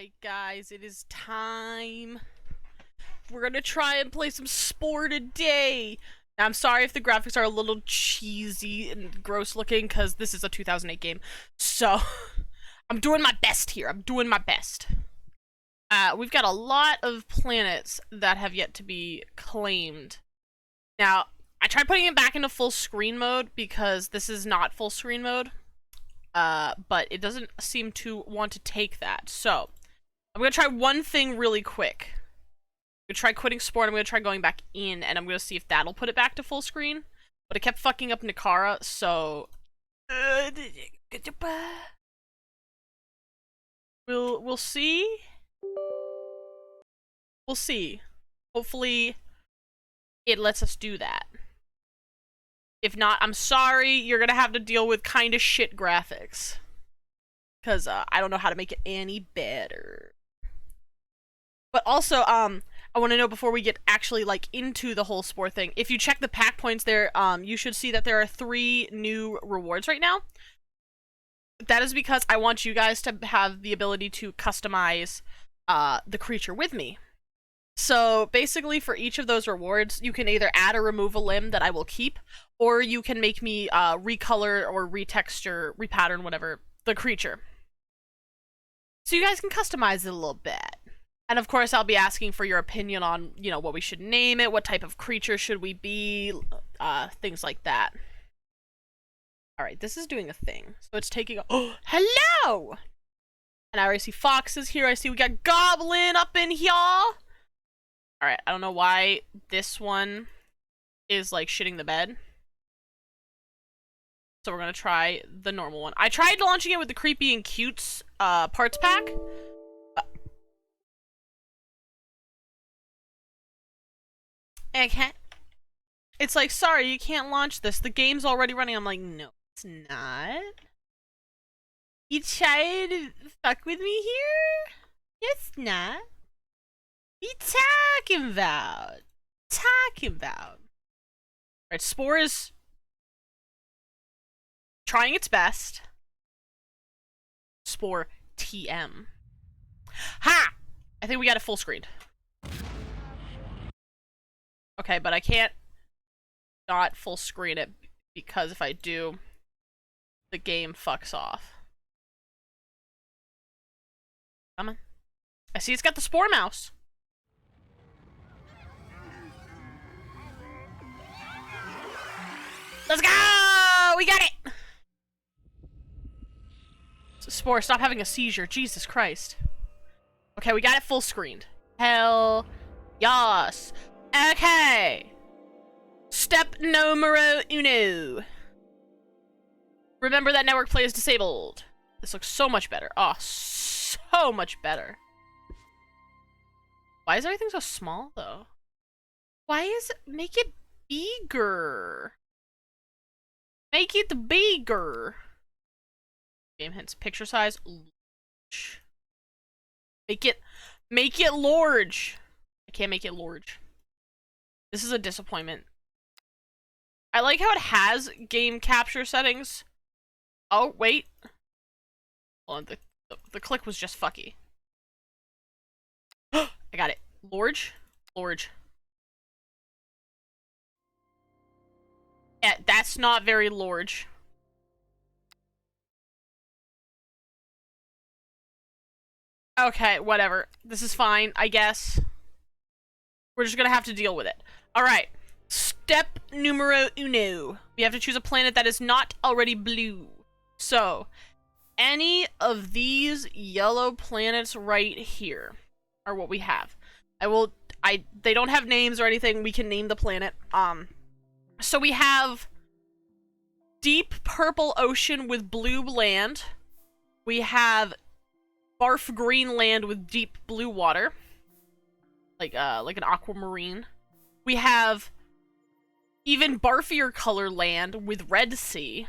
Alright guys, it is time. We're gonna try and play some Spore today. Now, I'm sorry if the graphics are a little cheesy and gross looking, because this is a 2008 game. So, I'm doing my best here. I'm doing my best. We've got a lot of planets that have yet to be claimed. Now, I tried putting it back into full screen mode because this is not full screen mode. But it doesn't seem to want to take that. So, I'm gonna try one thing really quick. I'm gonna try quitting Spore, and I'm gonna try going back in, and I'm gonna see if that'll put it back to full screen. But it kept fucking up Nikara, so... We'll see? We'll see. Hopefully, it lets us do that. If not, I'm sorry, you're gonna have to deal with kinda shit graphics. Because, I don't know how to make it any better. But also, I want to know before we get actually, like, into the whole Spore thing, if you check the pack points there, you should see that there are 3 new rewards right now. That is because I want you guys to have the ability to customize, the creature with me. So, basically, for each of those rewards, you can either add or remove a limb that I will keep, or you can make me, recolor or retexture, repattern, whatever, the creature. So you guys can customize it a little bit. And of course, I'll be asking for your opinion on, you know, what we should name it, what type of creature should we be, things like that. Alright, this is doing a thing. So it's taking a- oh, hello! And I already see foxes here, I see we got goblin up in here! Alright, I don't know why this one is, like, shitting the bed. So we're gonna try the normal one. I tried launching it with the creepy and cutes, parts pack. Okay. It's like, sorry, you can't launch this. The game's already running. I'm like, no, it's not. You trying to fuck with me here? It's not. What you talking about? Talking about. Alright, Spore is trying its best. Spore TM. Ha! I think we got it full screened. Okay, but I can't not full screen it because if I do, the game fucks off. Come on. I see it's got the Spore mouse. Let's go! We got it! Spore, stop having a seizure. Jesus Christ. Okay, we got it full screened. Hell yes. Okay. Step numero uno. Remember that network play is disabled. This looks so much better. Oh, so much better. Why is everything so small, though? Why is it... Make it bigger. Make it bigger. Game hints. Picture size. Make it large. I can't make it large. This is a disappointment. I like how it has game capture settings. Oh, wait. Hold on, the click was just fucky. I got it. Large? Large. Yeah, that's not very large. Okay, whatever. This is fine, I guess. We're just gonna have to deal with it. Alright. Step numero uno. We have to choose a planet that is not already blue. So, any of these yellow planets right here are what we have. They don't have names or anything. We can name the planet. So we have deep purple ocean with blue land. We have barf green land with deep blue water. Like an aquamarine. We have even barfier color land with red sea.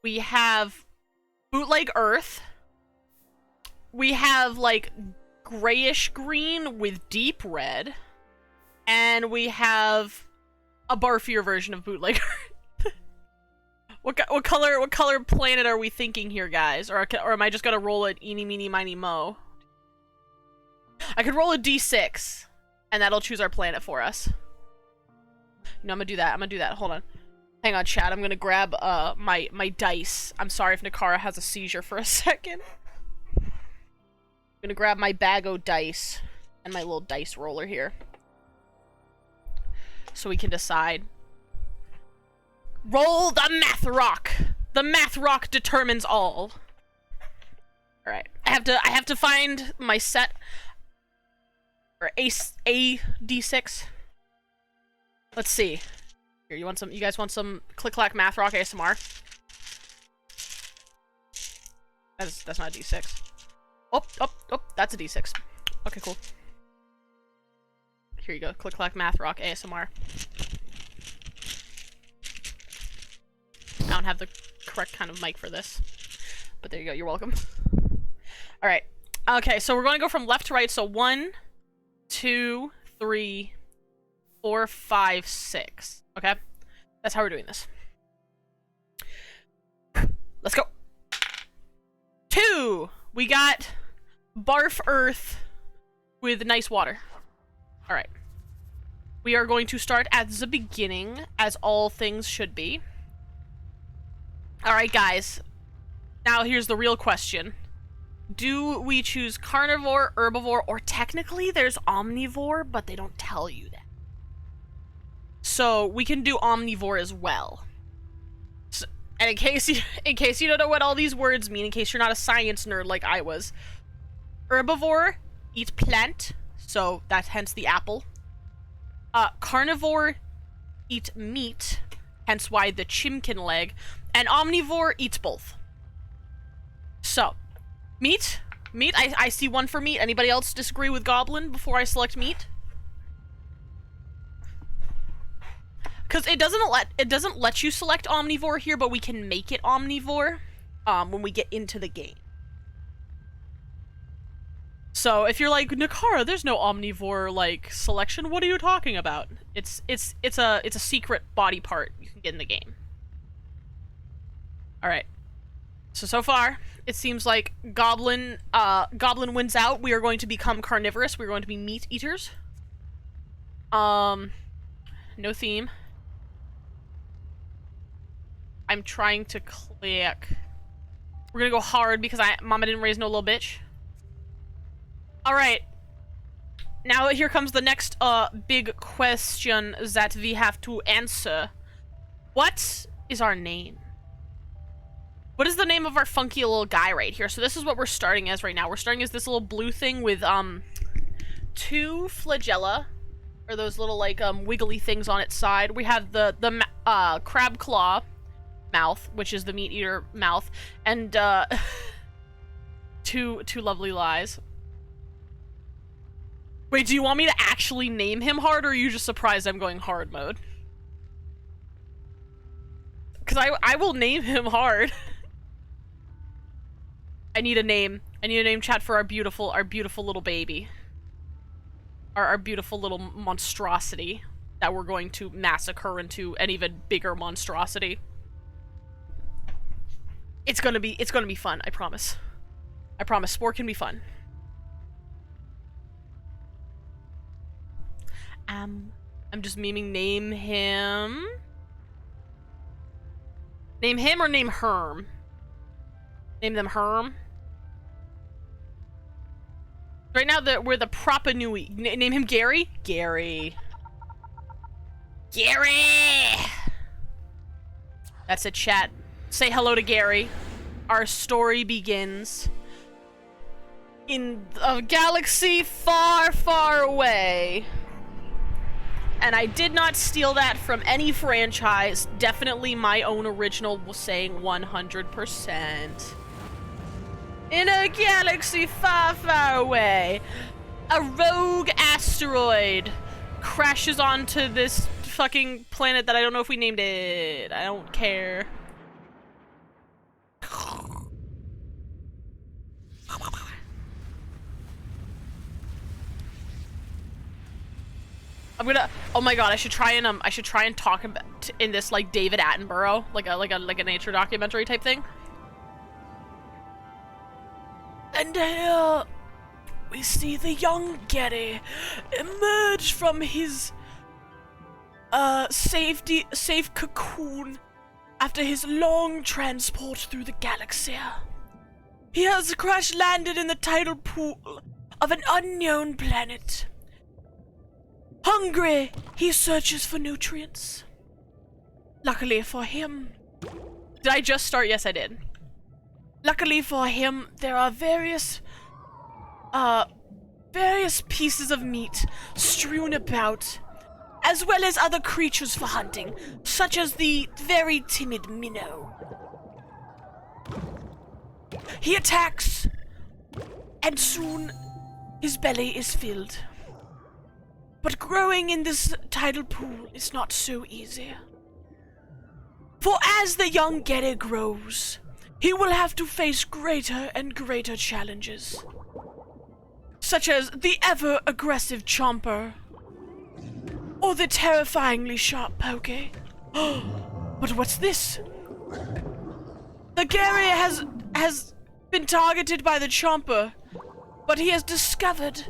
We have bootleg earth. We have, like, grayish green with deep red. And we have a barfier version of bootleg earth. What color planet are we thinking here, guys? Or am I just gonna roll it eeny, meeny, miny, mo? I could roll a d6, and that'll choose our planet for us. You know, I'm gonna do that. Hold on. Hang on, chat. I'm gonna grab my dice. I'm sorry if Nakara has a seizure for a second. I'm gonna grab my bag o' dice and my little dice roller here, so we can decide. Roll the math rock. The math rock determines all. All right. I have to find my set. Or a d6. Let's see. Here, you guys want some click clack math rock ASMR? That's not a d6. Oh, that's a d6. Okay, cool. Here you go. Click clack math rock ASMR. I don't have the correct kind of mic for this, but there you go. You're welcome. All right. Okay, so we're going to go from left to right. So 1, 2, 3, 4, 5, 6. Okay, that's how we're doing this. Let's go. 2. We got barf earth with nice water. All right. We are going to start at the beginning, as all things should be. All right, guys. Now here's the real question. Do we choose carnivore, herbivore, or technically there's omnivore, but they don't tell you that. So we can do omnivore as well. So, and in case you don't know what all these words mean, in case you're not a science nerd like I was, herbivore eats plant, so that's hence the apple. Carnivore eats meat, hence why the chimkin leg, and omnivore eats both. So, meat, I see one for meat. Anybody else disagree with goblin before I select meat? Because it doesn't let you select omnivore here, but we can make it omnivore when we get into the game. So if you're like, Nakara, there's no omnivore like selection. What are you talking about? It's a secret body part you can get in the game. All right. So far it seems like goblin wins out. We are going to become carnivorous. We're going to be meat eaters. No theme. I'm trying to click. We're gonna go hard because Mama didn't raise no little bitch. All right. Now here comes the next big question that we have to answer. What is our name? What is the name of our funky little guy right here? So this is what we're starting as right now. We're starting as this little blue thing with 2 flagella, or those little like wiggly things on its side. We have the crab claw mouth, which is the meat eater mouth, and two lovely lies. Wait, do you want me to actually name him hard, or are you just surprised I'm going hard mode? Because I will name him hard. I need a name. I need a name, chat, for our beautiful little baby. Our beautiful little monstrosity that we're going to massacre into an even bigger monstrosity. It's gonna be fun, I promise. I promise, Spore can be fun. I'm just memeing name him. Name him or name Herm? Name them Herm. Right now we're the Propa Nui. Name him Gary? Gary. Gary! That's it, chat. Say hello to Gary. Our story begins in a galaxy far, far away. And I did not steal that from any franchise. Definitely my own original, was saying 100%. In a galaxy far, far away, a rogue asteroid crashes onto this fucking planet that I don't know if we named it. I don't care. I'm gonna. Oh my god! I should try and talk about in this like David Attenborough, like a nature documentary type thing. And we see the young Gary emerge from his safe cocoon after his long transport through the galaxy. He has crash-landed in the tidal pool of an unknown planet. Hungry, he searches for nutrients. Luckily for him... Did I just start? Yes, I did. Luckily for him, there are various pieces of meat strewn about, as well as other creatures for hunting, such as the very timid minnow. He attacks, and soon his belly is filled. But growing in this tidal pool is not so easy. For as the young Gary grows, he will have to face greater and greater challenges, such as the ever-aggressive Chomper, or the terrifyingly sharp Pokey. But what's this? The Gary has been targeted by the Chomper, but he has discovered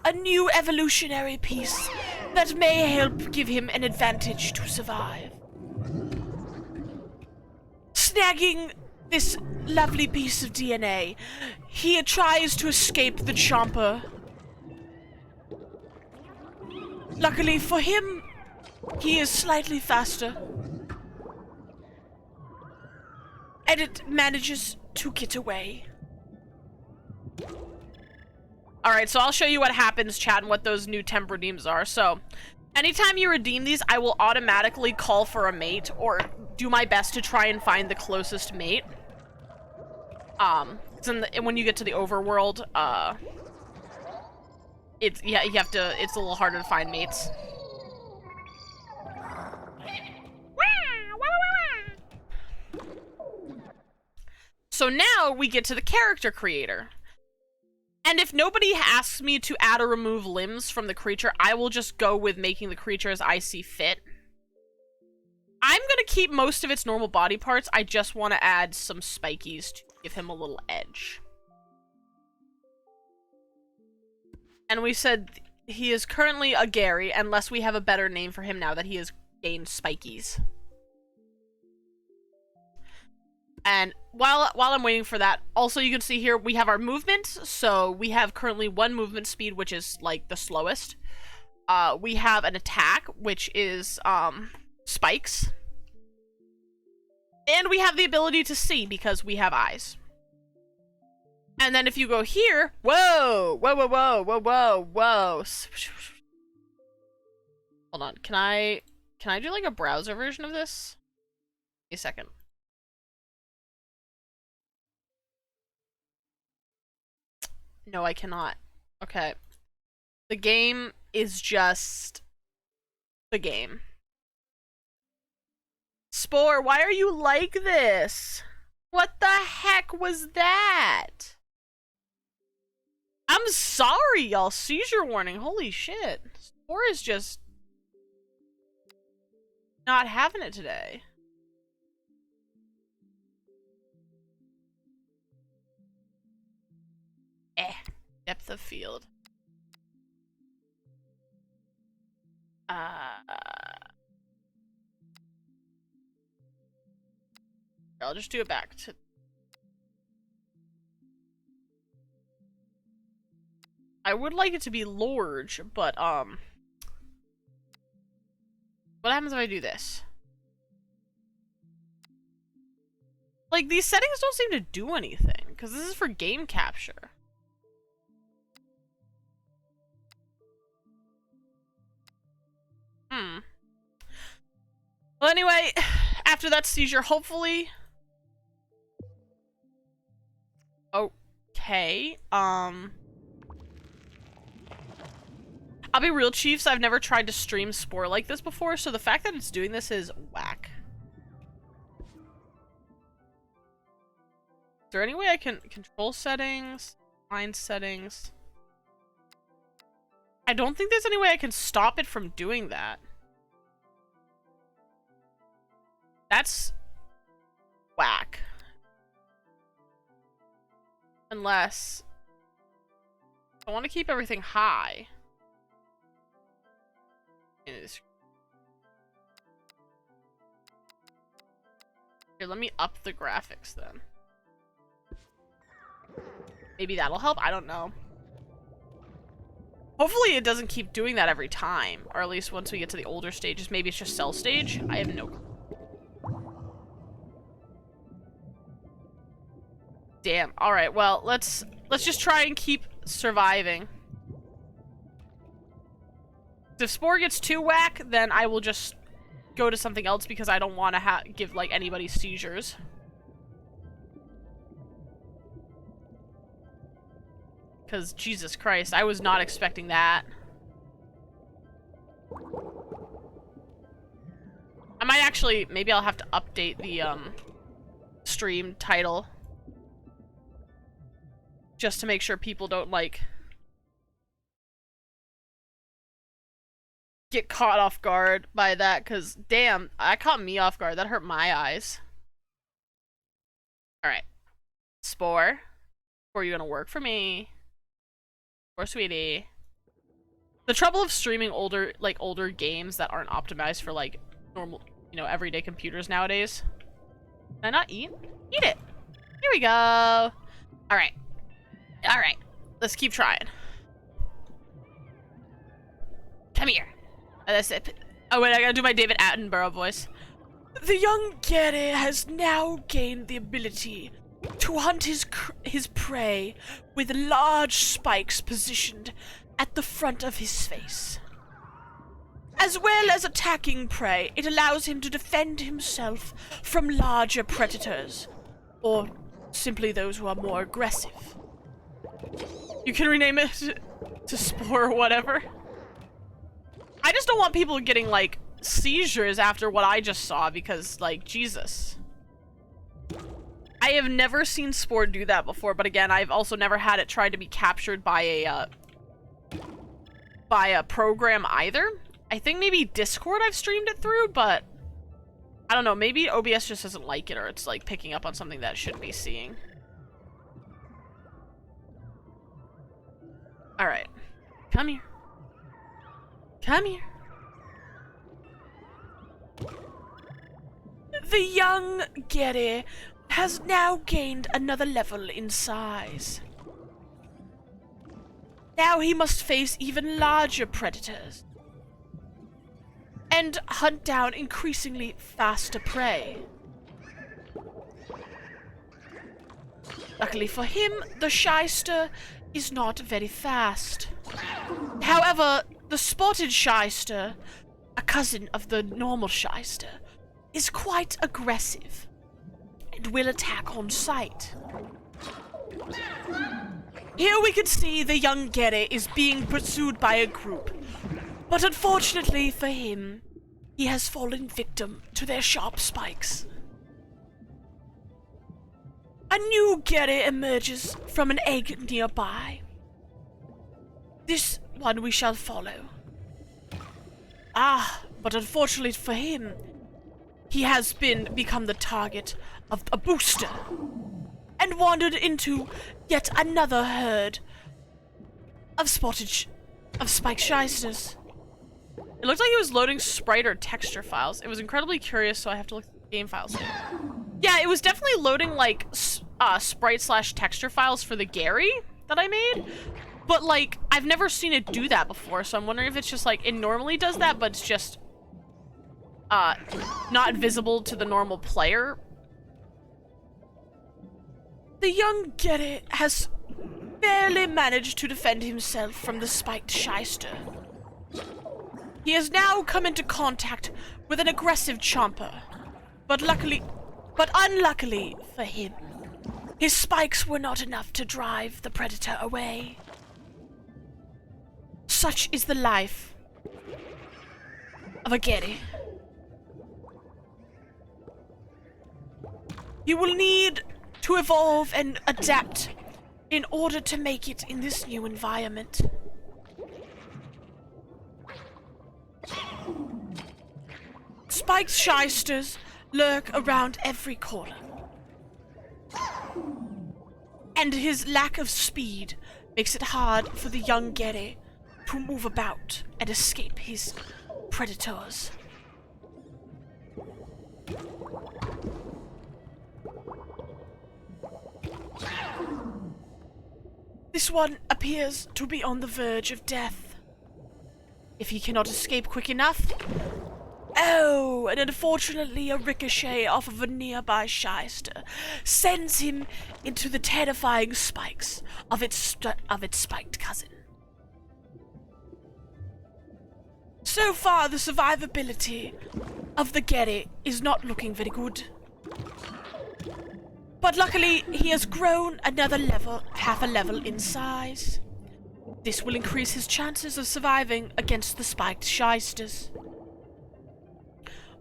a new evolutionary piece that may help give him an advantage to survive. Snagging this lovely piece of DNA, he tries to escape the Chomper. Luckily for him, he is slightly faster, and it manages to get away. Alright, so I'll show you what happens, chat, and what those new temp redeems are. So, anytime you redeem these, I will automatically call for a mate, or do my best to try and find the closest mate. When you get to the overworld, it's a little harder to find mates. So now we get to the character creator. And if nobody asks me to add or remove limbs from the creature, I will just go with making the creature as I see fit. I'm gonna keep most of its normal body parts. I just want to add some spikies to give him a little edge. And we said he is currently a Gary, unless we have a better name for him now that he has gained spikies. And while I'm waiting for that, also you can see here we have our movement. So we have currently 1 movement speed, which is like the slowest. We have an attack, which is spikes. And we have the ability to see because we have eyes. And then if you go here, whoa, whoa, whoa, whoa, whoa, whoa, whoa. Hold on, can I do like a browser version of this? Give me a second. No, I cannot. Okay. The game is just the game. Spore, why are you like this? What the heck was that? I'm sorry, y'all. Seizure warning. Holy shit. Spore is just not having it today. Depth of field. I'll just do it back to... I would like it to be large, but, what happens if I do this? Like, these settings don't seem to do anything, because this is for game capture. Well, anyway, after that seizure, hopefully... Okay, I'll be real, Chiefs, I've never tried to stream Spore like this before, so the fact that it's doing this is whack. Is there any way I can control settings, mind settings? I don't think there's any way I can stop it from doing that. That's whack. Unless I want to keep everything high. Here, let me up the graphics then. Maybe that'll help? I don't know. Hopefully it doesn't keep doing that every time. Or at least once we get to the older stages. Maybe it's just cell stage? I have no clue. Damn. Alright, well, let's just try and keep surviving. If Spore gets too whack, then I will just go to something else because I don't want to give, like, anybody seizures. Because, Jesus Christ, I was not expecting that. I might actually, maybe I'll have to update the, stream title. Just to make sure people don't, like, get caught off guard by that, because, damn, that caught me off guard. That hurt my eyes. Alright. Spore. Spore, you gonna work for me? Spore, sweetie. The trouble of streaming older games that aren't optimized for, like, normal, you know, everyday computers nowadays. Can I not eat? Eat it! Here we go! Alright. Alright. Let's keep trying. Come here. That's it. Oh wait, I gotta do my David Attenborough voice. The young Gary has now gained the ability to hunt his prey with large spikes positioned at the front of his face. As well as attacking prey, it allows him to defend himself from larger predators, or simply those who are more aggressive. You can rename it to Spore or whatever. I just don't want people getting, like, seizures after what I just saw because, like, Jesus. I have never seen Spore do that before, but again, I've also never had it tried to be captured by a program either. I think maybe Discord I've streamed it through, but I don't know, maybe OBS just doesn't like it or it's, like, picking up on something that it shouldn't be seeing. Alright. Come here. Come here. The young Gary has now gained another level in size. Now he must face even larger predators and hunt down increasingly faster prey. Luckily for him, the shyster is not very fast. However, the spotted shyster, a cousin of the normal shyster, is quite aggressive and will attack on sight. Here we can see the young Gary is being pursued by a group, but unfortunately for him, he has fallen victim to their sharp spikes. A new Gary emerges from an egg nearby. This one we shall follow. Ah, but unfortunately for him, he has become the target of a booster and wandered into yet another herd of spiked shysters. It looked like he was loading sprite or texture files. It was incredibly curious, so I have to look at the game files. Yeah, it was definitely loading like sprite/texture files for the Gary that I made. But, like, I've never seen it do that before, so I'm wondering if it's just, like, it normally does that, but it's just, not visible to the normal player. The young Gary has barely managed to defend himself from the spiked shyster. He has now come into contact with an aggressive chomper, but unluckily for him, his spikes were not enough to drive the predator away. Such is the life of a Gary. You will need to evolve and adapt in order to make it in this new environment. Spiked shysters lurk around every corner, and his lack of speed makes it hard for the young Gary to move about and escape his predators. This one appears to be on the verge of death. If he cannot escape quick enough... Oh, and unfortunately a ricochet off of a nearby shyster sends him into the terrifying spikes of its spiked cousin. So far, the survivability of the Gary is not looking very good. But luckily, he has grown another level, half a level in size. This will increase his chances of surviving against the spiked shysters.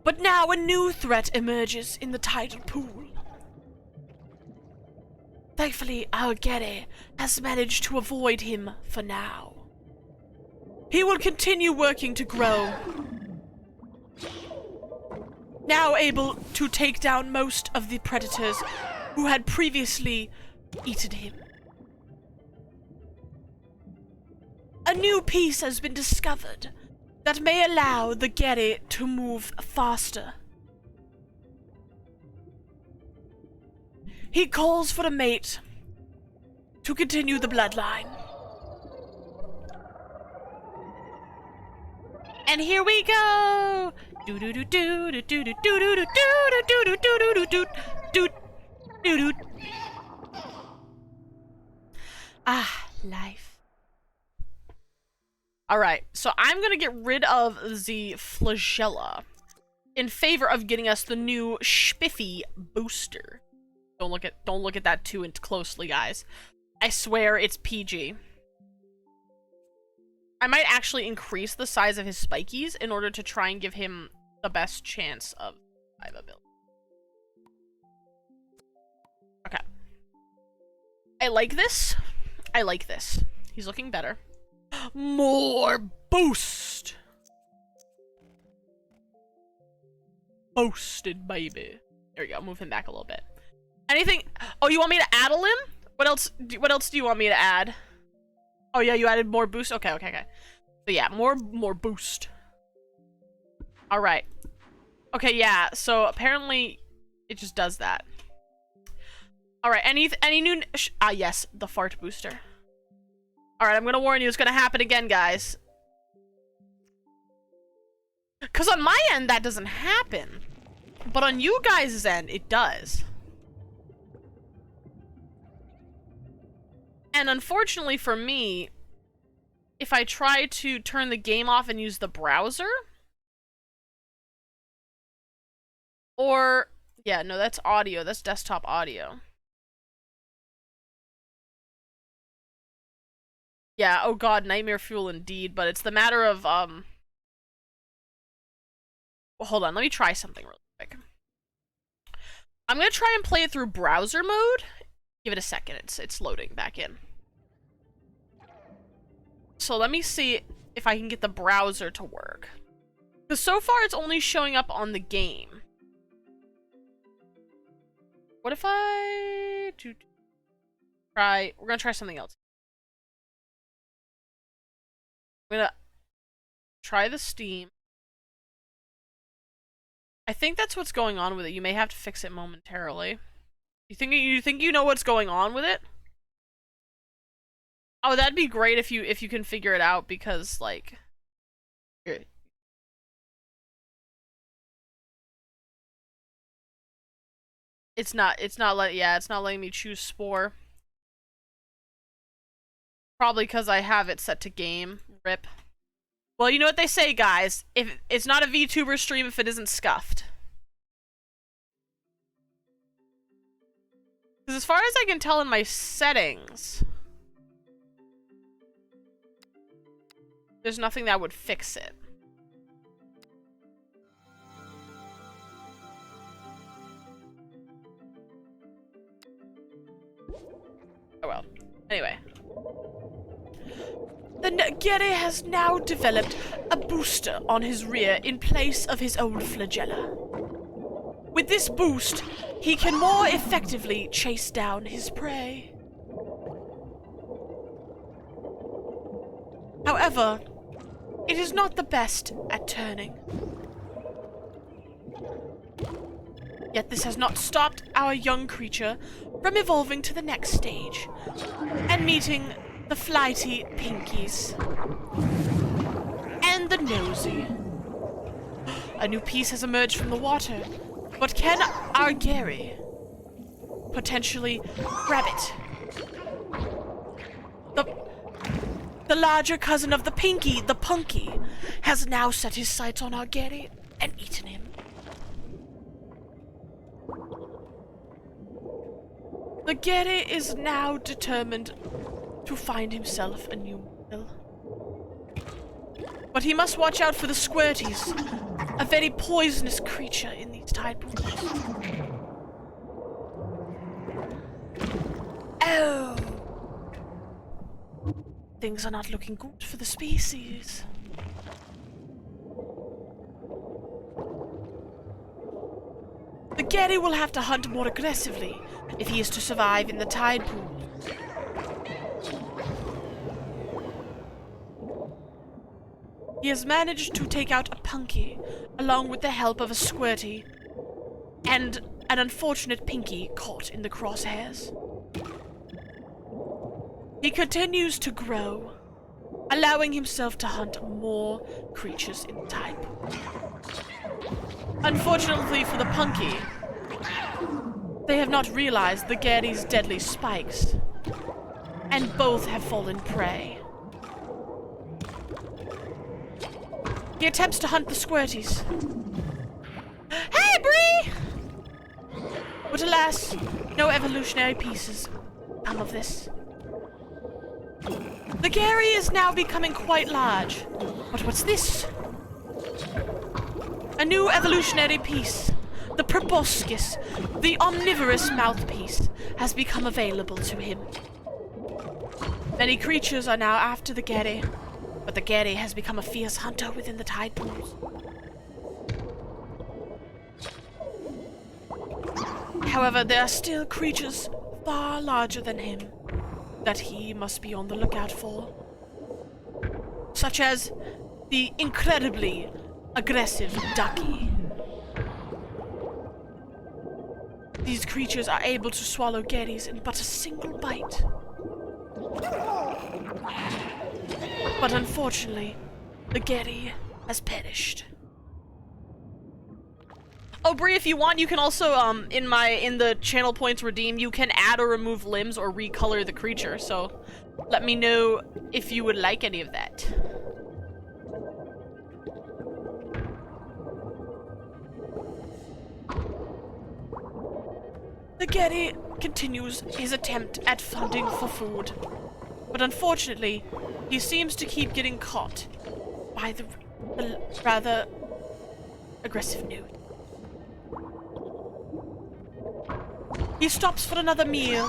But now a new threat emerges in the tidal pool. Thankfully, our Gary has managed to avoid him for now. He will continue working to grow. Now able to take down most of the predators who had previously eaten him. A new piece has been discovered that may allow the Gary to move faster. He calls for a mate to continue the bloodline. And here we go! Do do do do do do do do do do do do do do do do. Ah, life. Alright, so I'm gonna get rid of the flagella in favor of getting us the new spiffy booster. Don't look at that too closely, guys. I swear it's PG. I might actually increase the size of his spikies in order to try and give him the best chance of survivability. Okay. I like this. I like this. He's looking better. More boost! Boosted, baby. There we go. Move him back a little bit. Anything? Oh, you want me to add a limb? What else do you want me to add? Oh yeah, you added more boost? Okay. So yeah, more boost. Alright. Okay, yeah, so apparently it just does that. Alright, any new... yes, the fart booster. Alright, I'm gonna warn you, it's gonna happen again, guys. Because on my end, that doesn't happen. But on you guys' end, it does. And unfortunately for me, if I try to turn the game off and use the browser... Or... yeah, no, that's audio. That's desktop audio. Yeah, oh god, nightmare fuel indeed, but it's the matter of, well, hold on, let me try something real quick. I'm gonna try and play it through browser mode. Give it a second, it's loading back in. So let me see if I can get the browser to work. Because so far it's only showing up on the game. What if I we're gonna try something else. I'm gonna try the Steam. I think that's what's going on with it. You may have to fix it momentarily. You think you know what's going on with it? Oh, that'd be great if you can figure it out, because like it's not letting me choose Spore. Probably because I have it set to game. RIP. Well, you know what they say, guys. If it's not a VTuber stream if it isn't scuffed. Because as far as I can tell in my settings, there's nothing that would fix it. Oh well. Anyway. The Gary has now developed a booster on his rear in place of his old flagella. With this boost, he can more effectively chase down his prey. However, it is not the best at turning. Yet this has not stopped our young creature from evolving to the next stage and meeting the flighty pinkies and the nosy. A new piece has emerged from the water, but can our Gary potentially grab it? The larger cousin of the pinky, the punky, has now set his sights on our Gary and eaten him. The Gary is now determined to find himself a new meal. But he must watch out for the squirties, a very poisonous creature in these tide pools. Oh! Things are not looking good for the species. The Gary will have to hunt more aggressively if he is to survive in the tide pool. He has managed to take out a punky, along with the help of a squirty, and an unfortunate pinky caught in the crosshairs. He continues to grow, allowing himself to hunt more creatures in the tide pool. Unfortunately for the punky, they have not realized the Gary's deadly spikes, and both have fallen prey. He attempts to hunt the squirties. Hey, Bree! But alas, no evolutionary pieces come of this. The Gary is now becoming quite large. But what's this? A new evolutionary piece. The proboscis, the omnivorous mouthpiece, has become available to him. Many creatures are now after the Gary, but the Gary has become a fierce hunter within the tide pools. However, there are still creatures far larger than him that he must be on the lookout for. Such as the incredibly aggressive ducky. These creatures are able to swallow Garys in but a single bite. But unfortunately, the Gary has perished. Oh, Bree, if you want, you can also, in the channel points redeem, you can add or remove limbs or recolor the creature, so let me know if you would like any of that. The Gary continues his attempt at hunting for food, but unfortunately, he seems to keep getting caught by the rather aggressive newt. He stops for another meal,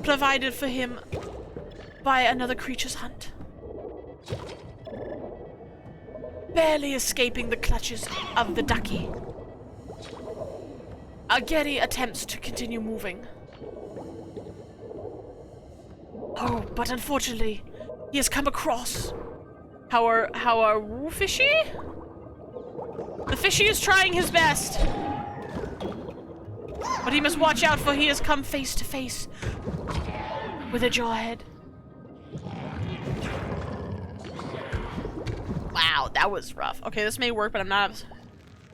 provided for him by another creature's hunt. Barely escaping the clutches of the ducky, our Gary attempts to continue moving. Oh, but unfortunately, he has come across our woo fishy? The fishy is trying his best. But he must watch out, for he has come face to face with a jawhead. Wow, that was rough. Okay, this may work, but I'm not.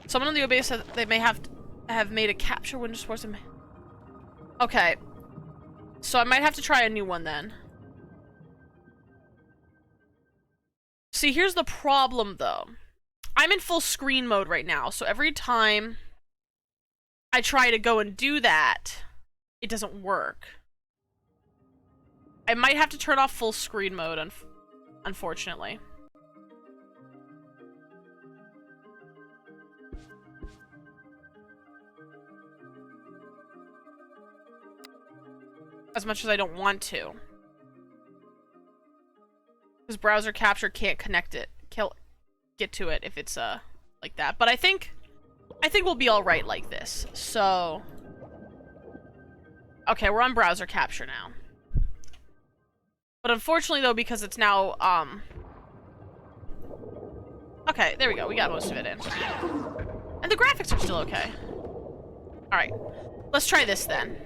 Someone on the OBS said they may have made a capture window sports. Okay, so I might have to try a new one then. See, here's the problem though. I'm in full screen mode right now, so every time I try to go and do that, it doesn't work. I might have to turn off full screen mode, unfortunately. As much as I don't want to. Because browser capture can't connect it. Get to it if it's like that. But I think we'll be alright like this. So okay, we're on browser capture now. But unfortunately though, because it's now Okay, there we go. We got most of it in. And the graphics are still okay. Alright. Let's try this then.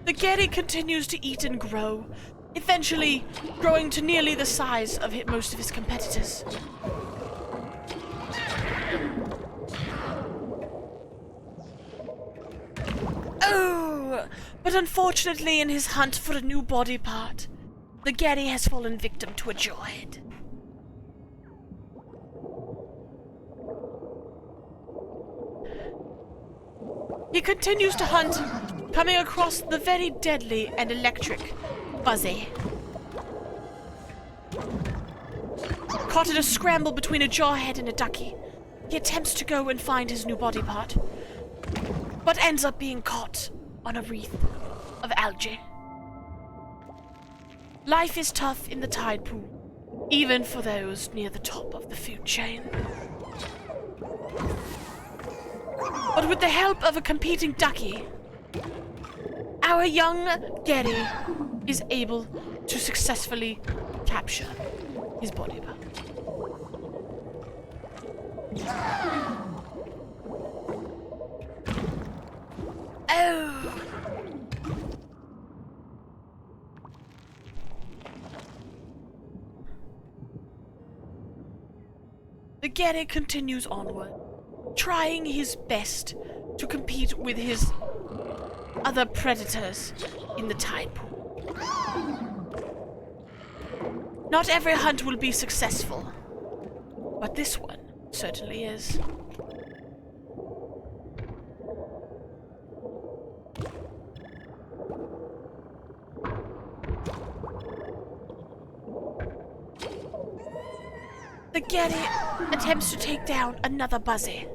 The Getty continues to eat and grow, eventually growing to nearly the size of most of his competitors. Oh, but unfortunately in his hunt for a new body part, the Getty has fallen victim to a jawhead. He continues to hunt, coming across the very deadly and electric Buzzy. Caught in a scramble between a jawhead and a ducky, he attempts to go and find his new body part, but ends up being caught on a wreath of algae. Life is tough in the tide pool, even for those near the top of the food chain. But with the help of a competing ducky, our young Getty is able to successfully capture his body part. Oh! The Getty continues onward, trying his best to compete with his other predators in the tide pool. Not every hunt will be successful, but this one certainly is. The Getty attempts to take down another Buzzy.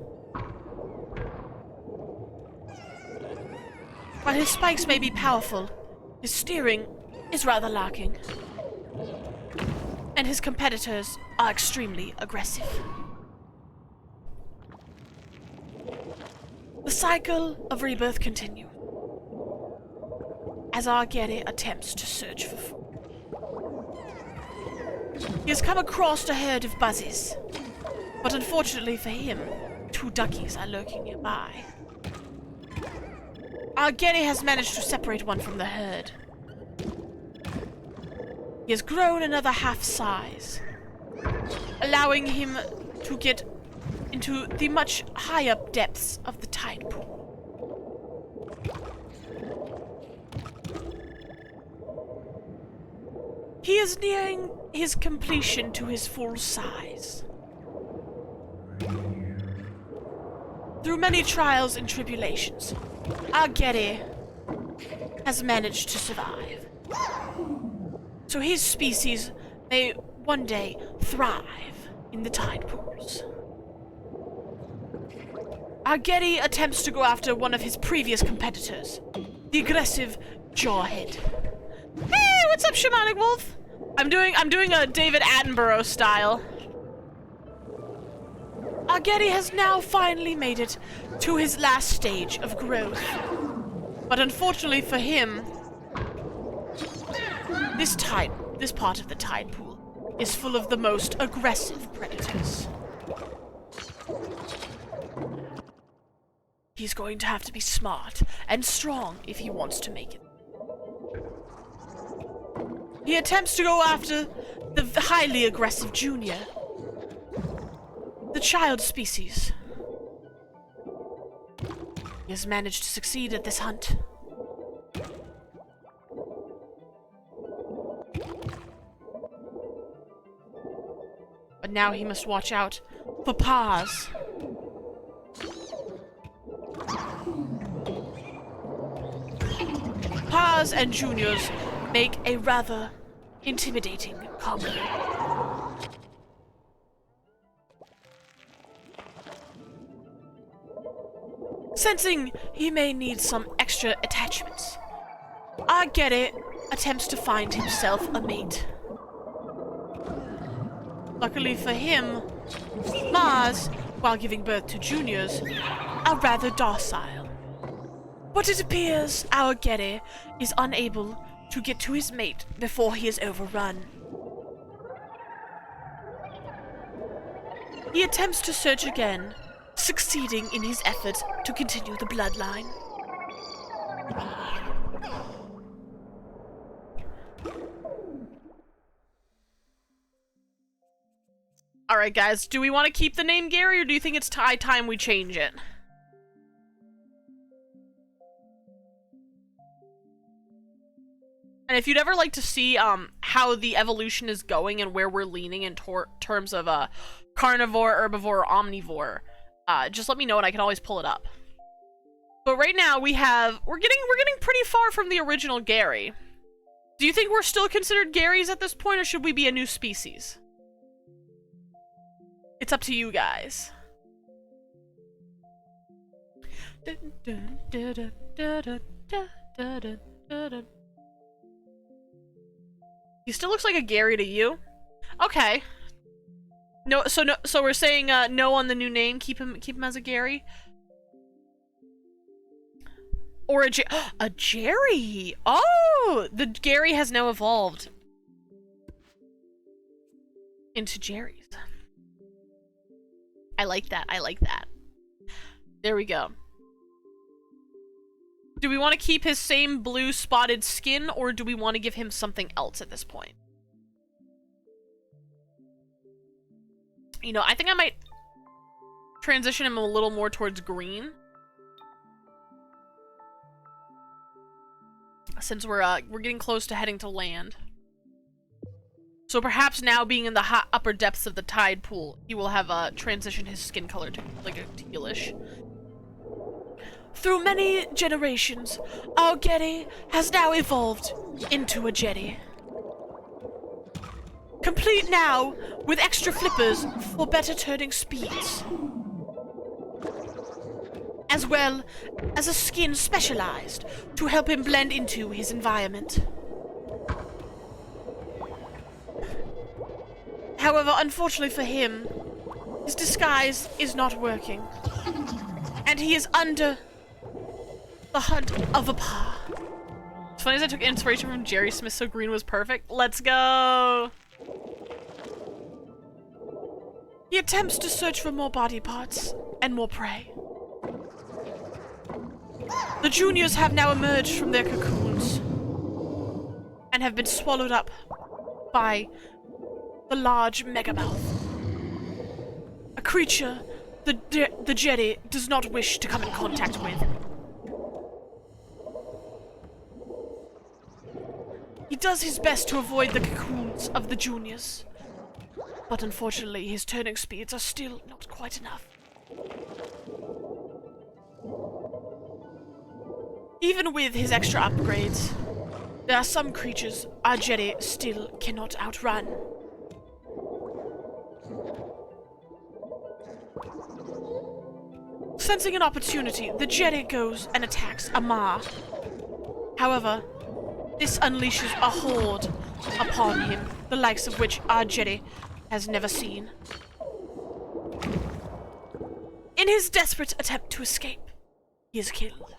While his spikes may be powerful, his steering is rather lacking. And his competitors are extremely aggressive. The cycle of rebirth continues as our Getty attempts to search for food. He has come across a herd of Buzzies, but unfortunately for him, 2 duckies are lurking nearby. Our Getty has managed to separate one from the herd. He has grown another half size, allowing him to get into the much higher depths of the tide pool. He is nearing his completion to his full size. Through many trials and tribulations, our Getty has managed to survive. So his species may one day thrive in the tide pools. Our Getty attempts to go after one of his previous competitors, the aggressive Jawhead. Hey, what's up, Shamanic Wolf? I'm doing a David Attenborough style. Our Getty has now finally made it to his last stage of growth. But unfortunately for him, this part of the tide pool is full of the most aggressive predators. He's going to have to be smart and strong if he wants to make it. He attempts to go after the highly aggressive Junior, the child species. He has managed to succeed at this hunt. But now he must watch out for Paws. Paws and Juniors make a rather intimidating combo. Sensing he may need some extra attachments, our Getty attempts to find himself a mate. Luckily for him, Mars, while giving birth to Juniors, are rather docile. But it appears our Getty is unable to get to his mate before he is overrun. He attempts to search again, succeeding in his effort to continue the bloodline. Alright guys, do we want to keep the name Gary, or do you think it's time we change it? And if you'd ever like to see how the evolution is going and where we're leaning in terms of carnivore, herbivore, or omnivore, just let me know and I can always pull it up. But right now we're getting pretty far from the original Gary. Do you think we're still considered Garys at this point, or should we be a new species? It's up to you guys. He still looks like a Gary to you? Okay. No, so we're saying no on the new name. Keep him as a Gary. Or a Jerry. Oh, the Gary has now evolved into Jerry's. I like that. I like that. There we go. Do we want to keep his same blue spotted skin, or do we want to give him something else at this point? You know, I think I might transition him a little more towards green. Since we're getting close to heading to land. So perhaps now, being in the hot upper depths of the tide pool, he will have transitioned his skin color to like a tealish. Through many generations, our Getty has now evolved into a Jetty. Complete now with extra flippers for better turning speeds. As well as a skin specialized to help him blend into his environment. However, unfortunately for him, his disguise is not working, and he is under the hunt of a paw. It's funny as I took inspiration from Jerry Smith, so green was perfect. Let's go! He attempts to search for more body parts and more prey. The juniors have now emerged from their cocoons and have been swallowed up by the large megamouth. A creature the Jetty does not wish to come in contact with. He does his best to avoid the cocoons of the juniors, but unfortunately his turning speeds are still not quite enough. Even with his extra upgrades, there are some creatures our Jetty still cannot outrun. Sensing an opportunity, the Jetty goes and attacks Amar. However, this unleashes a horde upon him, the likes of which our Jetty has never seen. In his desperate attempt to escape, he is killed.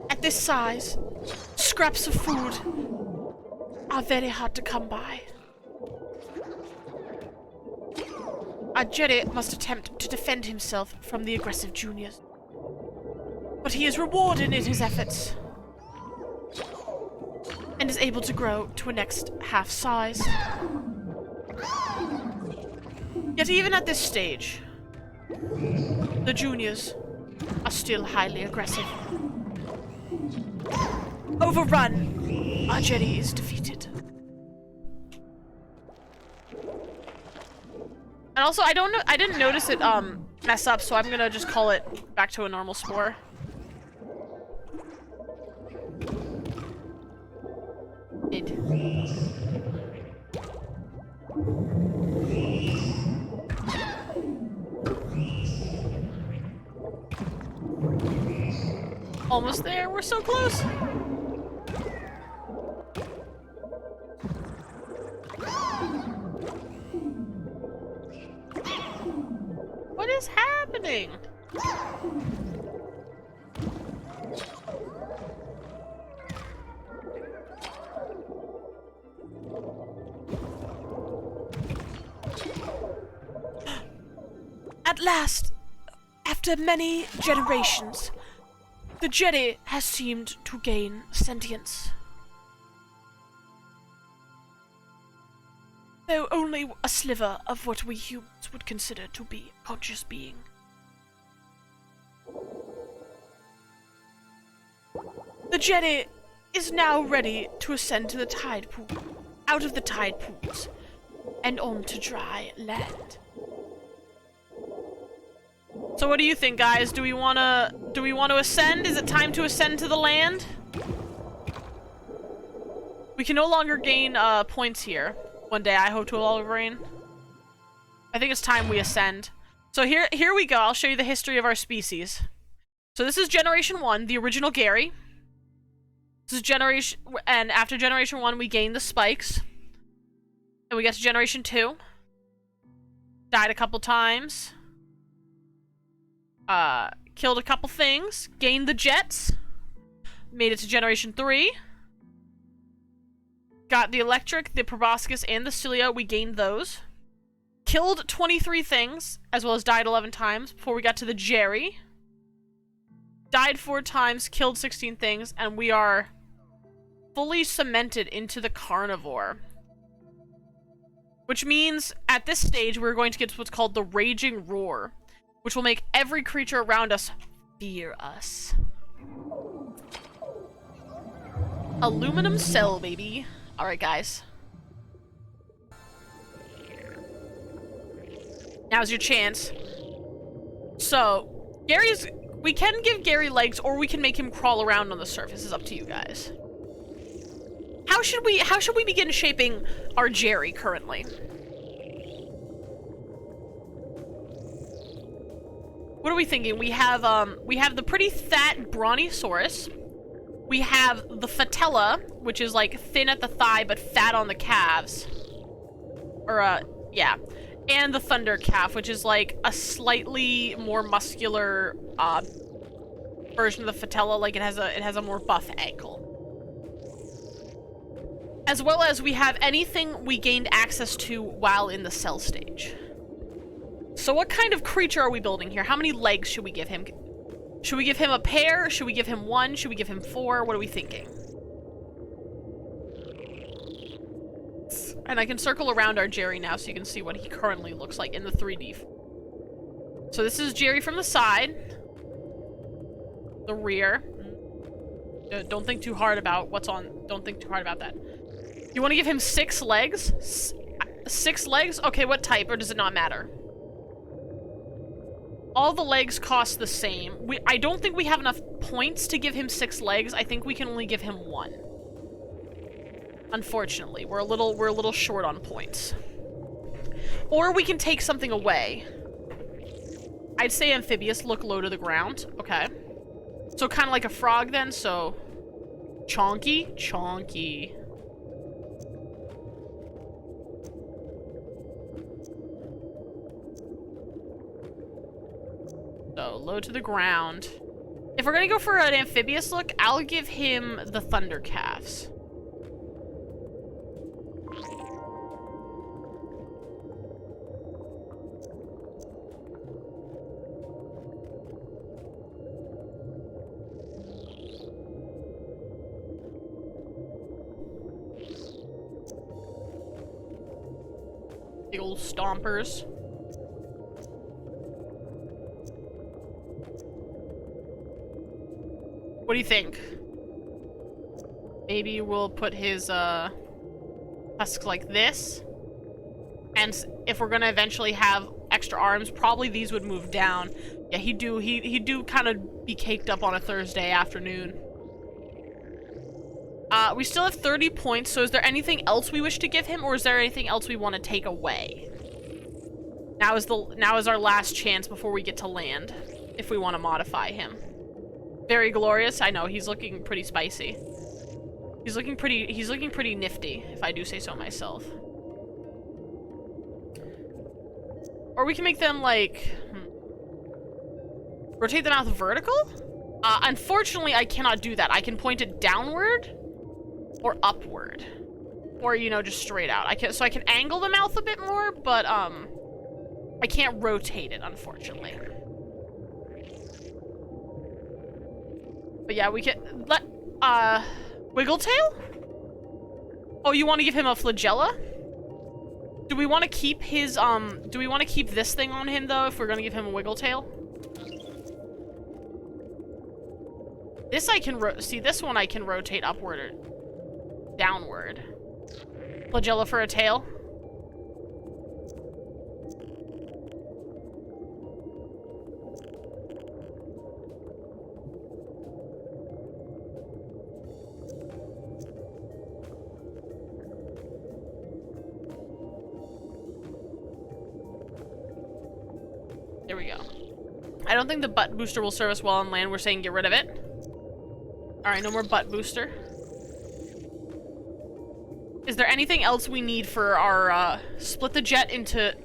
At this size, scraps of food are very hard to come by. Our Jetty must attempt to defend himself from the aggressive juniors. But he is rewarded in his efforts and is able to grow to a next half size. Yet even at this stage, the juniors are still highly aggressive. Overrun, our Jetty is defeated. And also, I didn't notice it mess up, so I'm gonna just call it back to a normal Spore. Almost there, we're so close. What is happening? last, after many generations, the Jedi has seemed to gain sentience. Though only a sliver of what we humans would consider to be a conscious being. The Jedi is now ready to ascend to the tide pool, out of the tide pools, and onto dry land. So what do you think, guys? Do we wanna ascend? Is it time to ascend to the land? We can no longer gain points here. One day I hope to all reign. I think it's time we ascend. So here we go. I'll show you the history of our species. So this is Generation 1, the original Gary. This is Generation... And after Generation 1, we gained the spikes. And we get to Generation 2. Died a couple times. Killed a couple things. Gained the jets. Made it to Generation 3. Got the electric, the proboscis, and the cilia. We gained those. Killed 23 things, as well as died 11 times before we got to the Jerry. Died 4 times, killed 16 things, and we are fully cemented into the carnivore. Which means, at this stage, we're going to get to what's called the Raging Roar, which will make every creature around us fear us. Aluminum cell, baby. Alright, guys. Now's your chance. So, we can give Gary legs, or we can make him crawl around on the surface. It's up to you guys. How should we begin shaping our Jerry currently? What are we thinking? We have the pretty fat Brontosaurus. We have the Fatella, which is like thin at the thigh but fat on the calves. Or yeah. And the Thunder Calf, which is like a slightly more muscular version of the Fatella. Like it has a more buff ankle. As well as we have anything we gained access to while in the cell stage. So what kind of creature are we building here? How many legs should we give him? Should we give him a pair? Should we give him 1? Should we give him 4? What are we thinking? And I can circle around our Jerry now so you can see what he currently looks like in the 3D. So this is Jerry from the side. The rear. Don't think too hard about what's on. Don't think too hard about that. You want to give him 6 legs? 6 legs? Okay, what type, or does it not matter? All the legs cost the same. I don't think we have enough points to give him 6 legs. I think we can only give him 1. Unfortunately, we're a little short on points. Or we can take something away. I'd say amphibious, look low to the ground. Okay. So kind of like a frog then, so... Chonky? Chonky. So, low to the ground. If we're gonna go for an amphibious look, I'll give him the Thunder Calves. Big old stompers. What do you think? Maybe we'll put his tusks like this. And if we're gonna eventually have extra arms, probably these would move down. Yeah, he'd do kind of be caked up on a Thursday afternoon. We still have 30 points, so is there anything else we wish to give him, or is there anything else we want to take away? Now is our last chance before we get to land, if we want to modify him. Very glorious. I know, he's looking pretty spicy. He's looking pretty nifty, if I do say so myself. Or we can make them like rotate the mouth vertical? Unfortunately, I cannot do that. I can point it downward or upward. Or, you know, just straight out. So I can angle the mouth a bit more, but I can't rotate it, unfortunately. But yeah, we can let, Wiggletail? Oh, you want to give him a flagella? Do we want to keep his, do we want to keep this thing on him, though, if we're going to give him a Wiggletail? This I can see, this one I can rotate upward or downward. Flagella for a tail. There we go. I don't think the butt booster will serve us well on land. We're saying get rid of it. Alright, no more butt booster. Is there anything else we need for our, split the jet into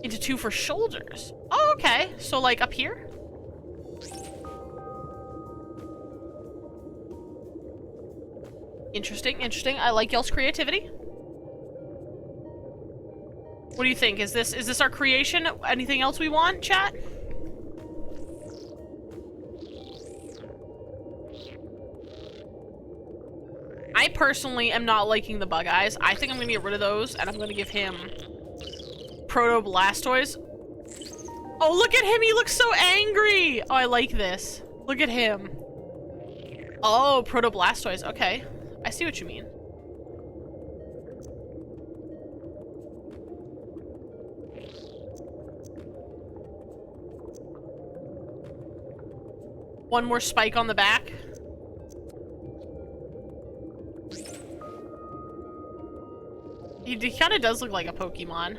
two for shoulders? Oh, okay. So, like, up here? Interesting, interesting. I like y'all's creativity. What do you think? Is this our creation? Anything else we want, chat? I personally am not liking the bug eyes. I think I'm gonna get rid of those, and I'm gonna give him Proto-Blastoise. Oh, look at him! He looks so angry! Oh, I like this. Look at him. Oh, Proto-Blastoise. Okay. I see what you mean. One more spike on the back. He kind of does look like a Pokemon.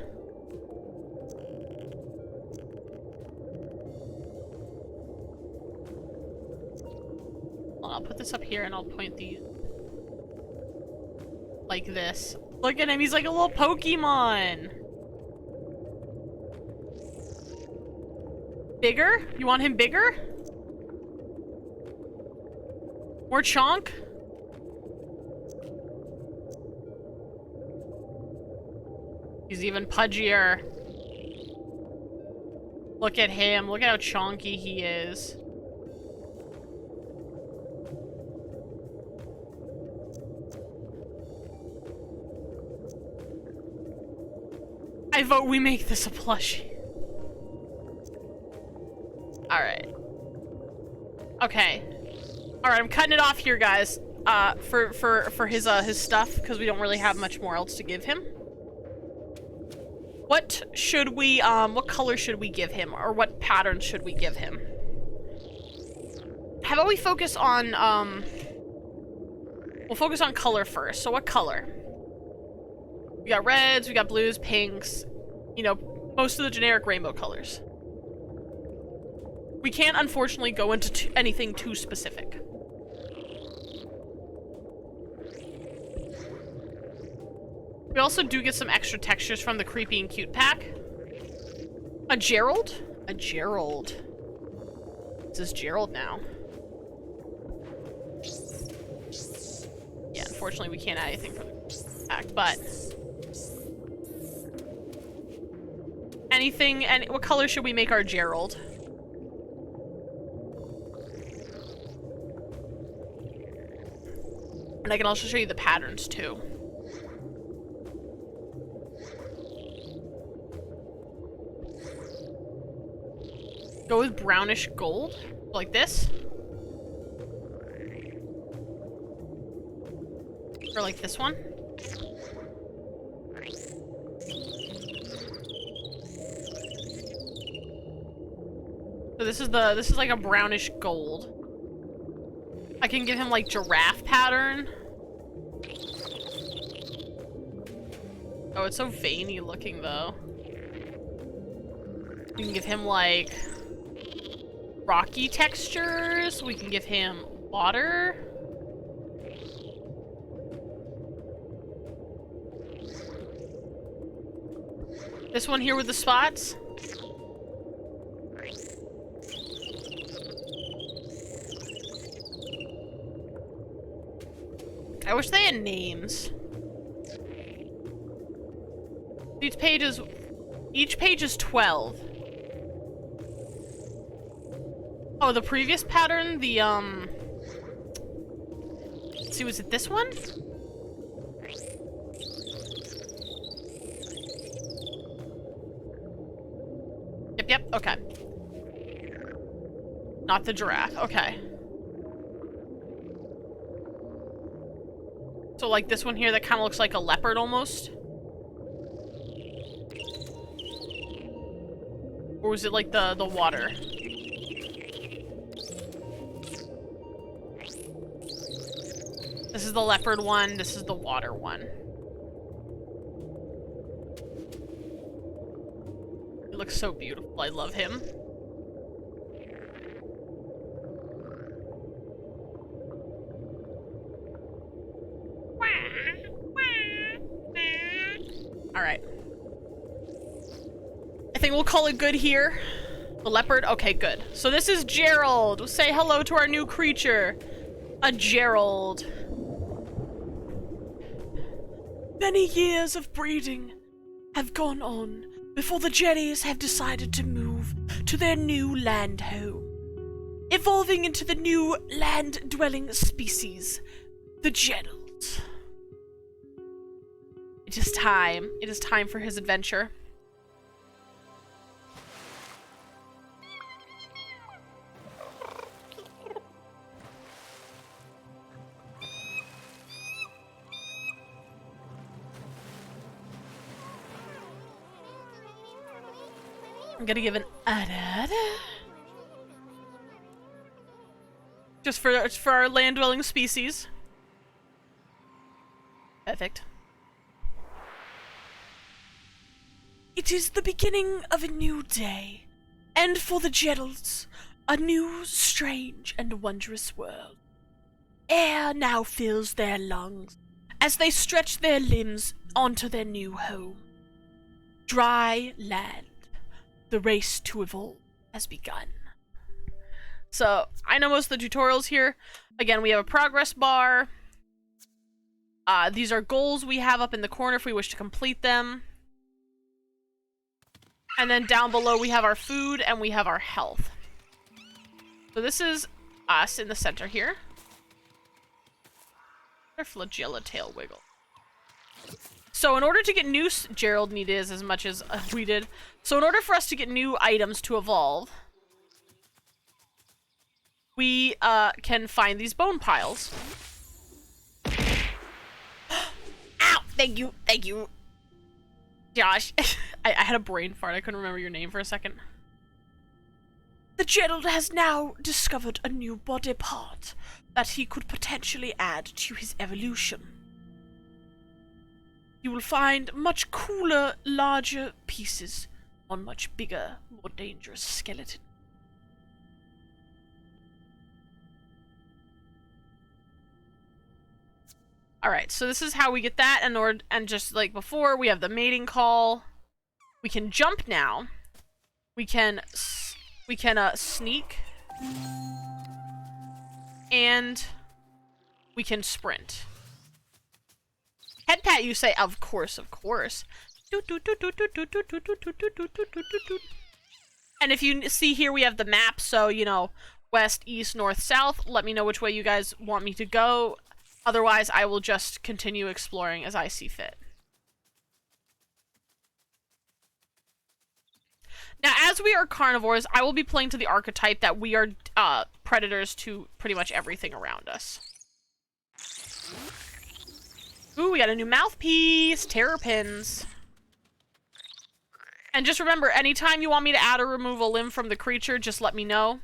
Well, I'll put this up here and I'll point these like this. Look at him, he's like a little Pokemon. Bigger? You want him bigger? More chonk? He's even pudgier. Look at him. Look at how chonky he is. I vote we make this a plushie. Alright. Okay. Alright, I'm cutting it off here, guys. For his stuff, because we don't really have much more else to give him. What should we, what color should we give him? Or what pattern should we give him? How about we focus on, we'll focus on color first. So what color? We got reds, we got blues, pinks, you know, most of the generic rainbow colors. We can't, unfortunately, go into anything too specific. We also do get some extra textures from the Creepy and Cute pack. A Gerald? A Gerald. This is Gerald now. Yeah, unfortunately we can't add anything from the pack, but... anything, and what color should we make our Gerald? And I can also show you the patterns too. Go with brownish gold, like this. Or like this one. So this is like a brownish gold. I can give him like giraffe pattern. Oh, it's so veiny looking though. We can give him like rocky textures. We can give him water. This one here with the spots. I wish they had names. These pages Each page is 12. Oh, the previous pattern, the, let's see, was it this one? Yep, okay. Not the giraffe, okay. So, like, this one here that kind of looks like a leopard, almost? Or was it, like, the water? This is the leopard one, this is the water one. He looks so beautiful, I love him. Alright. I think we'll call it good here. The leopard? Okay, good. So this is Gerald. Say hello to our new creature. A Gerald. Many years of breeding have gone on before the Jerrys have decided to move to their new land home, evolving into the new land-dwelling species, the Gerald. It is time. It is time for his adventure. I'm gonna give an just for our land-dwelling species. Perfect. It is the beginning of a new day, and for the Geralds, a new, strange, and wondrous world. Air now fills their lungs as they stretch their limbs onto their new home. Dry land. The race to evolve has begun. So, I know most of the tutorials here. Again, we have a progress bar. These are goals we have up in the corner if we wish to complete them. And then down below we have our food and we have our health. So this is us in the center here. Our flagella tail wiggle. So in order to get new... Gerald needed as much as we did. So in order for us to get new items to evolve, we can find these bone piles. Ow! Thank you, thank you. Josh, I had a brain fart. I couldn't remember your name for a second. The Gerald has now discovered a new body part that he could potentially add to his evolution. You will find much cooler, larger pieces on much bigger, more dangerous skeleton. Alright, so this is how we get that, and just like before, we have the mating call. We can jump now. We can sneak. And we can sprint. Head pat, you say, of course, of course. And if you see here, we have the map, so, you know, west, east, north, south. Let me know which way you guys want me to go. Otherwise, I will just continue exploring as I see fit. Now, as we are carnivores, I will be playing to the archetype that we are predators to pretty much everything around us. Ooh, we got a new mouthpiece! Terrapins. And just remember, anytime you want me to add or remove a limb from the creature, just let me know.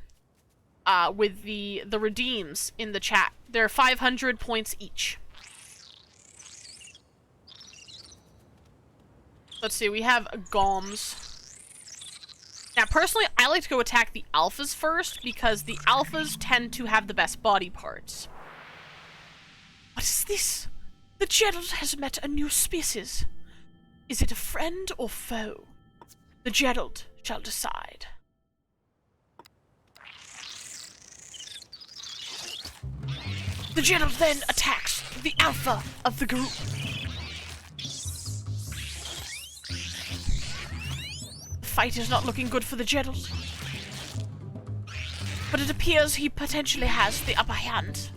With the redeems in the chat. They're 500 points each. Let's see, we have Goms. Now, personally, I like to go attack the alphas first, because the alphas tend to have the best body parts. What is this? The Gerald has met a new species. Is it a friend or foe? The Gerald shall decide. The Gerald then attacks the alpha of the group. fight is not looking good for the Gerald. But it appears he potentially has the upper hand.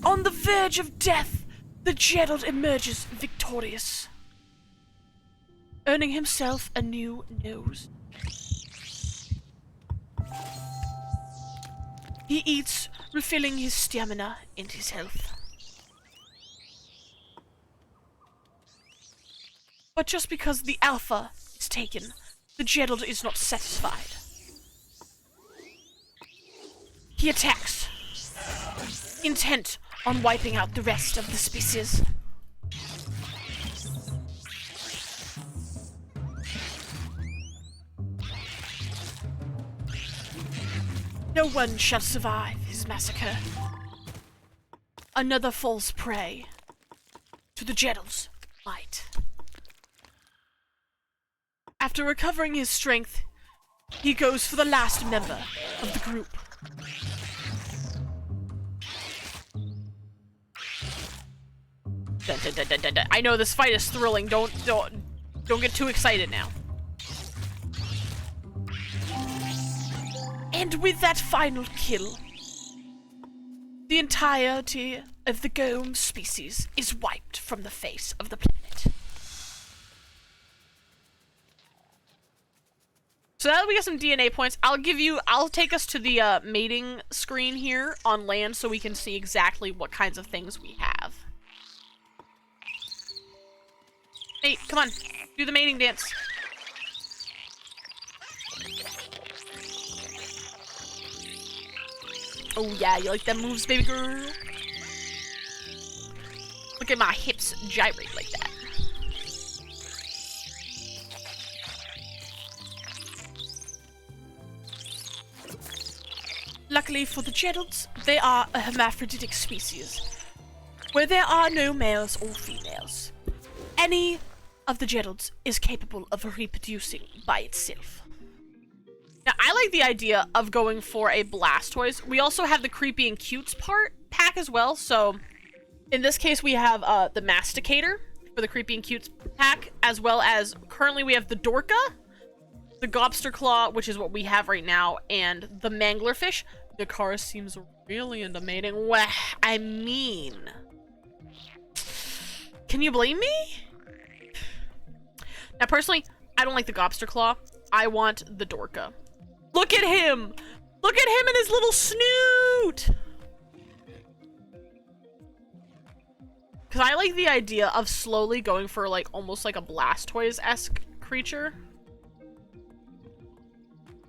On the verge of death, the Gerald emerges victorious, earning himself a new nose. He eats, refilling his stamina and his health. But just because the Alpha is taken, the Gerald is not satisfied. He attacks, intent on wiping out the rest of the species. No one shall survive his massacre. Another falls prey to the Gerald's might. After recovering his strength, he goes for the last member of the group. Dun, dun, dun, dun, dun, dun. I know this fight is thrilling. Don't get too excited now. And with that final kill, the entirety of the Gome species is wiped from the face of the planet. So now that we got some DNA points, I'll take us to the mating screen here on land so we can see exactly what kinds of things we have. Nate, come on, do the mating dance. Oh yeah, you like them moves, baby girl? Look at my hips gyrate like that. Luckily for the Geralds, they are a hermaphroditic species, where there are no males or females. Any of the Geralds is capable of reproducing by itself. Now, I like the idea of going for a Blastoise. We also have the Creepy and Cutes pack as well, so in this case we have the Masticator for the Creepy and Cutes pack, as well as currently we have the Dorka, the Gobster Claw, which is what we have right now, and the Manglerfish. Dakar seems really into mating. Well, I mean, can you blame me? Now, personally, I don't like the Gobster Claw. I want the Dorka. Look at him! Look at him and his little snoot! Because I like the idea of slowly going for, like, almost like a Blastoise-esque creature.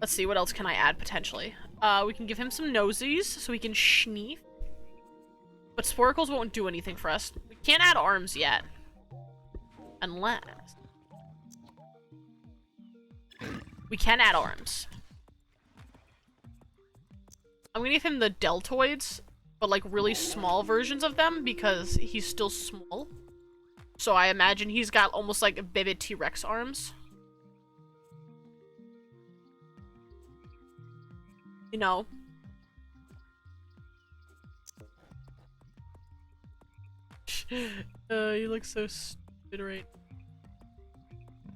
Let's see, what else can I add, potentially? We can give him some nosies, so he can schneef. But Sporacles won't do anything for us. We can't add arms yet. Unless... we can add arms. I'm gonna give him the Deltoids, but like really small versions of them because he's still small. So I imagine he's got almost like baby T-Rex arms. You know. You look so stupid right.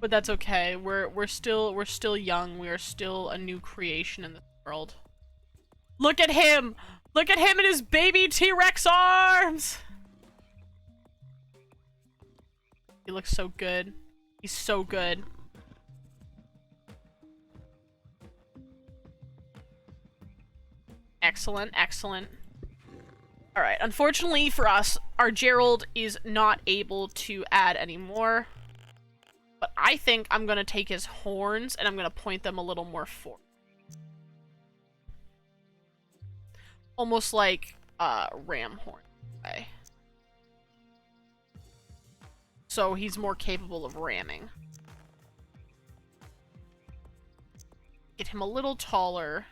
But that's okay. We're still young. We are still a new creation in this world. Look at him! Look at him and his baby T-Rex arms! He looks so good. He's so good. Excellent, excellent. Alright, unfortunately for us, our Gerald is not able to add any more. But I think I'm gonna take his horns and I'm gonna point them a little more forward. Almost like ram horn. Okay. So he's more capable of ramming. Get him a little taller.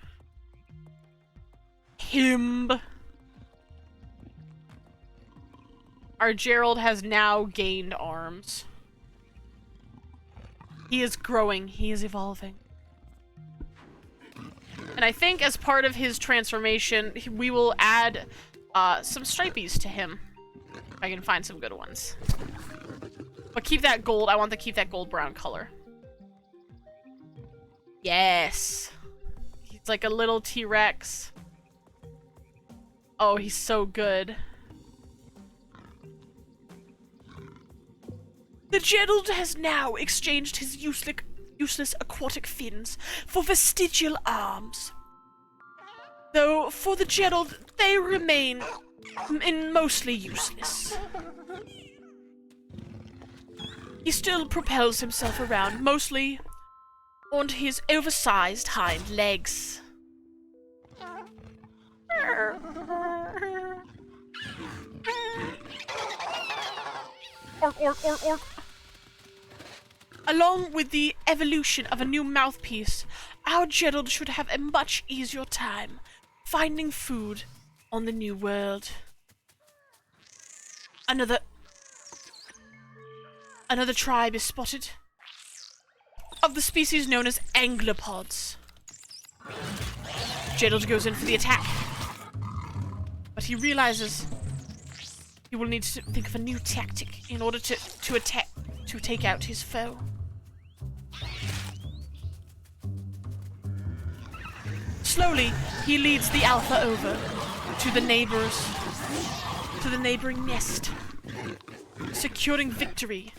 Him. Our Gerald has now gained arms. He is growing. He is evolving. And I think as part of his transformation, we will add some stripies to him. If I can find some good ones. But keep that gold. I want to keep that gold brown color. Yes. He's like a little T-Rex. Oh, he's so good. The Gerald has now exchanged his useless aquatic fins for vestigial arms. Though, for the Gerald, they remain mostly useless. He still propels himself around, mostly on his oversized hind legs. Ork, ork, ork, ork. Along with the evolution of a new mouthpiece, our Gerald should have a much easier time finding food on the new world. Another tribe is spotted, of the species known as anglopods. Gerald goes in for the attack, but he realizes he will need to think of a new tactic in order to take out his foe. Slowly, he leads the alpha over to the neighboring nest, securing victory.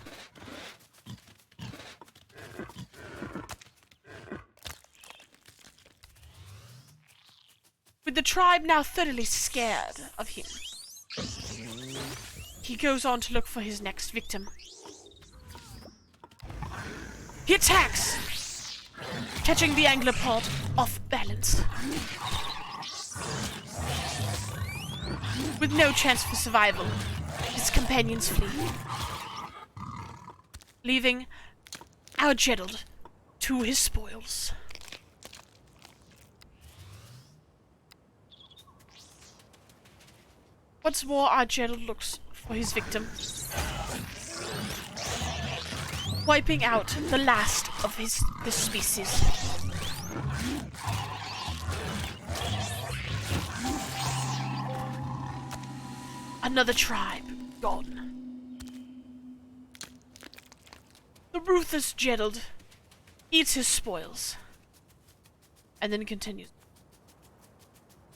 With the tribe now thoroughly scared of him, he goes on to look for his next victim. He attacks, catching the anglopod off balance. With no chance for survival, his companions flee, leaving our Gerald to his spoils. Once more, our Gerald looks for his victim, wiping out the last of this species. Another tribe gone. The ruthless Gerald eats his spoils, and then continues.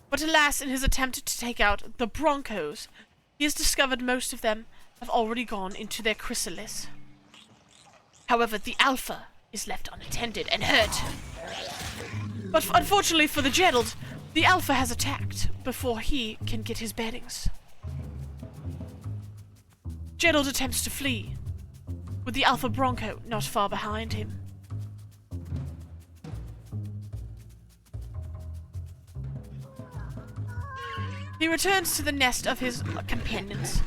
But alas, in his attempt to take out the Broncos, he has discovered most of them have already gone into their chrysalis. However, the Alpha is left unattended and hurt. But unfortunately for the Gerald, the Alpha has attacked before he can get his bearings. Gerald attempts to flee, with the Alpha Bronco not far behind him. He returns to the nest of his companions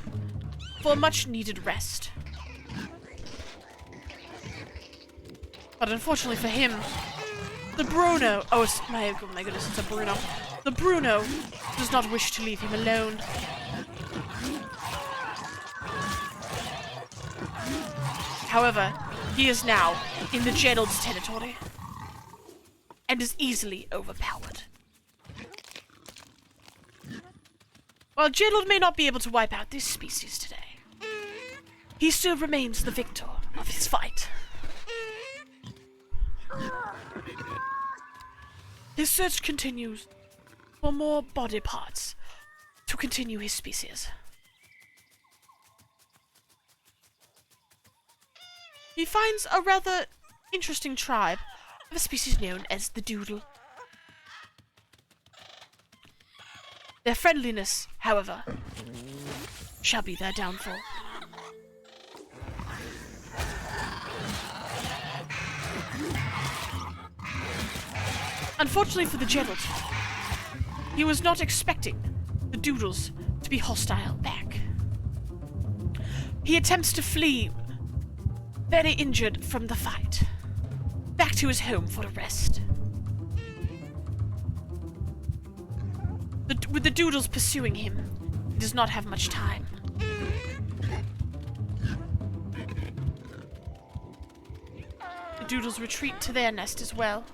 for a much-needed rest. But unfortunately for him, the Bruno... Oh, my goodness, it's a Bruno. The Bruno does not wish to leave him alone. However, he is now in the Gerald's territory and is easily overpowered. While Gerald may not be able to wipe out this species today, he still remains the victor of his fight. His search continues for more body parts to continue his species. He finds a rather interesting tribe of a species known as the Doodle. Their friendliness, however, shall be their downfall. Unfortunately for the Gerald, he was not expecting the Doodles to be hostile back. He attempts to flee, very injured from the fight, back to his home for a rest. With the Doodles pursuing him, he does not have much time. The Doodles retreat to their nest as well.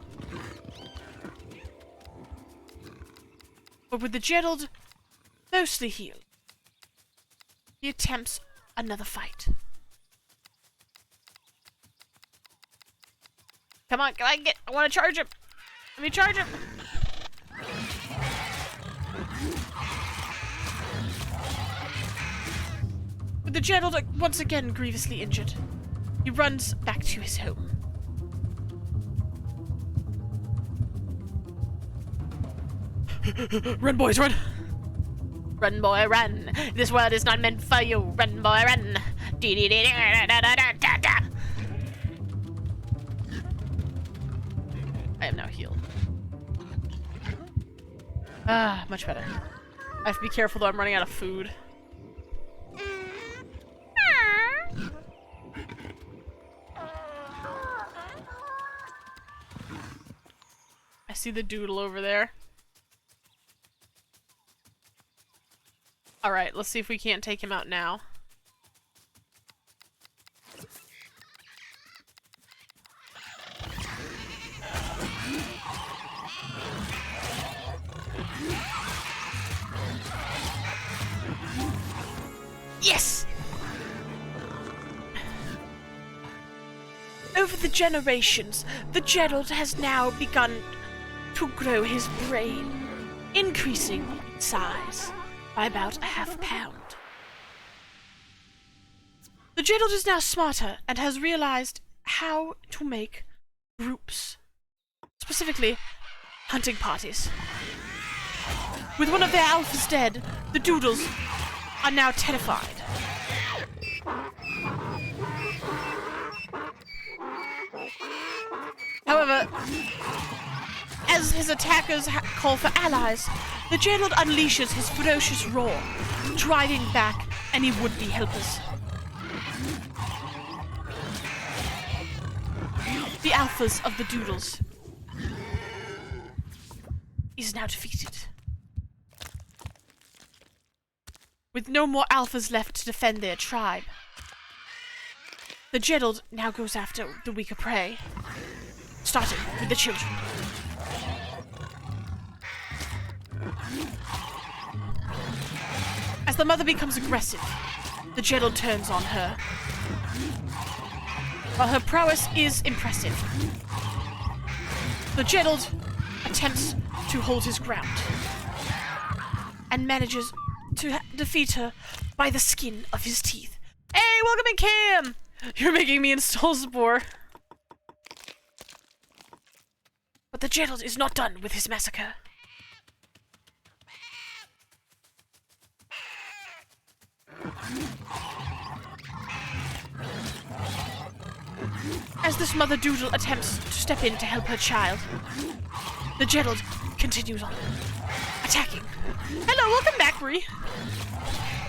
But with the Gerald mostly healed, he attempts another fight. Come on, I want to charge him. Let me charge him. With the general once again grievously injured, he runs back to his home. Run, boys, run! Run, boy, run! This world is not meant for you. Run, boy, run! I am now healed. Ah, much better. I have to be careful though, I'm running out of food. I see the doodle over there. Alright, let's see if we can't take him out now. Yes! Over the generations, the Gerald has now begun to grow his brain, increasing in size by about a half pound. The Gerald is now smarter and has realized how to make groups, specifically hunting parties. With one of their alphas dead, the Doodles are now terrified. However, as his attackers call for allies, the Gerald unleashes his ferocious roar, driving back any would-be helpers. The alphas of the Doodles is now defeated. With no more alphas left to defend their tribe, the Gerald now goes after the weaker prey, starting with the children. As the mother becomes aggressive, the Gerald turns on her. While her prowess is impressive, the Gerald attempts to hold his ground and manages to defeat her by the skin of his teeth. Hey, welcome in, Cam! You're making me install Spore. But the Gerald is not done with his massacre. As this mother Doodle attempts to step in to help her child, the Gerald continues on, attacking. Hello, welcome back, Bree.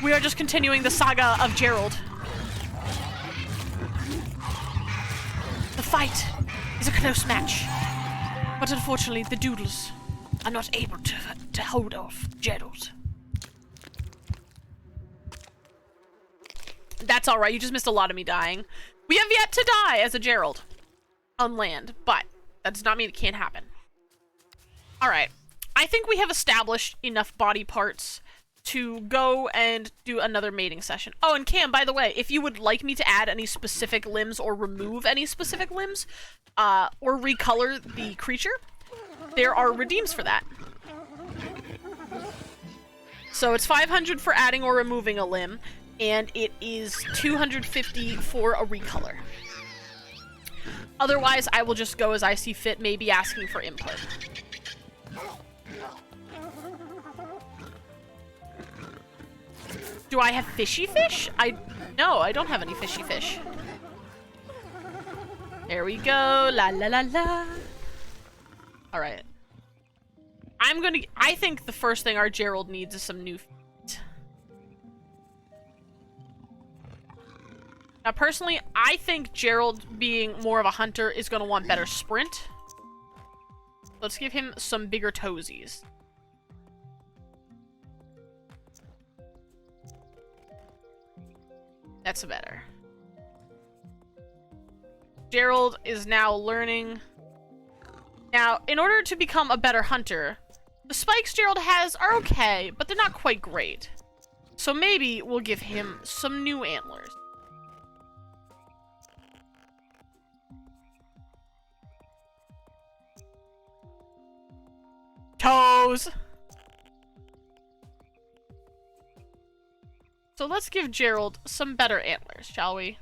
We are just continuing the saga of Gerald. The fight is a close match, but unfortunately the Doodles are not able to hold off Gerald. That's alright, you just missed a lot of me dying. We have yet to die as a Gerald on land, but that does not mean it can't happen. Alright, I think we have established enough body parts to go and do another mating session. Oh, and Cam, by the way, if you would like me to add any specific limbs or remove any specific limbs, or recolor the creature, there are redeems for that. So it's 500 for adding or removing a limb, and it is 250 for a recolor. Otherwise, I will just go as I see fit, maybe asking for input. Do I have fishy fish? No, I don't have any fishy fish. There we go. La la la la. Alright. I think the first thing our Gerald needs is some new feet. Now, personally, I think Gerald, being more of a hunter, is going to want better sprint. Let's give him some bigger toesies. That's better. Gerald is now learning. Now, in order to become a better hunter, the spikes Gerald has are okay, but they're not quite great. So maybe we'll give him some new antlers. those! So let's give Gerald some better antlers, shall we?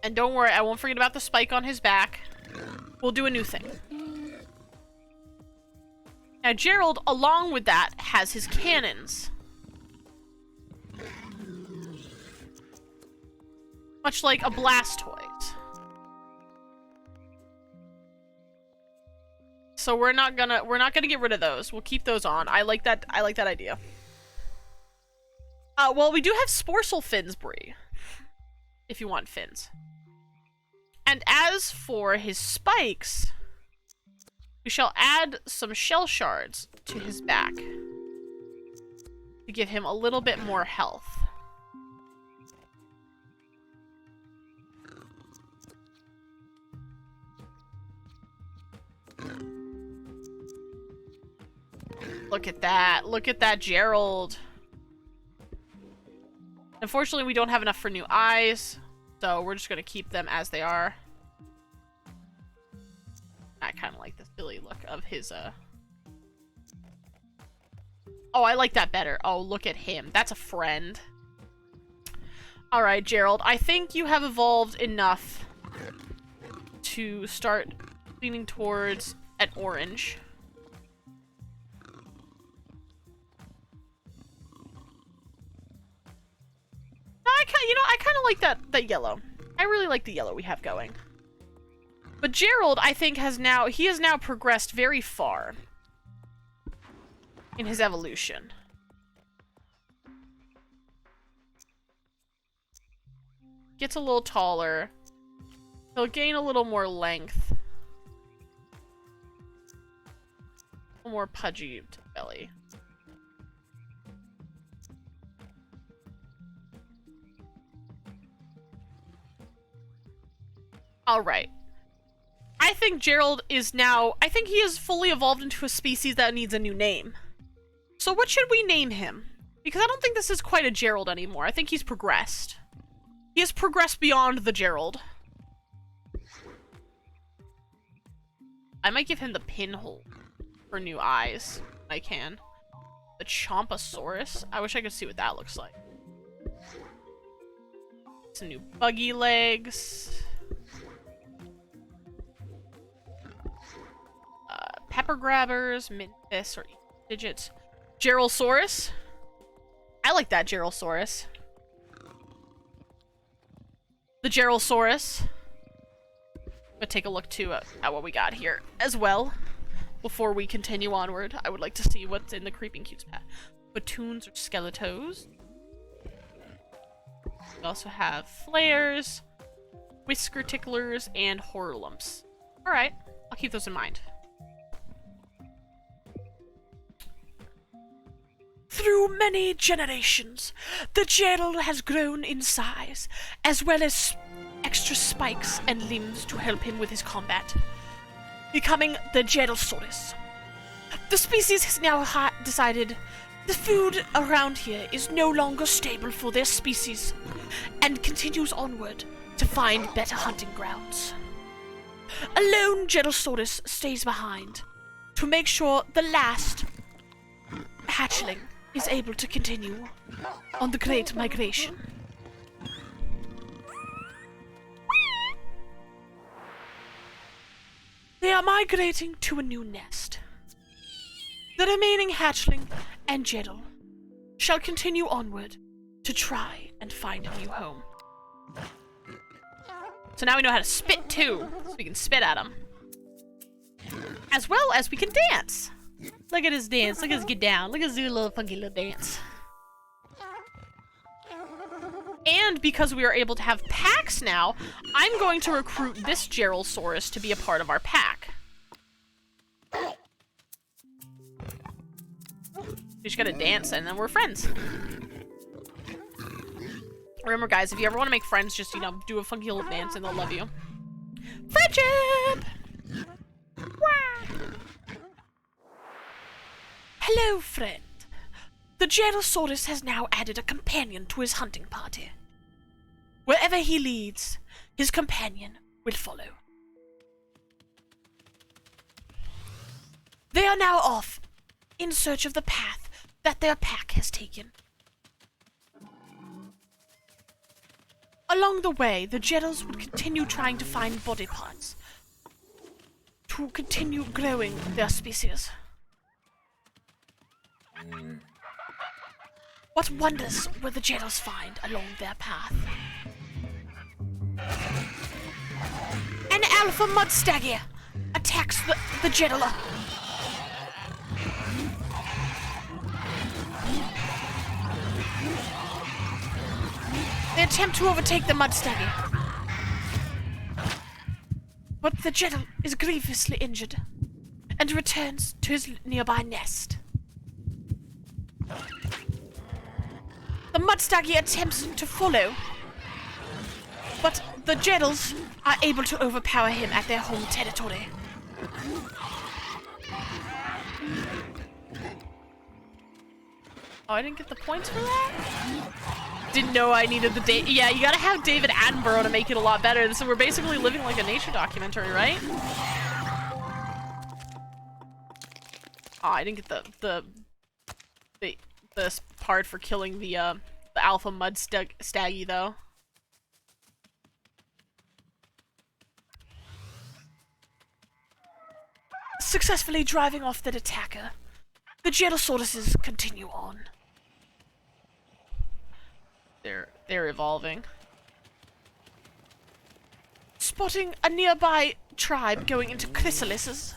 And don't worry, I won't forget about the spike on his back. We'll do a new thing. Now, Gerald, along with that, has his cannons. Much like a Blastoise. So we're not gonna get rid of those. We'll keep those on. I like that idea. Well, we do have Sporcel fins, Bree. If you want fins. And as for his spikes, we shall add some shell shards to his back to give him a little bit more health. Look at that. Look at that, Gerald. Unfortunately, we don't have enough for new eyes, so we're just going to keep them as they are. I kind of like the silly look of his, Oh, I like that better. Oh, look at him. That's a friend. Alright, Gerald. I think you have evolved enough to start leaning towards an orange. I kind of like that yellow. I really like the yellow we have going. But Gerald, I think, has now progressed very far in his evolution. Gets a little taller. He'll gain a little more length. A little more pudgy to the belly. Alright. I think Gerald is now... I think he has fully evolved into a species that needs a new name. So what should we name him? Because I don't think this is quite a Gerald anymore. I think he's progressed. He has progressed beyond the Gerald. I might give him the pinhole for new eyes. I can. The Chomposaurus. I wish I could see what that looks like. Some new buggy legs. Pepper grabbers, Mintus, or digits. Geralsaurus. I like that Geralsaurus. The Geralsaurus. But take a look too at what we got here as well. Before we continue onward, I would like to see what's in the Creeping Cutes pack. Batoons or Skeletos. We also have flares, whisker ticklers, and horror lumps. Alright, I'll keep those in mind. Through many generations, the Gerald has grown in size, as well as extra spikes and limbs to help him with his combat, becoming the Geralsaurus. The species has now decided the food around here is no longer stable for their species, and continues onward to find better hunting grounds. A lone Geralsaurus stays behind to make sure the last hatchling is able to continue on the Great Migration. They are migrating to a new nest. The remaining hatchling and Gerald shall continue onward to try and find a new home. So now we know how to spit too, so we can spit at them. As well as we can dance. Look at us dance. Look at us get down. Look at us do a little funky little dance. And because we are able to have packs now, I'm going to recruit this Geralsaurus to be a part of our pack. We just gotta dance and then we're friends. Remember guys, if you ever want to make friends, just, you know, do a funky little dance and they'll love you. Friendship! Wah! Hello, friend. The Geralsaurus has now added a companion to his hunting party. Wherever he leads, his companion will follow. They are now off, in search of the path that their pack has taken. Along the way, the Jeddels would continue trying to find body parts to continue growing their species. What wonders will the Jeddels find along their path? An alpha mudstaggy attacks the Jeddler. They attempt to overtake the mudstaggy, but the Jeddel is grievously injured and returns to his nearby nest. The mudstaggy attempts to follow, but the Jeddels are able to overpower him at their home territory. Oh, I didn't get the points for that? Didn't know I needed the date. Yeah, you gotta have David Attenborough to make it a lot better. So we're basically living like a nature documentary, right? Oh, I didn't get the part for killing the alpha mud staggy though. Successfully driving off the attacker, the Jedosauruses continue on. They're evolving. Spotting a nearby tribe going into chrysalises,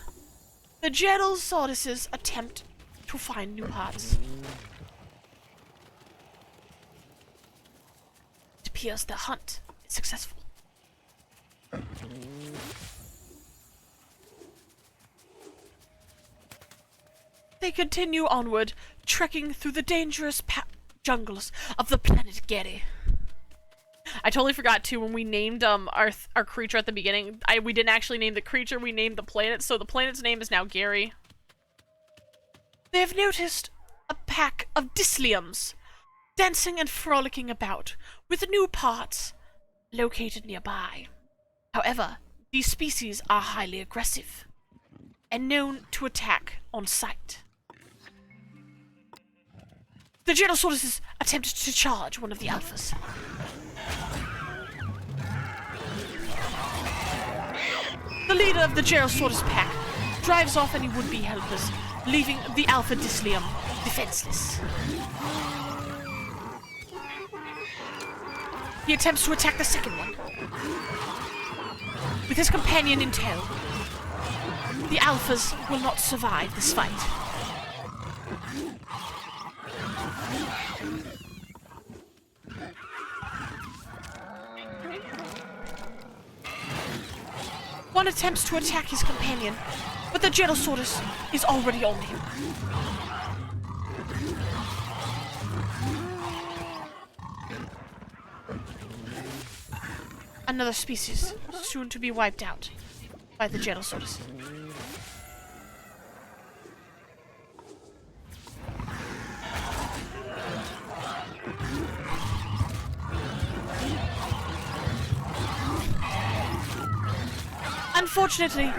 the Jedosauruses attempt to find new parts. It appears their hunt is successful. They continue onward, trekking through the dangerous jungles of the planet Gary. I totally forgot too when we named our creature at the beginning. We didn't actually name the creature, we named the planet, so the planet's name is now Gary. They have noticed a pack of Disliums dancing and frolicking about with new parts located nearby. However, these species are highly aggressive and known to attack on sight. The Jedosauruses attempted to charge one of the alphas. The leader of the Jerosaurus pack drives off any would-be helpers, leaving the alpha Dislium defenseless. He attempts to attack the second one. With his companion in tow, the alphas will not survive this fight. One attempts to attack his companion, but the Jedosaurus is already on him. Another species soon to be wiped out by the Jedosaurus. Unfortunately,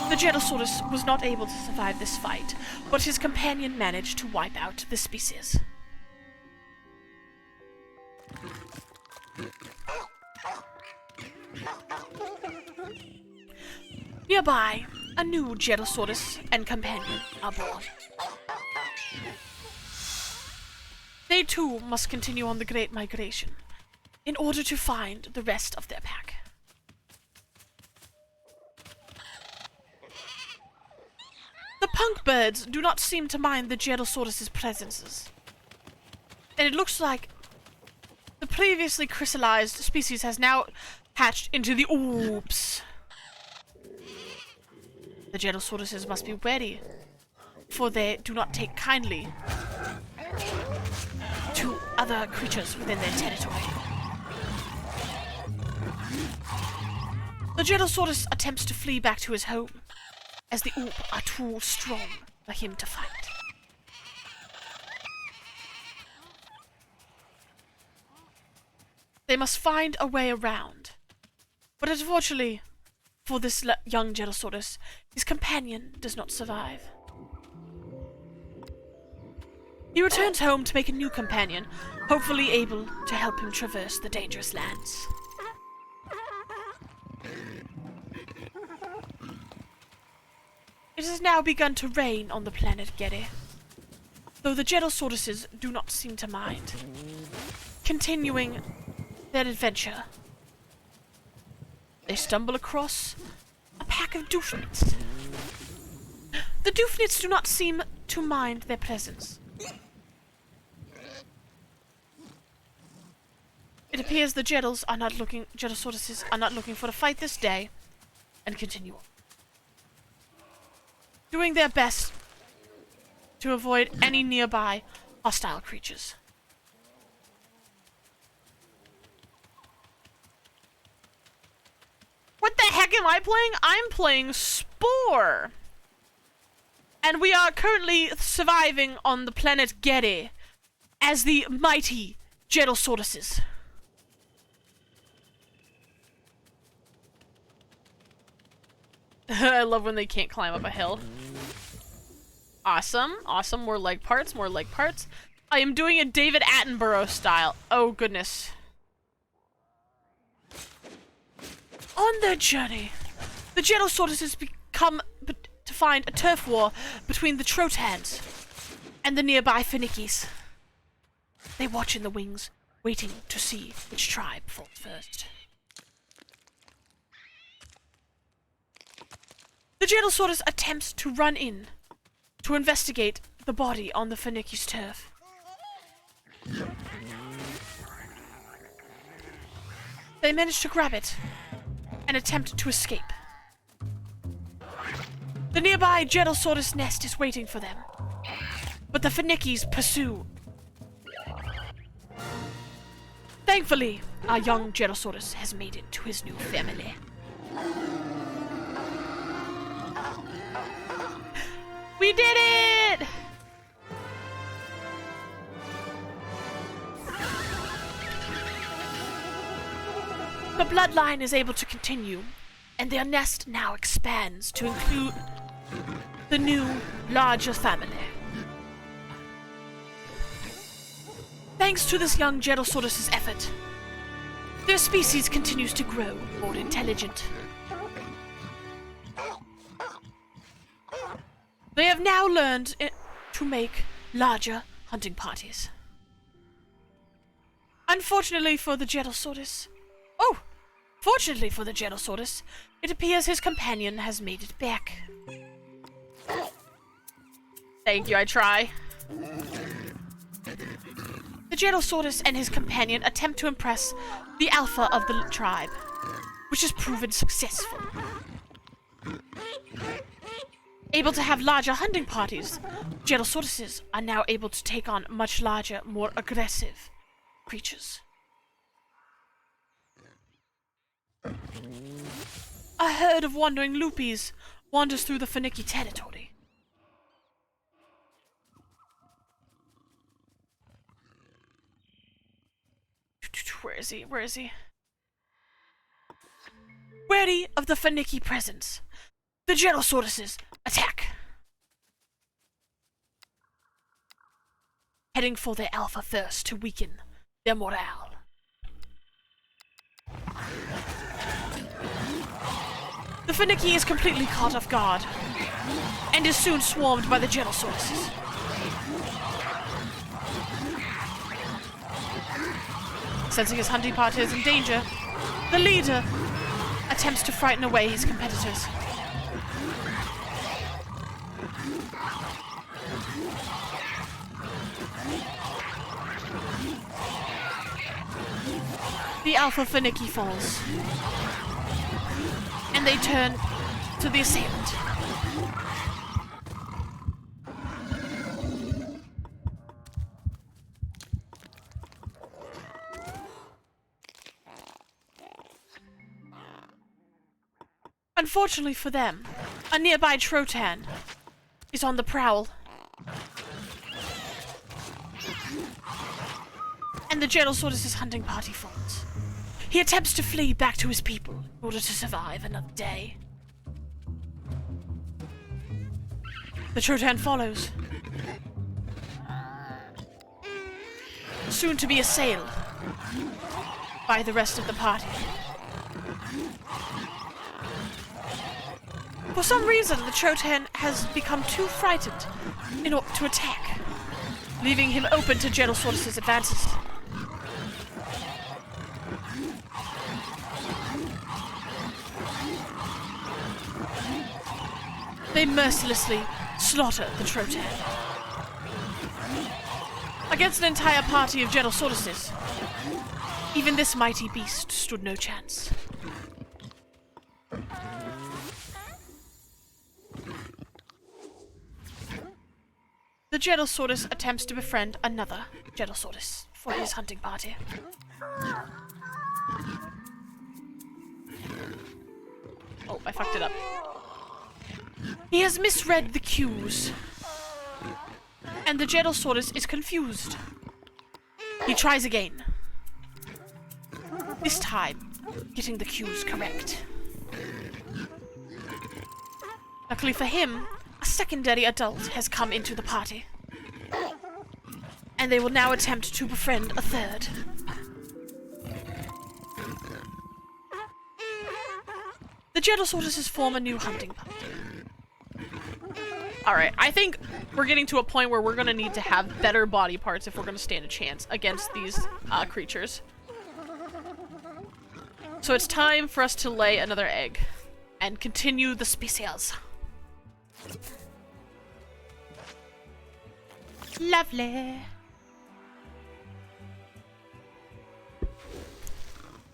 the Jedosaurus was not able to survive this fight, but his companion managed to wipe out the species. Nearby, a new Jedosaurus and companion are born. They too must continue on the Great Migration in order to find the rest of their pack. The punk birds do not seem to mind the Jedosaurus' presences, and it looks like the previously crystallized species has now hatched into the oops. The Jedosauruses must be wary, for they do not take kindly to other creatures within their territory. The Jedosaurus attempts to flee back to his home, as the Oop are too strong for him to fight. They must find a way around, but unfortunately for this young Jedosaurus, his companion does not survive. He returns home to make a new companion, hopefully able to help him traverse the dangerous lands. It has now begun to rain on the planet Getty, though the gentle tortoises do not seem to mind. Continuing their adventure, they stumble across a pack of doofnits. The doofnits do not seem to mind their presence. It appears the gentle tortoises are not looking for a fight this day, and continue on, doing their best to avoid any nearby hostile creatures. What the heck am I playing? I'm playing Spore! And we are currently surviving on the planet Getty as the mighty gentle tortoises. I love when they can't climb up a hill. Awesome, awesome. More leg parts, more leg parts. I am doing a David Attenborough style. Oh, goodness. On their journey, the gentle tortoises come to find a turf war between the Trotans and the nearby Finickies. They watch in the wings, waiting to see which tribe falls first. The gentle tortoise attempts to run in to investigate the body on the Finicki's turf. They manage to grab it and attempt to escape. The nearby gentle tortoise nest is waiting for them, but the Finicki's pursue. Thankfully, our young gentle tortoise has made it to his new family. We did it! The bloodline is able to continue, and their nest now expands to include the new, larger family. Thanks to this young gentle tortoise's effort, their species continues to grow more intelligent. They have now learned to make larger hunting parties. Unfortunately for the gentle tortoise... Oh! Fortunately for the gentle tortoise, it appears his companion has made it back. Thank you, I try. The gentle tortoise and his companion attempt to impress the alpha of the tribe, which has proven successful. Able to have larger hunting parties, gentle tortoises are now able to take on much larger, more aggressive creatures. A herd of wandering loopies wanders through the Finicki territory. Where is he? Where is he? Wary of the Finicki presence, the gentle tortoises attack. Heading for their alpha first to weaken their morale. The Finicki is completely caught off guard, and is soon swarmed by the gentle tortoises. Sensing his hunting party is in danger, the leader attempts to frighten away his competitors. The alpha Finicki falls, and they turn to the assailant. Unfortunately for them, a nearby Trotan is on the prowl, and the gentle tortoise's hunting party falls. He attempts to flee back to his people in order to survive another day. The Trotan follows, soon to be assailed by the rest of the party. For some reason, the Chotan has become too frightened in order to attack, leaving him open to General Sortis' advances. They mercilessly slaughter the Trotan. Against an entire party of General Sortises, even this mighty beast stood no chance. The General Sortis attempts to befriend another General Sortis for his hunting party. Oh, I fucked it up. He has misread the cues, and the General Sortis is confused. He tries again. This time, getting the cues correct. Luckily for him, a secondary adult has come into the party, and they will now attempt to befriend a third. The General Sortises form a new hunting party. Alright, I think we're getting to a point where we're gonna need to have better body parts if we're gonna stand a chance against these creatures. So it's time for us to lay another egg and continue the species. Lovely.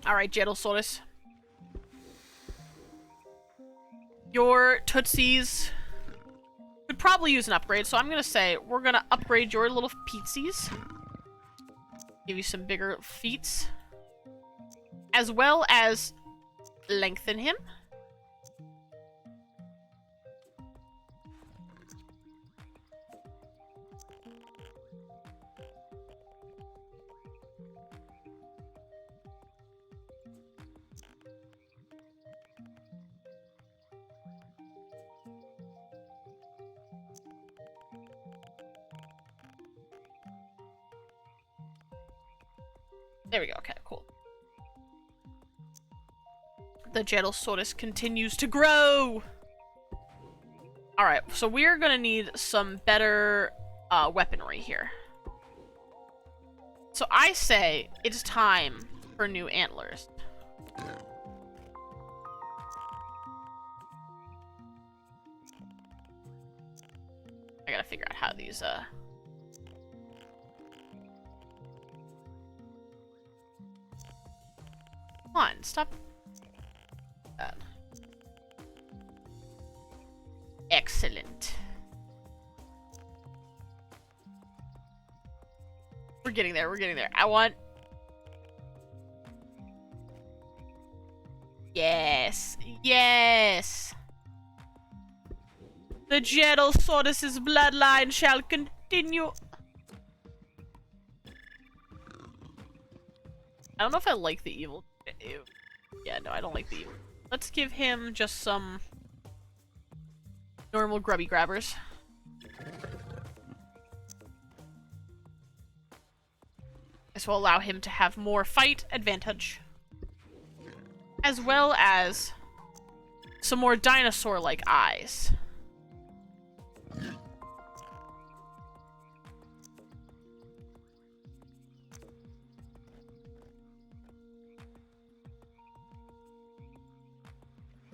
Alright, General Sortis. Your Tootsies could probably use an upgrade, so I'm gonna say we're gonna upgrade your little Peetsies. Give you some bigger feet. As well as lengthen him. There we go. Okay, cool. The General Sortis continues to grow! Alright, so we're gonna need some better weaponry here. So I say it's time for new antlers. I gotta figure out how these, Come on, stop. Excellent. We're getting there, we're getting there. I want... Yes, yes! The General Sortis' bloodline shall continue. I don't know if I like the evil. Ew. Yeah, no, I don't like the evil. Let's give him just some normal grubby grabbers. This will allow him to have more fight advantage, as well as some more dinosaur-like eyes.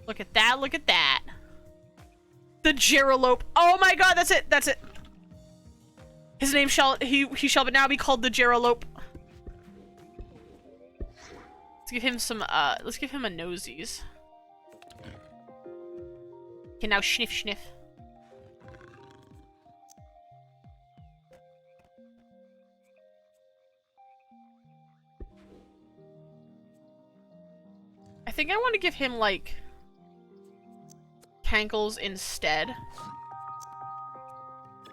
Look at that, look at that. The Geralope. Oh my god, that's it, that's it. His name shall, he shall now be called the Geralope. Let's give him some, let's give him a nosies. Okay, now sniff, sniff. I think I want to give him, like, cankles instead.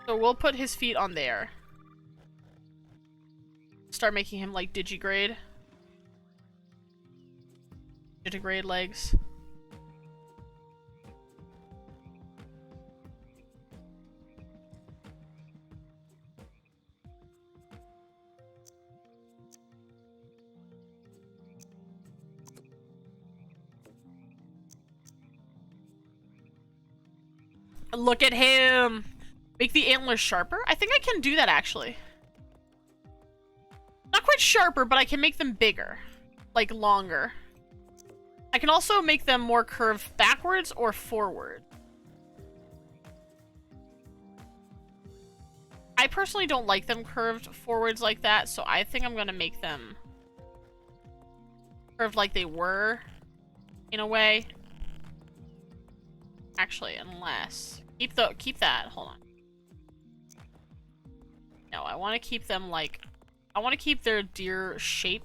So we'll put his feet on there. Start making him, like, digigrade. Digigrade legs. Look at him! Make the antlers sharper? I think I can do that, actually. Not quite sharper, but I can make them bigger. Like, longer. I can also make them more curved backwards or forward. I personally don't like them curved forwards like that, so I think I'm gonna make them curved like they were, in a way. Actually, unless... Keep that. Hold on. No, I want to keep them like... I want to keep their deer shape.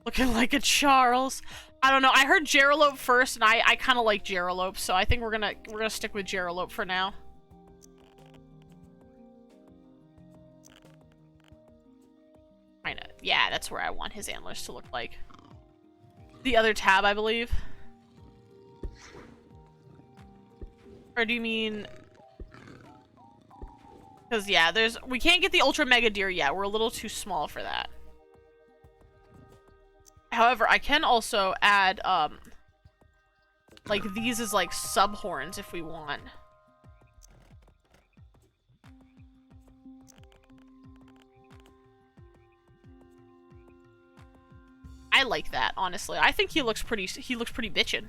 Looking like a Charles. I don't know. I heard Geralope first, and I kind of like Geralope, so I think we're gonna stick with Geralope for now. Kinda. Yeah, that's where I want his antlers to look like. The other tab, I believe. Or do you mean... Because, yeah, we can't get the Ultra Mega Deer yet. We're a little too small for that. However, I can also add, like, these as, like, sub-horns if we want. I like that, honestly. I think he looks pretty bitchin'.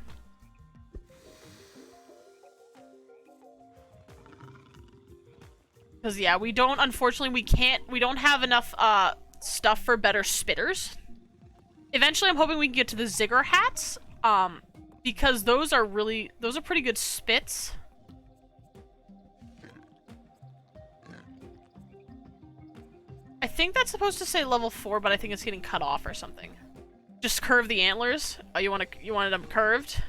Because, yeah, unfortunately, we don't have enough, stuff for better spitters. Eventually, I'm hoping we can get to the Ziggur hats, because those are pretty good spits. I think that's supposed to say level 4, but I think it's getting cut off or something. Just curve the antlers. Oh, you wanted them curved?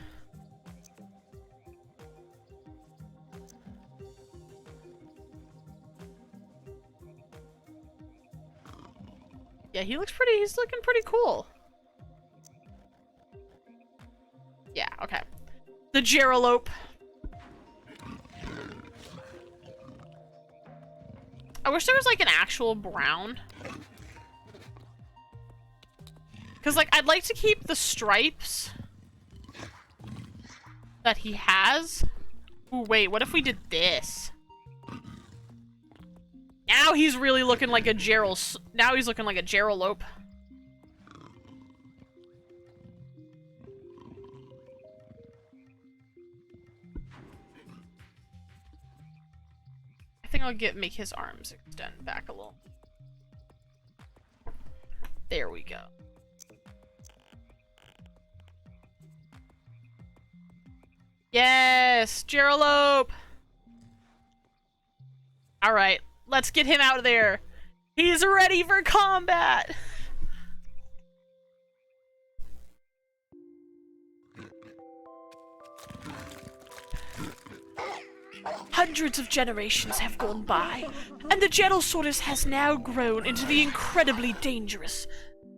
Yeah, he's looking pretty cool. Yeah, okay. The Geralope. I wish there was, like, an actual brown. Because, like, I'd like to keep the stripes that he has. Ooh, wait, what if we did this? Now he's really looking like a now he's looking like a Geralope. I think I'll make his arms extend back a little. There we go. Yes, Geralope. All right. Let's get him out of there. He's ready for combat. Hundreds of generations have gone by, and the Genosaurus has now grown into the incredibly dangerous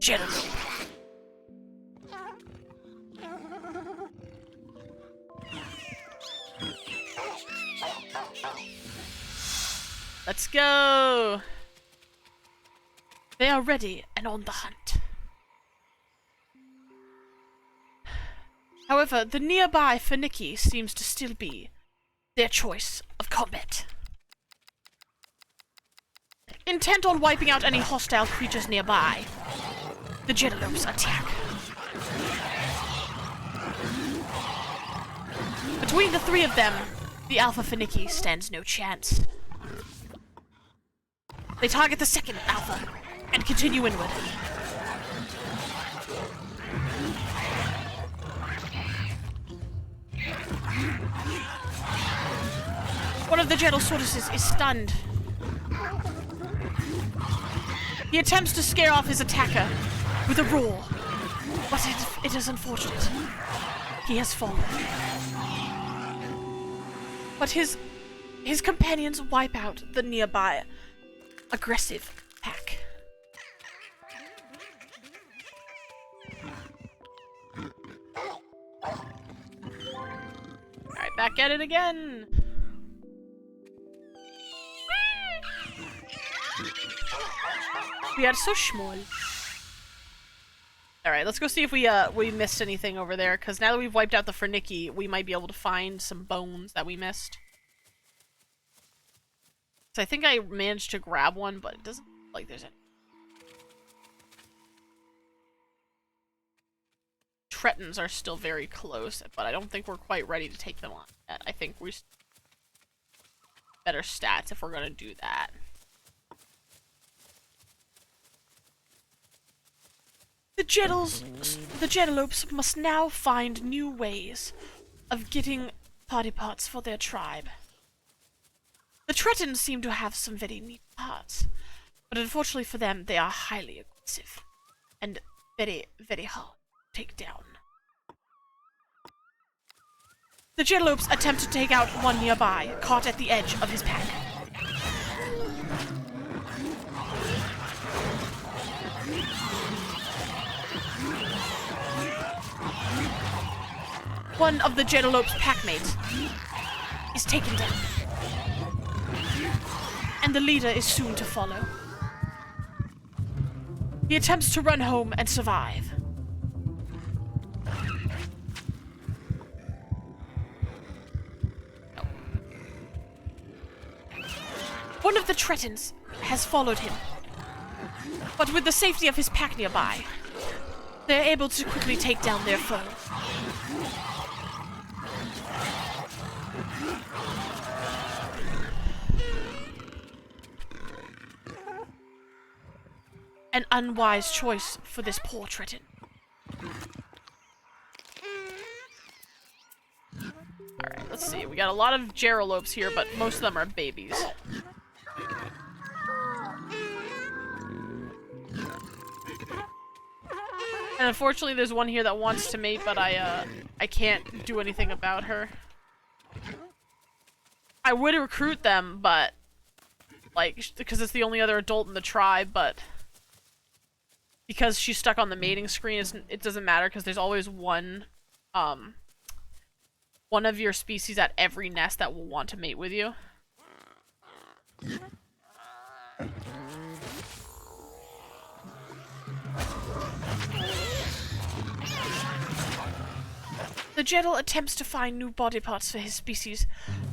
Geralope. Let's go! They are ready and on the hunt. However, the nearby Finiki seems to still be their choice of combat. Intent on wiping out any hostile creatures nearby, the Genelopes attack. Between the three of them, the Alpha Finiki stands no chance. They target the second Alpha and continue inward. One of the Genelosauruses is stunned. He attempts to scare off his attacker with a roar, but it is unfortunate. He has fallen. But his companions wipe out the nearby aggressive pack. Alright, back at it again. We are so small. Alright, let's go see if we missed anything over there, because now that we've wiped out the Fernicki, we might be able to find some bones that we missed. So I think I managed to grab one, but it doesn't look like there's any. Tretons are still very close, but I don't think we're quite ready to take them on yet. I think we better stats if we're gonna do that. The Jedalopes must now find new ways of getting body parts for their tribe. The Tretons seem to have some very neat parts, but unfortunately for them, they are highly aggressive and very, very hard to take down. The Jedalopes attempt to take out one nearby, caught at the edge of his pack. One of the Jedalopes' packmates is taken down, and the leader is soon to follow. He attempts to run home and survive. One of the Tretons has followed him, but with the safety of his pack nearby, they're able to quickly take down their foe. An unwise choice for this poor Treton. Alright, let's see. We got a lot of Geralopes here, but most of them are babies. And unfortunately there's one here that wants to mate, but I can't do anything about her. I would recruit them, but like, because it's the only other adult in the tribe, but because she's stuck on the mating screen, it doesn't matter, because there's always one of your species at every nest that will want to mate with you. The Jedal attempts to find new body parts for his species,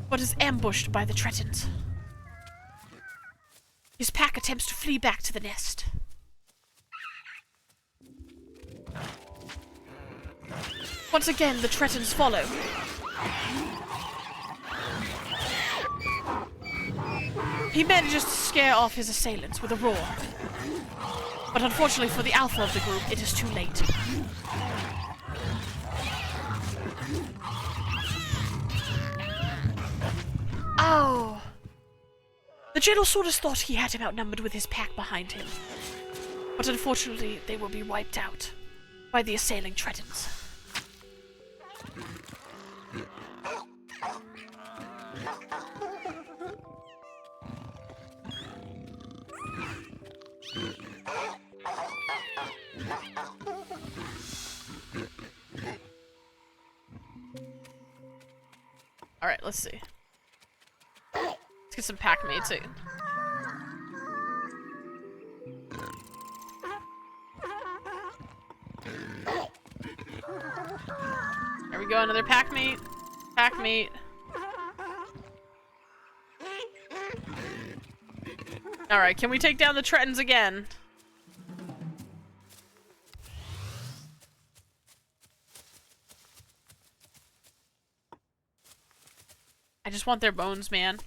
but is ambushed by the Tretons. His pack attempts to flee back to the nest. Once again, the Tretons follow. He manages to scare off his assailants with a roar. But unfortunately for the alpha of the group, it is too late. Oh! The Jedal sort of thought he had him outnumbered with his pack behind him. But unfortunately, they will be wiped out by the assailing Tretons. Alright, let's see. Let's get some pack mates in. There we go, another pack mate. Pack mate. Alright, can we take down the Tretons again? I just want their bones, man.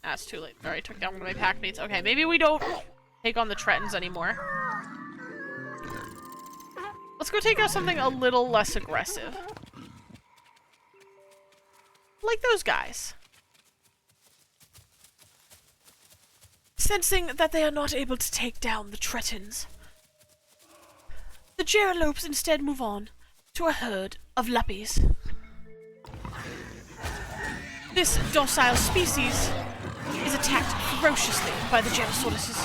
That's too late. Alright, took down one of my pack mates. Okay, maybe we don't take on the Tretons anymore. Let's go take out something a little less aggressive. Like those guys. Sensing that they are not able to take down the Tretons, the Geralopes instead move on to a herd of Luppies. This docile species is attacked ferociously by the Gerasauruses.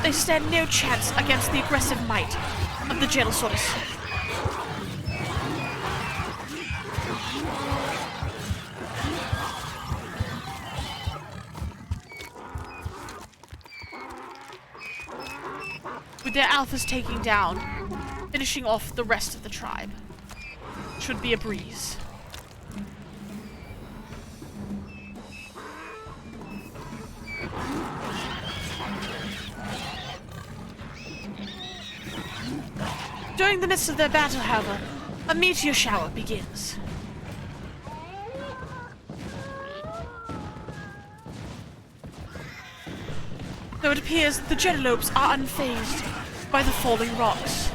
They stand no chance against the aggressive might of the Gyrosaurus. With their alphas taking down, finishing off the rest of the tribe. Should be a breeze. During the midst of their battle, however, a meteor shower begins. Though it appears the Gyrolopes are unfazed by the falling rocks.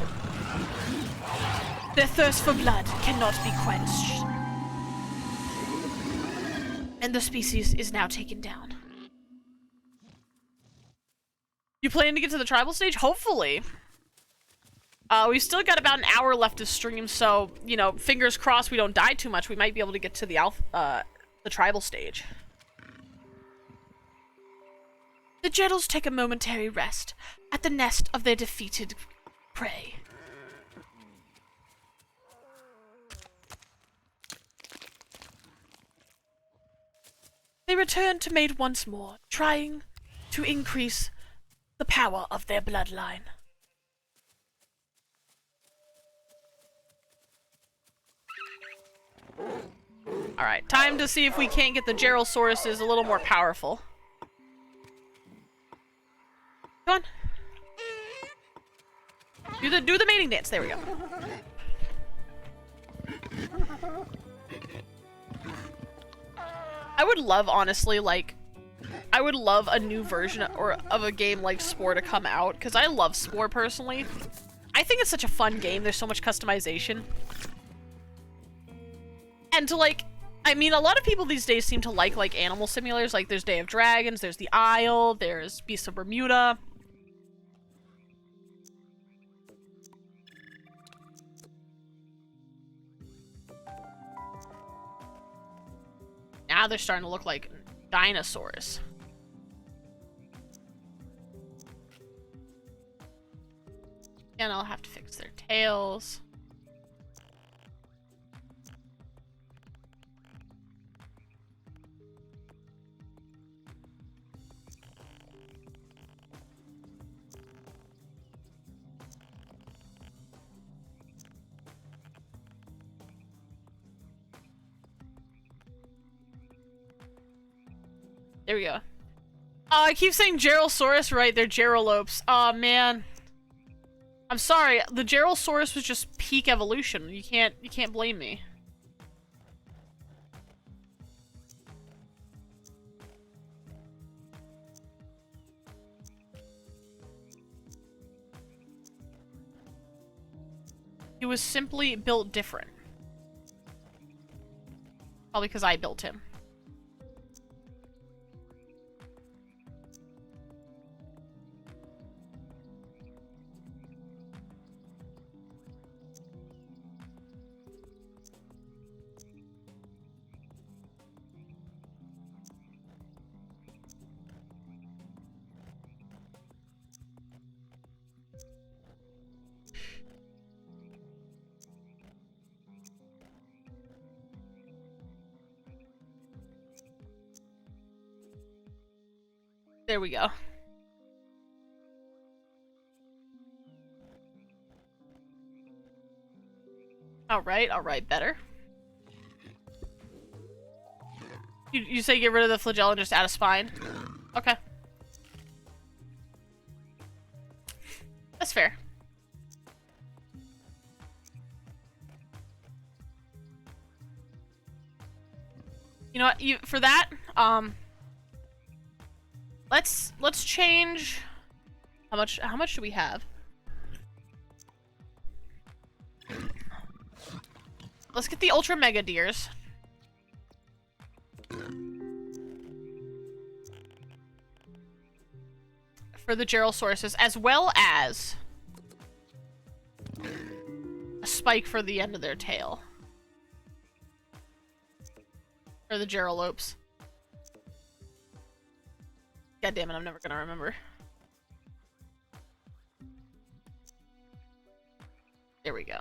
Their thirst for blood cannot be quenched. And the species is now taken down. You planning to get to the tribal stage? Hopefully. We've still got about an hour left to stream, so, you know, fingers crossed we don't die too much. We might be able to get to the the tribal stage. The Gyros take a momentary rest at the nest of their defeated prey. They return to mate once more, trying to increase the power of their bloodline. Alright, time to see if we can't get the Gyrosaurus a little more powerful. Come on. Do the mating dance. There we go. I would love, honestly, like, I would love a new version of a game like Spore to come out, because I love Spore personally. I think it's such a fun game. There's so much customization. And to, like, I mean, a lot of people these days seem to like animal simulators. Like, there's Day of Dragons, there's The Isle, there's Beasts of Bermuda. Now they're starting to look like dinosaurs. And I'll have to fix their tails. There we go. Oh, I keep saying Gyrosaurus, right? They're Gyrolopes. Oh man. I'm sorry. The Gyrosaurus was just peak evolution. You can't blame me. He was simply built different. Probably because I built him. There we go. Alright, better. You say get rid of the flagella and just add a spine? Okay. That's fair. You know what, for that, let's change how much do we have? Let's get the ultra mega deers. For the Gyrosaurus, as well as a spike for the end of their tail. For the Gyrolopes. God damn it, I'm never gonna remember. There we go.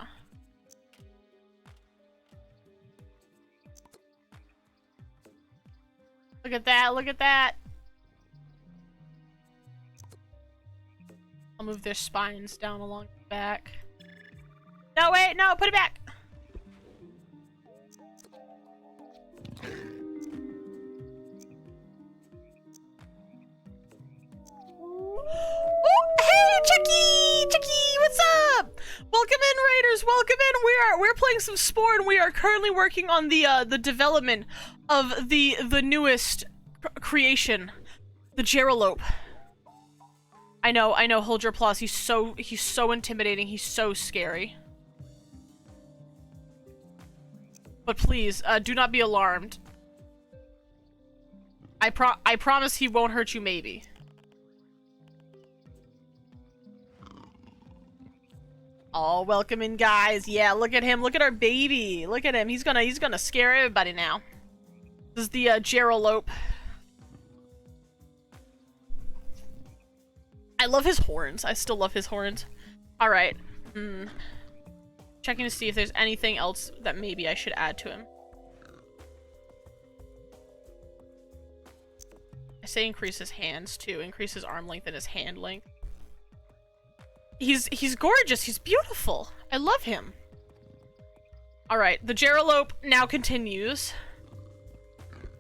Look at that, look at that! I'll move their spines down along the back. No, wait, no, put it back! Chucky, what's up? Welcome in, Raiders. Welcome in. We're playing some Spore, and we are currently working on the development of the newest creation, the Geralope. I know. Hold your applause. He's so intimidating. He's so scary. But please, do not be alarmed. I promise he won't hurt you. Maybe. Oh, welcome in, guys. Yeah, look at him. Look at our baby. Look at him. He's gonna scare everybody now. This is the Geralope. I love his horns. I still love his horns. All right. Checking to see if there's anything else that maybe I should add to him. I say increase his hands too. Increase his arm length and his hand length. He's gorgeous. He's beautiful. I love him. All right, the Geralope now continues.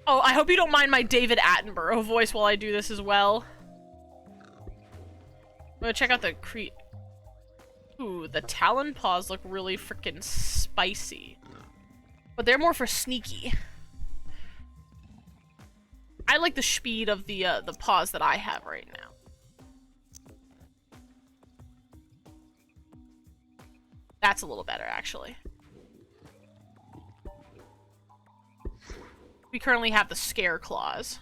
Oh, I hope you don't mind my David Attenborough voice while I do this as well. I'm gonna check out the Ooh, the talon paws look really freaking spicy. But they're more for sneaky. I like the speed of the paws that I have right now. That's a little better, actually. We currently have the scare claws.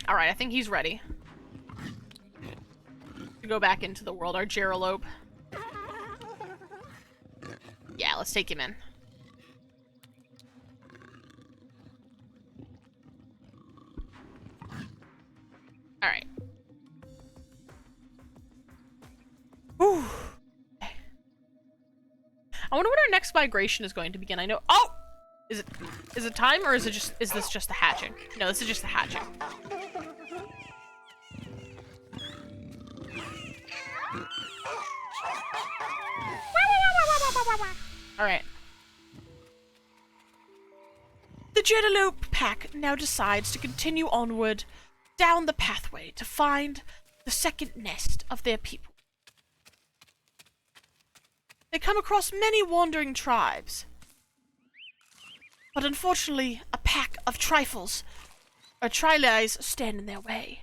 Alright, I think he's ready to go back into the world. Our Geralope. Yeah, let's take him in. Alright. Whew. I wonder when our next migration is going to begin. I know. Oh! Is it time, or is this just the hatching? No, this is just the hatching. Alright. The Geralope pack now decides to continue onward down the pathway to find the second nest of their people. They come across many wandering tribes, but unfortunately, a pack of trifles, or trillies, stand in their way.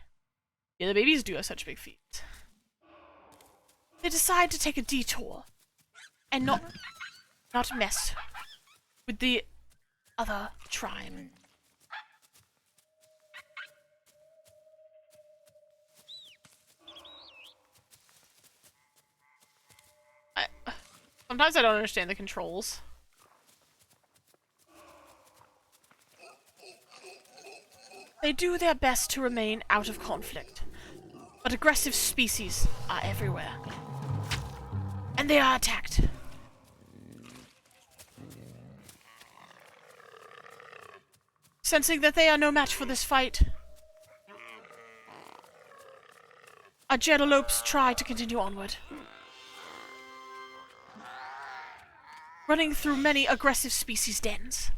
Yeah, the babies do have such big feet. They decide to take a detour and not mess with the other tribe. Sometimes I don't understand the controls. They do their best to remain out of conflict, but aggressive species are everywhere. And they are attacked. Sensing that they are no match for this fight, our Geralopes try to continue onward, running through many aggressive species dens.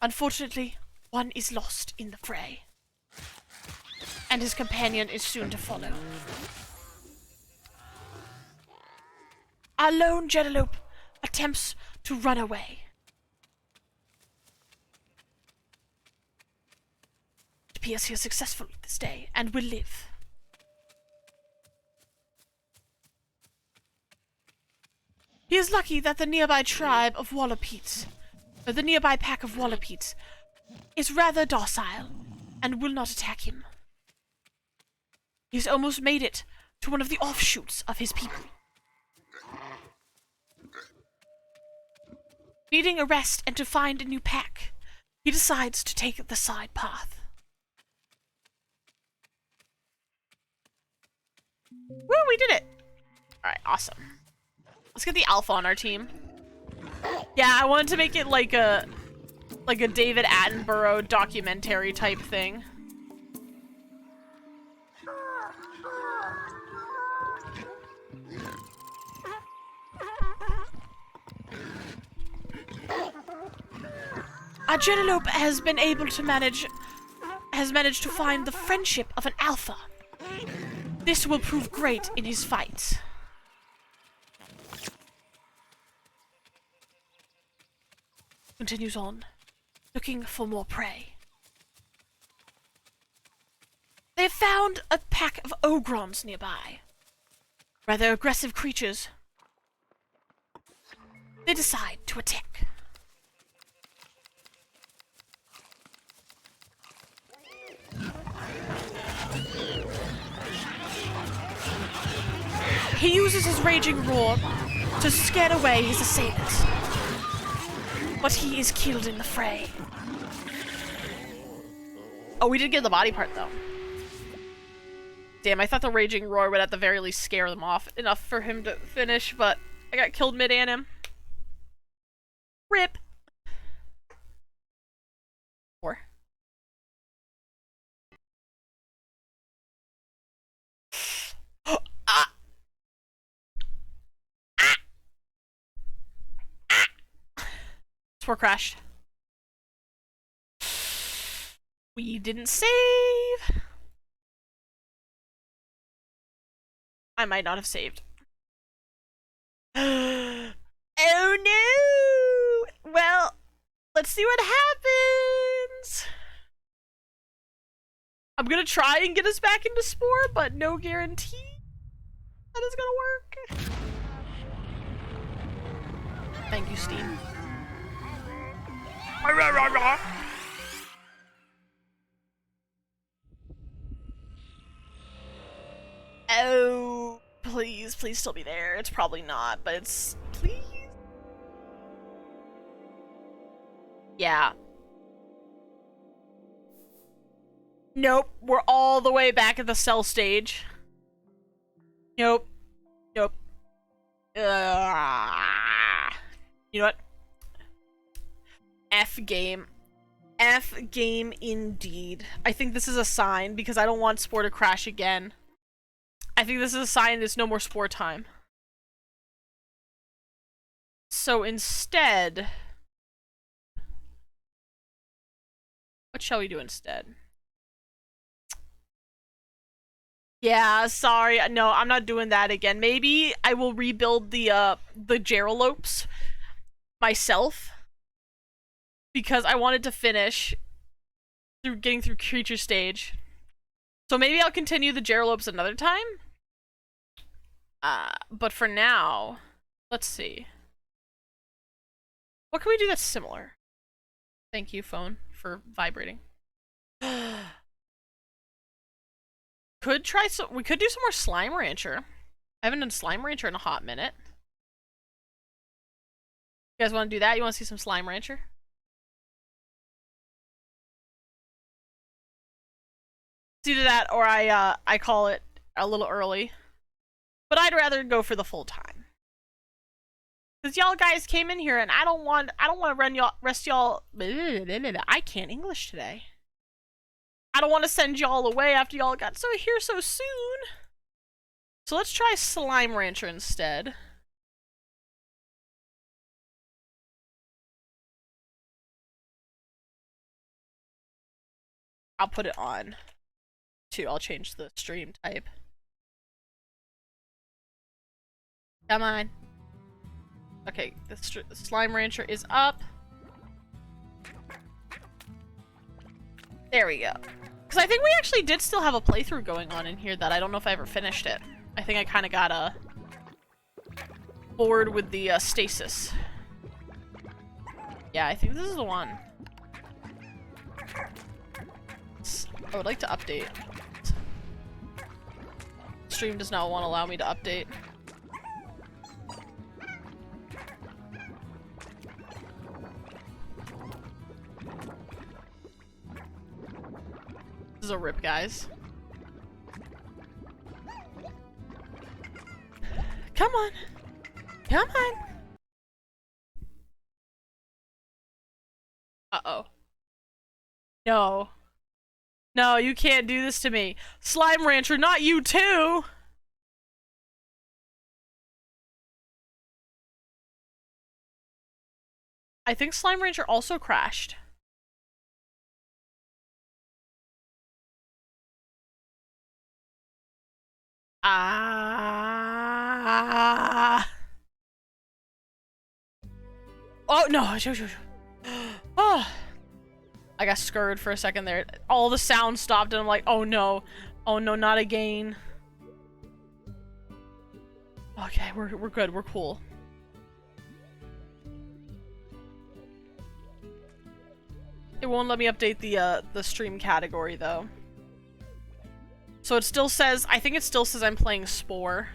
Unfortunately, one is lost in the fray, and his companion is soon to follow. Our lone Geralope attempts to run away. It appears he is successful this day and will live. He is lucky that the nearby tribe of Wallapeats, or the nearby pack of Wallapeats, is rather docile and will not attack him. He's almost made it to one of the offshoots of his people. Needing a rest and to find a new pack, he decides to take the side path. Woo, we did it! Alright, awesome. Let's get the alpha on our team. Yeah, I wanted to make it like a David Attenborough documentary type thing. Our Genelope has managed to find the friendship of an alpha. This will prove great in his fights. Continues on, looking for more prey. They have found a pack of ogrons nearby. Rather aggressive creatures. They decide to attack. He uses his raging roar to scare away his assailants. But he is killed in the fray. Oh, we did get the body part, though. Damn, I thought the raging roar would at the very least scare them off enough for him to finish, but I got killed mid-anim. RIP. 4. Spore crashed. We didn't save. I might not have saved. Oh no! Well, let's see what happens. I'm gonna try and get us back into Spore, but no guarantee that is gonna work. Thank you, Steam. Oh, please, please still be there. It's probably not, but it's... Please? Yeah. Nope, we're all the way back at the cell stage. Nope. Nope. You know what? F game. F game indeed. I think this is a sign because I don't want Spore to crash again. I think this is a sign there's no more Spore time. So instead... What shall we do instead? Yeah, sorry. No, I'm not doing that again. Maybe I will rebuild the Geralopes myself. Because I wanted to finish through getting through creature stage. So maybe I'll continue the Geralopes another time. But for now, let's see. What can we do that's similar? Thank you, phone, for vibrating. We could do some more Slime Rancher. I haven't done Slime Rancher in a hot minute. You guys want to do that? You want to see some Slime Rancher? It's either that or I call it a little early. But I'd rather go for the full time. Cause y'all guys came in here and I don't want to rest y'all. I can't English today. I don't want to send y'all away after y'all got here so soon. So let's try Slime Rancher instead. I'll put it on too. I'll change the stream type. Come on. Okay, the Slime Rancher is up. There we go. Because I think we actually did still have a playthrough going on in here that I don't know if I ever finished it. I think I kind of got bored with the stasis. Yeah, I think this is the one. I would like to update. Stream does not want to allow me to update. This is a rip, guys. Come on. Come on. Uh-oh. No. No, you can't do this to me. Slime Rancher, not you too! I think Slime Rancher also crashed. Ah. Oh, no. Oh. I got scurred for a second there. All the sound stopped and I'm like, oh no. Oh no, not again. Okay, we're good. We're cool. It won't let me update the stream category though. So it still says, I think it still says I'm playing Spore.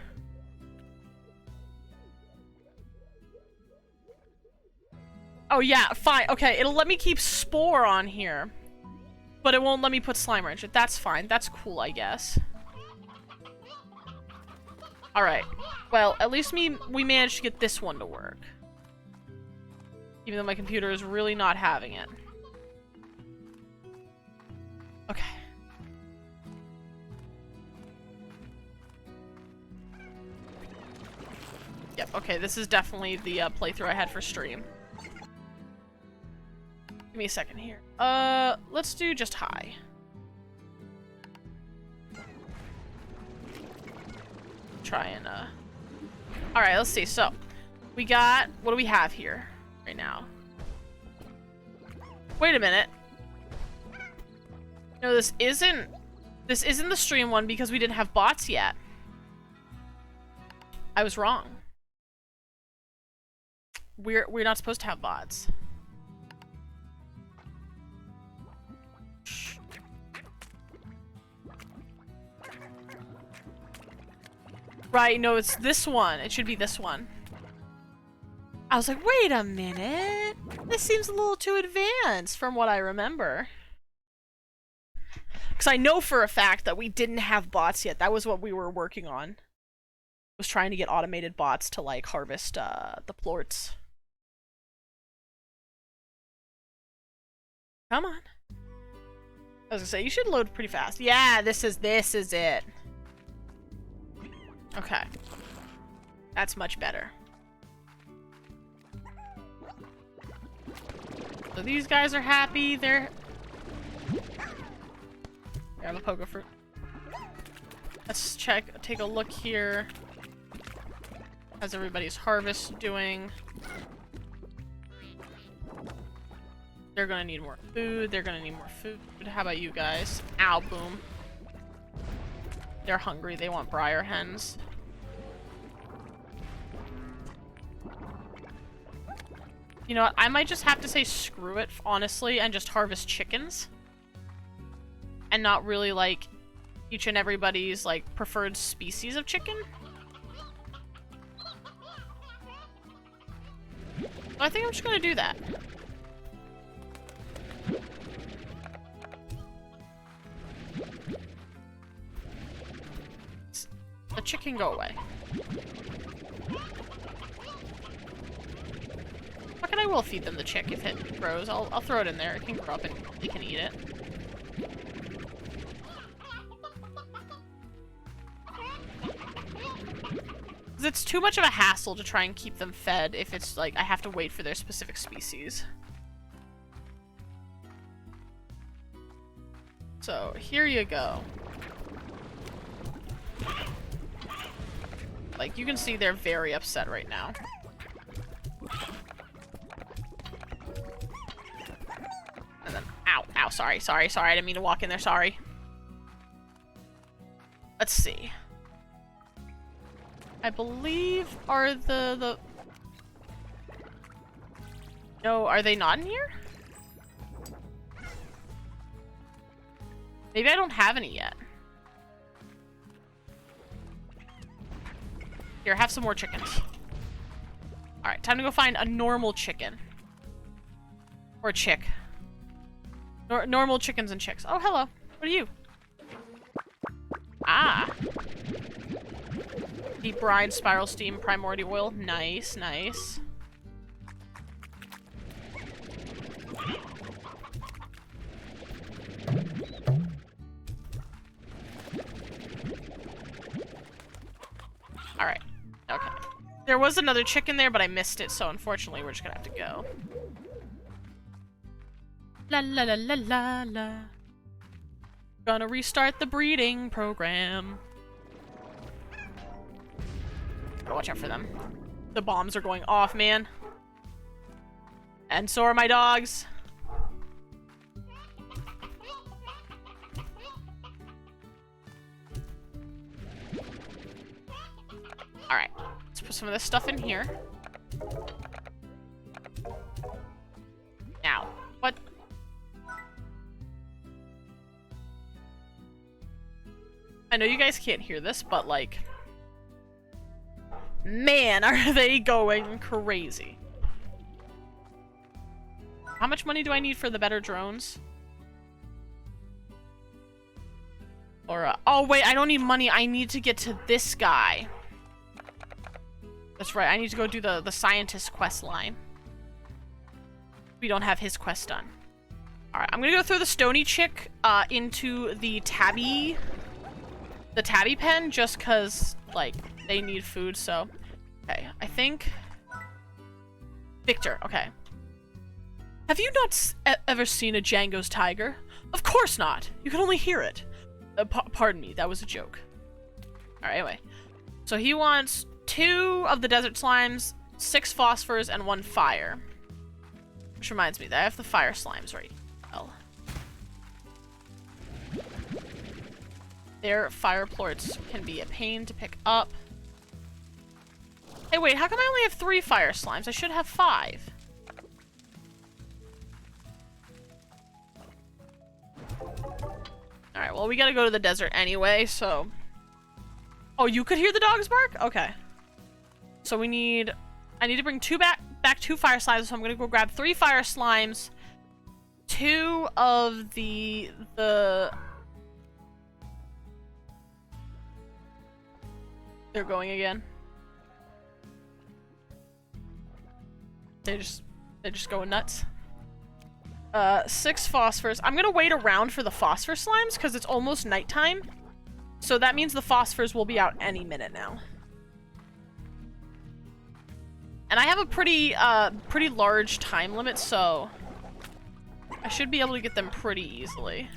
Oh yeah, fine. Okay, it'll let me keep Spore on here. But it won't let me put Slime Rancher. That's fine. That's cool, I guess. Alright. Well, at least we managed to get this one to work. Even though my computer is really not having it. Okay. Yep, okay, this is definitely the playthrough I had for stream. Give me a second here. Let's do just high. Try and, Alright, let's see. So, we got... What do we have here right now? Wait a minute. No, this isn't the stream one because we didn't have bots yet. I was wrong. We're not supposed to have bots. Right, no, it's this one. It should be this one. I was like, wait a minute. This seems a little too advanced from what I remember. Because I know for a fact that we didn't have bots yet. That was what we were working on. Was trying to get automated bots to, like, harvest, the plorts. Come on. I was gonna say, you should load pretty fast. Yeah, this is it. Okay. That's much better. So these guys are happy. They're... Grab a pogo fruit. Let's take a look here. How's everybody's harvest doing? They're gonna need more food. They're gonna need more food. How about you guys? Ow, boom. They're hungry. They want briar hens. You know what? I might just have to say screw it, honestly, and just harvest chickens. And not really, like, each and everybody's, like, preferred species of chicken. So I think I'm just gonna do that. The chicken go away. Fuck it, I will feed them the chick if it grows. I'll throw it in there. It can grow up and they can eat it. It's too much of a hassle to try and keep them fed if it's like I have to wait for their specific species. So, here you go. Like, you can see they're very upset right now. And then, ow, sorry, I didn't mean to walk in there, sorry. Let's see. I believe are the... No, are they not in here? Maybe I don't have any yet. Here, have some more chickens. Alright, time to go find a normal chicken. Or a chick. Normal chickens and chicks. Oh, hello. What are you? Ah. Deep brine, spiral steam, primordial oil. Nice, nice. Alright. Okay. There was another chicken there, but I missed it, so unfortunately we're just gonna have to go. La la la la la la. Gonna restart the breeding program. Gotta watch out for them. The bombs are going off, man. And so are my dogs. Alright. Let's put some of this stuff in here. Now, what? I know you guys can't hear this, but like... Man, are they going crazy. How much money do I need for the better drones? Or, oh wait, I don't need money. I need to get to this guy. That's right, I need to go do the scientist quest line. We don't have his quest done. Alright, I'm gonna go throw the stony chick into the tabby pen, just cause, like, they need food, so... Okay, I think... Victor, okay. Have you not ever seen a Django's tiger? Of course not! You can only hear it. Pardon me, that was a joke. Alright, anyway. So he wants 2 of the desert slimes, 6 phosphors, and 1 fire. Which reminds me that I have the fire slimes right now. Their fire plorts can be a pain to pick up. Hey, wait, how come I only have 3 fire slimes? I should have 5. Alright, well, we gotta go to the desert anyway, so... Oh, you could hear the dogs bark? Okay. So we need... I need to bring 2 back 2 fire slimes, so I'm gonna go grab 3 fire slimes, 2 of the... They're going again. They're just going nuts. 6 phosphors. I'm gonna wait around for the phosphor slimes because it's almost nighttime. So that means the phosphors will be out any minute now. And I have a pretty large time limit, so I should be able to get them pretty easily.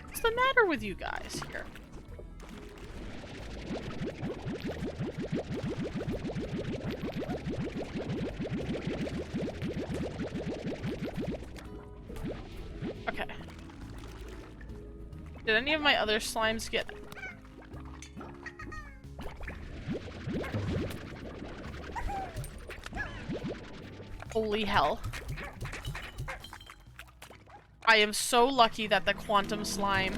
What's the matter with you guys here? Okay. Did any of my other slimes get... Holy hell. I am so lucky that the quantum slime...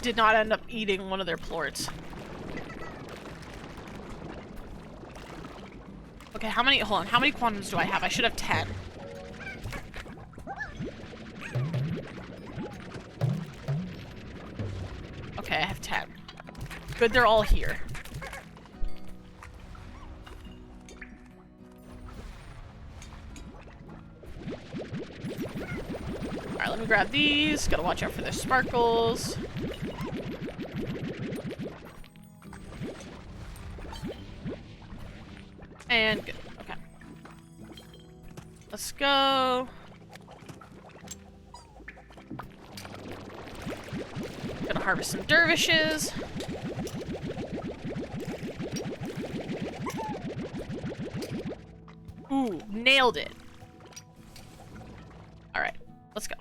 did not end up eating one of their plorts. Okay, how many- hold on, how many quantums do I have? I should have 10. Okay, I have 10. Good, they're all here. Alright, let me grab these. Gotta watch out for their sparkles. And good. Okay. Let's go. Gonna harvest some dervishes. Ooh, nailed it. Alright, let's go.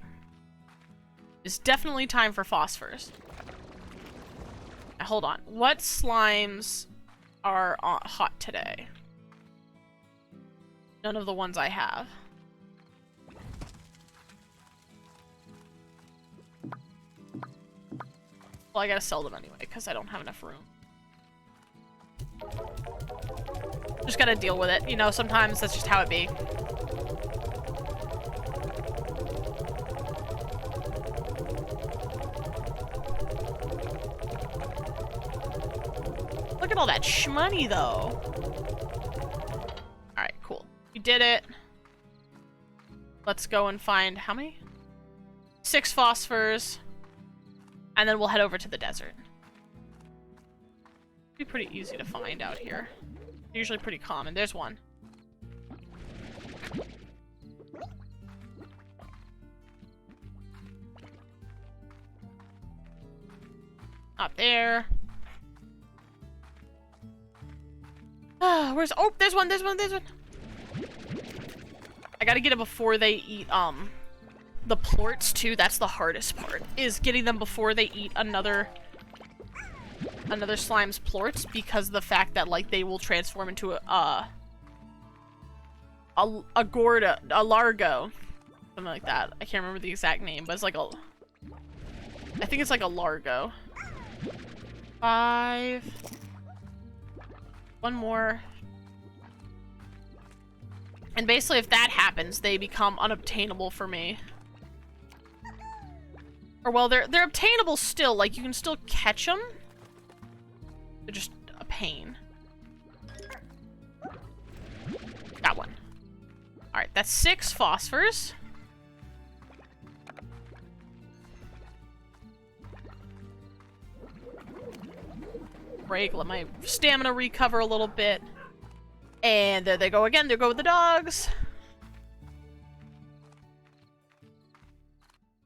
It's definitely time for phosphors. Now, hold on. What slimes are hot today? None of the ones I have. Well, I gotta sell them anyway, because I don't have enough room. Just gotta deal with it. You know, sometimes that's just how it be. Look at all that shmoney, though. Alright, cool. You did it. Let's go and find... how many? 6 phosphors. And then we'll head over to the desert. Be pretty easy to find out here. Usually pretty common. There's one. Not there. Where's... oh, there's one, there's one, there's one! I gotta get it before they eat, the plorts, too. That's the hardest part, is getting them before they eat another slime's plorts, because of the fact that, like, they will transform into a largo. Something like that. I can't remember the exact name, but it's like a... I think it's like a largo. 5... one more. And basically, if that happens, they become unobtainable for me. Or, well, they're obtainable still. Like, you can still catch them. They're just a pain. Got one. Alright, that's 6 phosphors. Break, let my stamina recover a little bit. And there they go again. There go the dogs.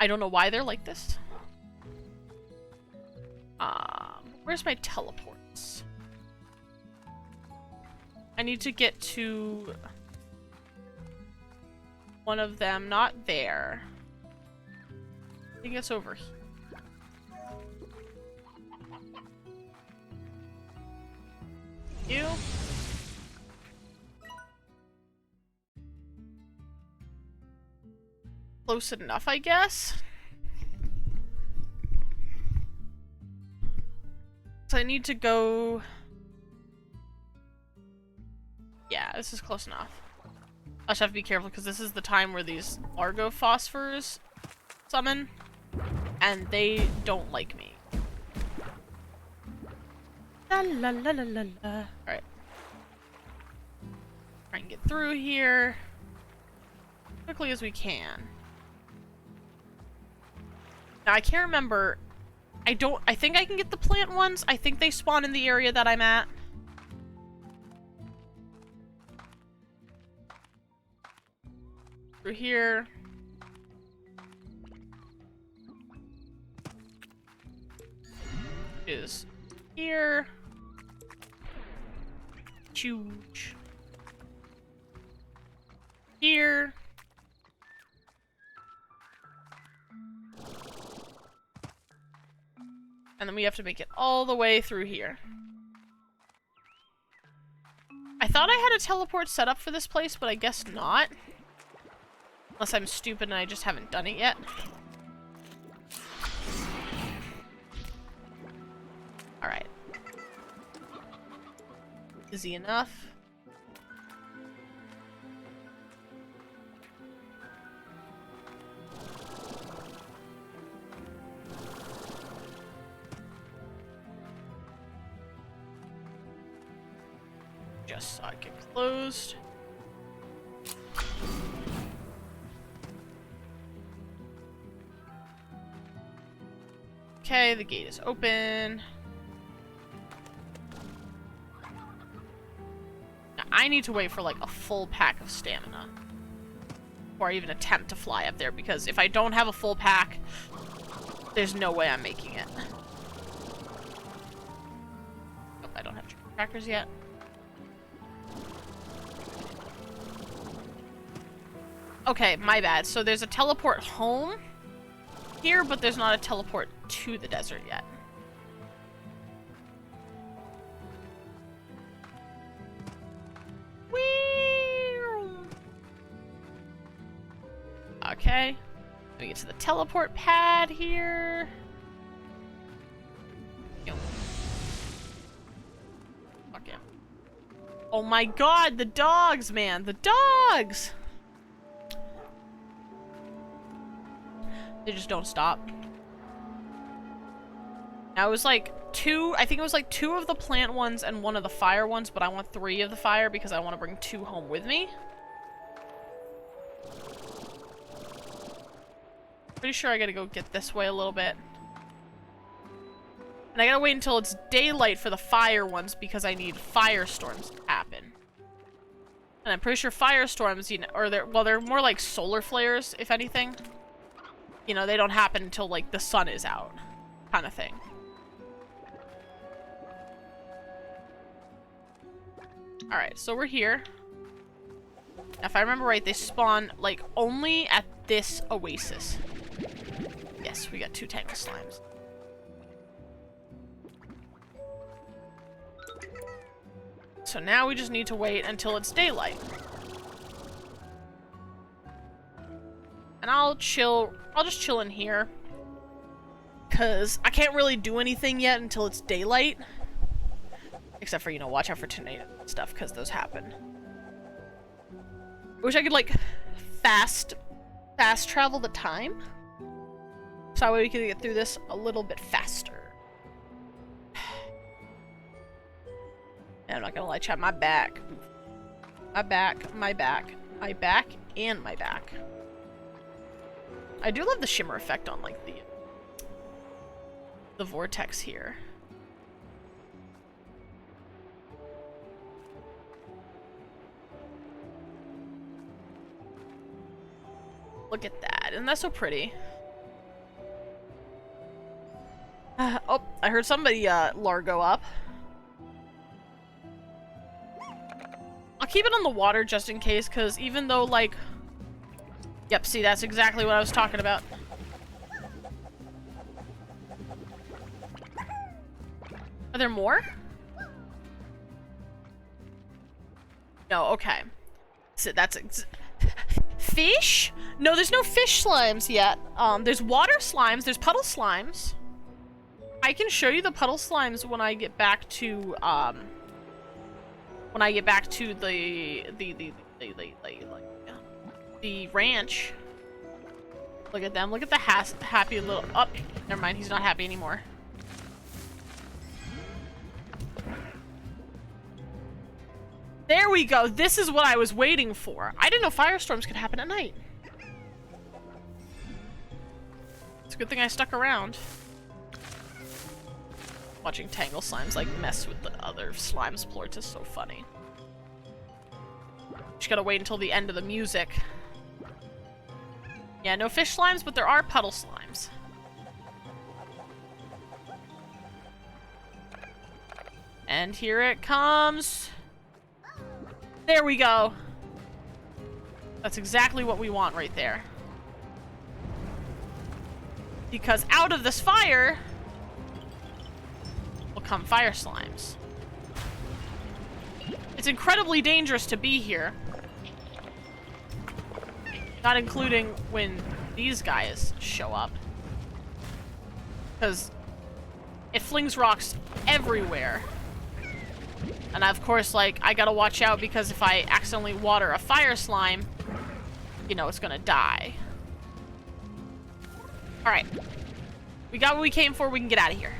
I don't know why they're like this. Where's my teleports? I need to get to one of them. Not there. I think it's over here. You. Close enough, I guess. So I need to go... yeah, this is close enough. I just have to be careful because this is the time where these Largo phosphors summon, and they don't like me. La la la la la la. Alright. Try and get through here as quickly as we can. Now, I can't remember. I think I can get the plant ones. I think they spawn in the area that I'm at. Through here. Is here. Huge. Here. And then we have to make it all the way through here. I thought I had a teleport set up for this place, but I guess not. Unless I'm stupid and I just haven't done it yet. Alright. Easy enough. Just saw it get closed. Okay, the gate is open. Now, I need to wait for like a full pack of stamina before I even attempt to fly up there, because if I don't have a full pack, there's no way I'm making it. Oh, I don't have chicken crackers yet. Okay, my bad. So there's a teleport home here, but there's not a teleport to the desert yet. Whee! Okay. Let me get to the teleport pad here. Oh my god, the dogs, man. The dogs! They just don't stop. Now it was like I think it was like 2 of the plant ones and 1 of the fire ones, but I want 3 of the fire because I want to bring 2 home with me. Pretty sure I gotta go get this way a little bit. And I gotta wait until it's daylight for the fire ones because I need firestorms to happen. And I'm pretty sure firestorms, you know, or they're more like solar flares, if anything. You know, they don't happen until like the sun is out, kind of thing. Alright, so we're here. Now, if I remember right, they spawn, like, only at this oasis. Yes, we got 2 tangle slimes. So now we just need to wait until it's daylight. And I'll just chill in here. Because I can't really do anything yet until it's daylight. Except for, you know, watch out for tornadoes and stuff, because those happen. I wish I could, like, fast travel the time. So that way we can get through this a little bit faster. And I'm not gonna lie, chat, my back. My back, my back, my back, and my back. I do love the shimmer effect on, like, the vortex here. Look at that. Isn't that so pretty? Oh, I heard somebody Largo up. I'll keep it on the water just in case, because even though, like... Yep, see, that's exactly what I was talking about. Are there more? No, okay. So that's... Fish? No, there's no fish slimes yet. There's water slimes, there's puddle slimes. I can show you the puddle slimes when I get back to, the ranch. Look at them. Look at the happy little... Oh, never mind. He's not happy anymore. There we go. This is what I was waiting for. I didn't know firestorms could happen at night. It's a good thing I stuck around. Watching Tangle Slimes, like, mess with the other Slimes plorts is so funny. Just gotta wait until the end of the music. Yeah, no fish slimes, but there are puddle slimes. And here it comes. There we go. That's exactly what we want right there. Because out of this fire will come fire slimes. It's incredibly dangerous to be here. Not including when these guys show up. Because it flings rocks everywhere. And of course, like, I gotta watch out because if I accidentally water a fire slime, you know, it's gonna die. Alright. We got what we came for, we can get out of here.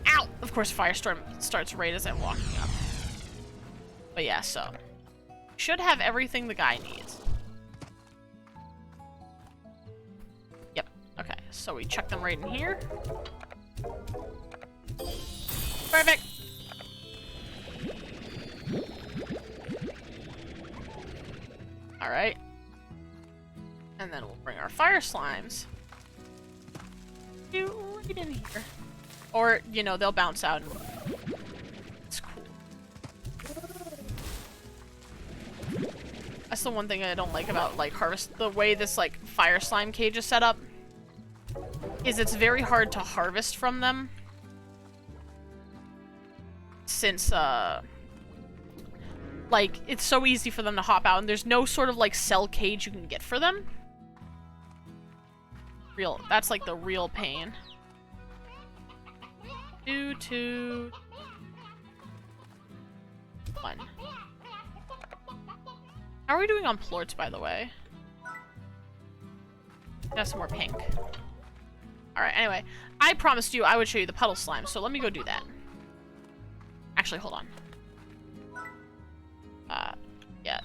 Ow! Of course, Firestorm starts right as I'm walking up. But yeah, so. Should have everything the guy needs. Yep, okay. So we chuck them right in here. Perfect! Alright. And then we'll bring our fire slimes right in here. Or, you know, they'll bounce out and it's cool. That's the one thing I don't like about, like, the way this, like, fire slime cage is set up. Is it's very hard to harvest from them. Since, like, it's so easy for them to hop out, and there's no sort of, like, cell cage you can get for them. That's, like, the real pain. 2, 2, 1. How are we doing on plorts, by the way? Got some more pink. Alright, anyway. I promised you I would show you the puddle slime, so let me go do that. Actually, hold on. Yeah,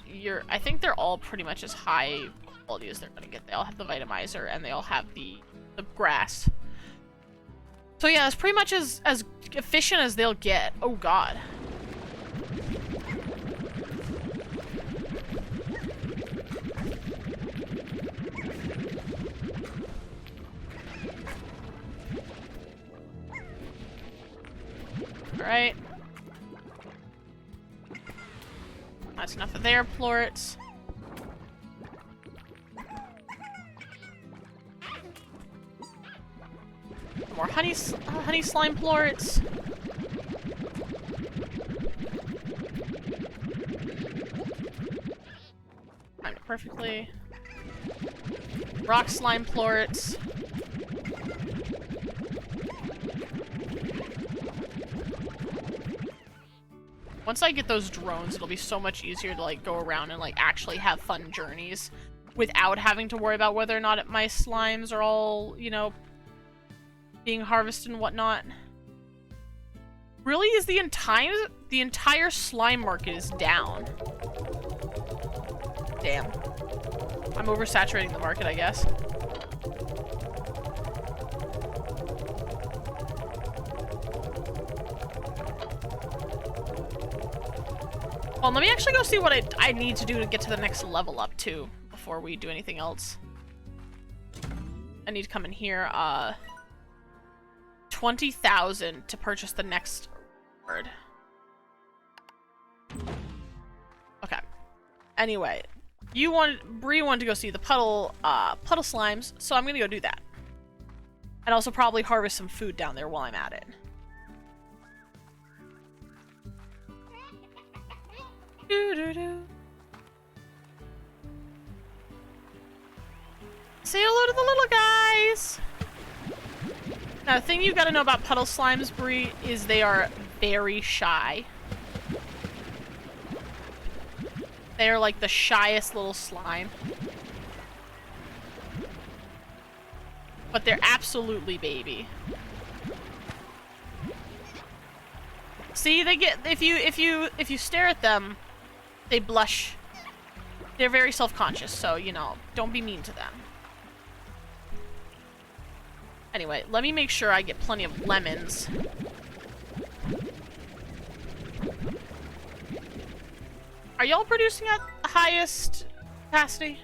I think they're all pretty much as high quality as they're gonna get. They all have the Vitamizer, and they all have the grass. So yeah, it's pretty much as efficient as they'll get. Oh god. Alright. That's enough of their plorts. More honey slime plorts. Timed it perfectly. Rock slime plorts. Once I get those drones, it'll be so much easier to, like, go around and, like, actually have fun journeys without having to worry about whether or not my slimes are all, you know, being harvested and whatnot. Really? Is the entire slime market is down? Damn. I'm oversaturating the market, I guess. Well, let me actually go see what I need to do to get to the next level up, too, before we do anything else. I need to come in here, 20,000 to purchase the next word. Okay. Anyway, Bree wanted to go see the puddle slimes, so I'm gonna go do that. And also probably harvest some food down there while I'm at it. Say hello to the little guys! Now, the thing you gotta know about puddle slimes, Bree, is they are very shy. They are like the shyest little slime. But they're absolutely baby. See, they get if you stare at them, they blush. They're very self-conscious, so, you know, don't be mean to them. Anyway, let me make sure I get plenty of lemons. Are y'all producing at the highest capacity?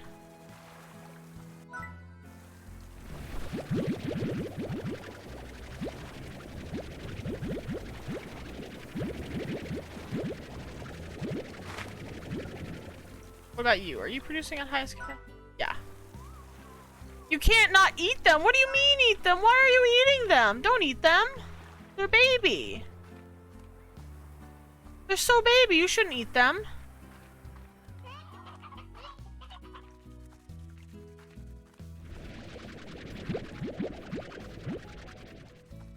What about you? Are you producing at highest capacity? Yeah. You can't not eat them! What do you mean eat them? Why are you eating them? Don't eat them! They're baby! They're so baby, you shouldn't eat them.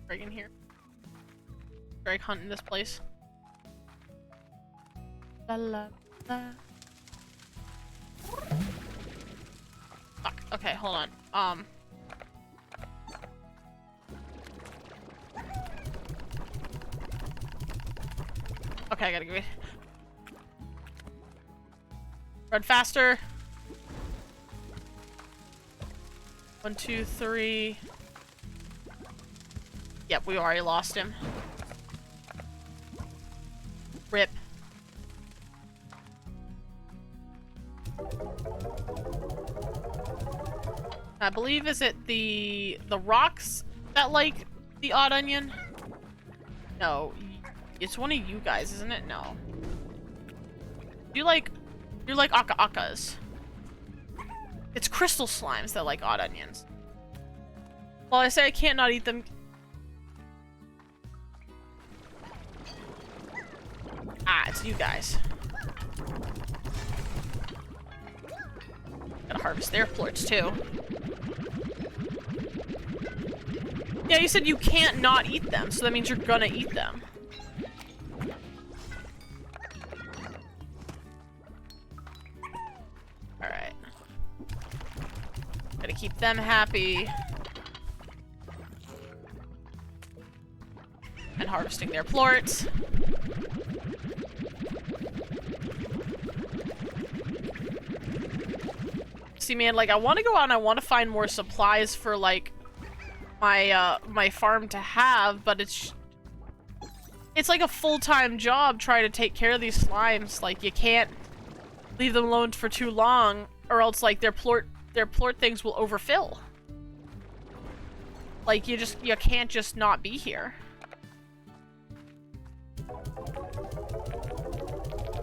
Drag in here. Drag hunt in this place. La la la. Fuck. Okay, hold on. Okay, I gotta go. Run faster. 1, 2, 3. Yep, we already lost him. Rip. I believe, is it the rocks that like the odd onion? No, it's one of you guys, isn't it? No. You're like aka-akas. It's crystal slimes that like odd onions. Well, I say I can't not eat them. Ah, it's you guys. Gotta harvest their plorts too. Yeah, you said you can't not eat them, so that means you're gonna eat them. Alright. Gotta keep them happy. And harvesting their plorts. See, man, like, I want to go out and I want to find more supplies for, like, my farm to have, but it's like a full-time job trying to take care of these slimes. Like, you can't leave them alone for too long, or else, like, their plort things will overfill. Like, you can't just not be here.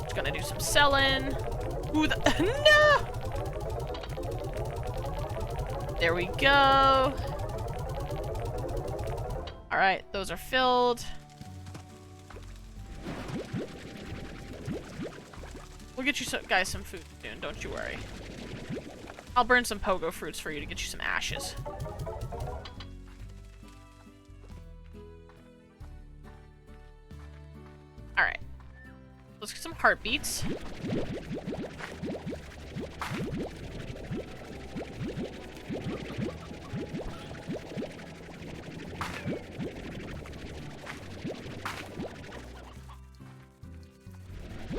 Just gonna do some selling. Ooh, no! There we go. Alright, those are filled. We'll get you guys some food soon, don't you worry. I'll burn some pogo fruits for you to get you some ashes. Alright. Let's get some heartbeats.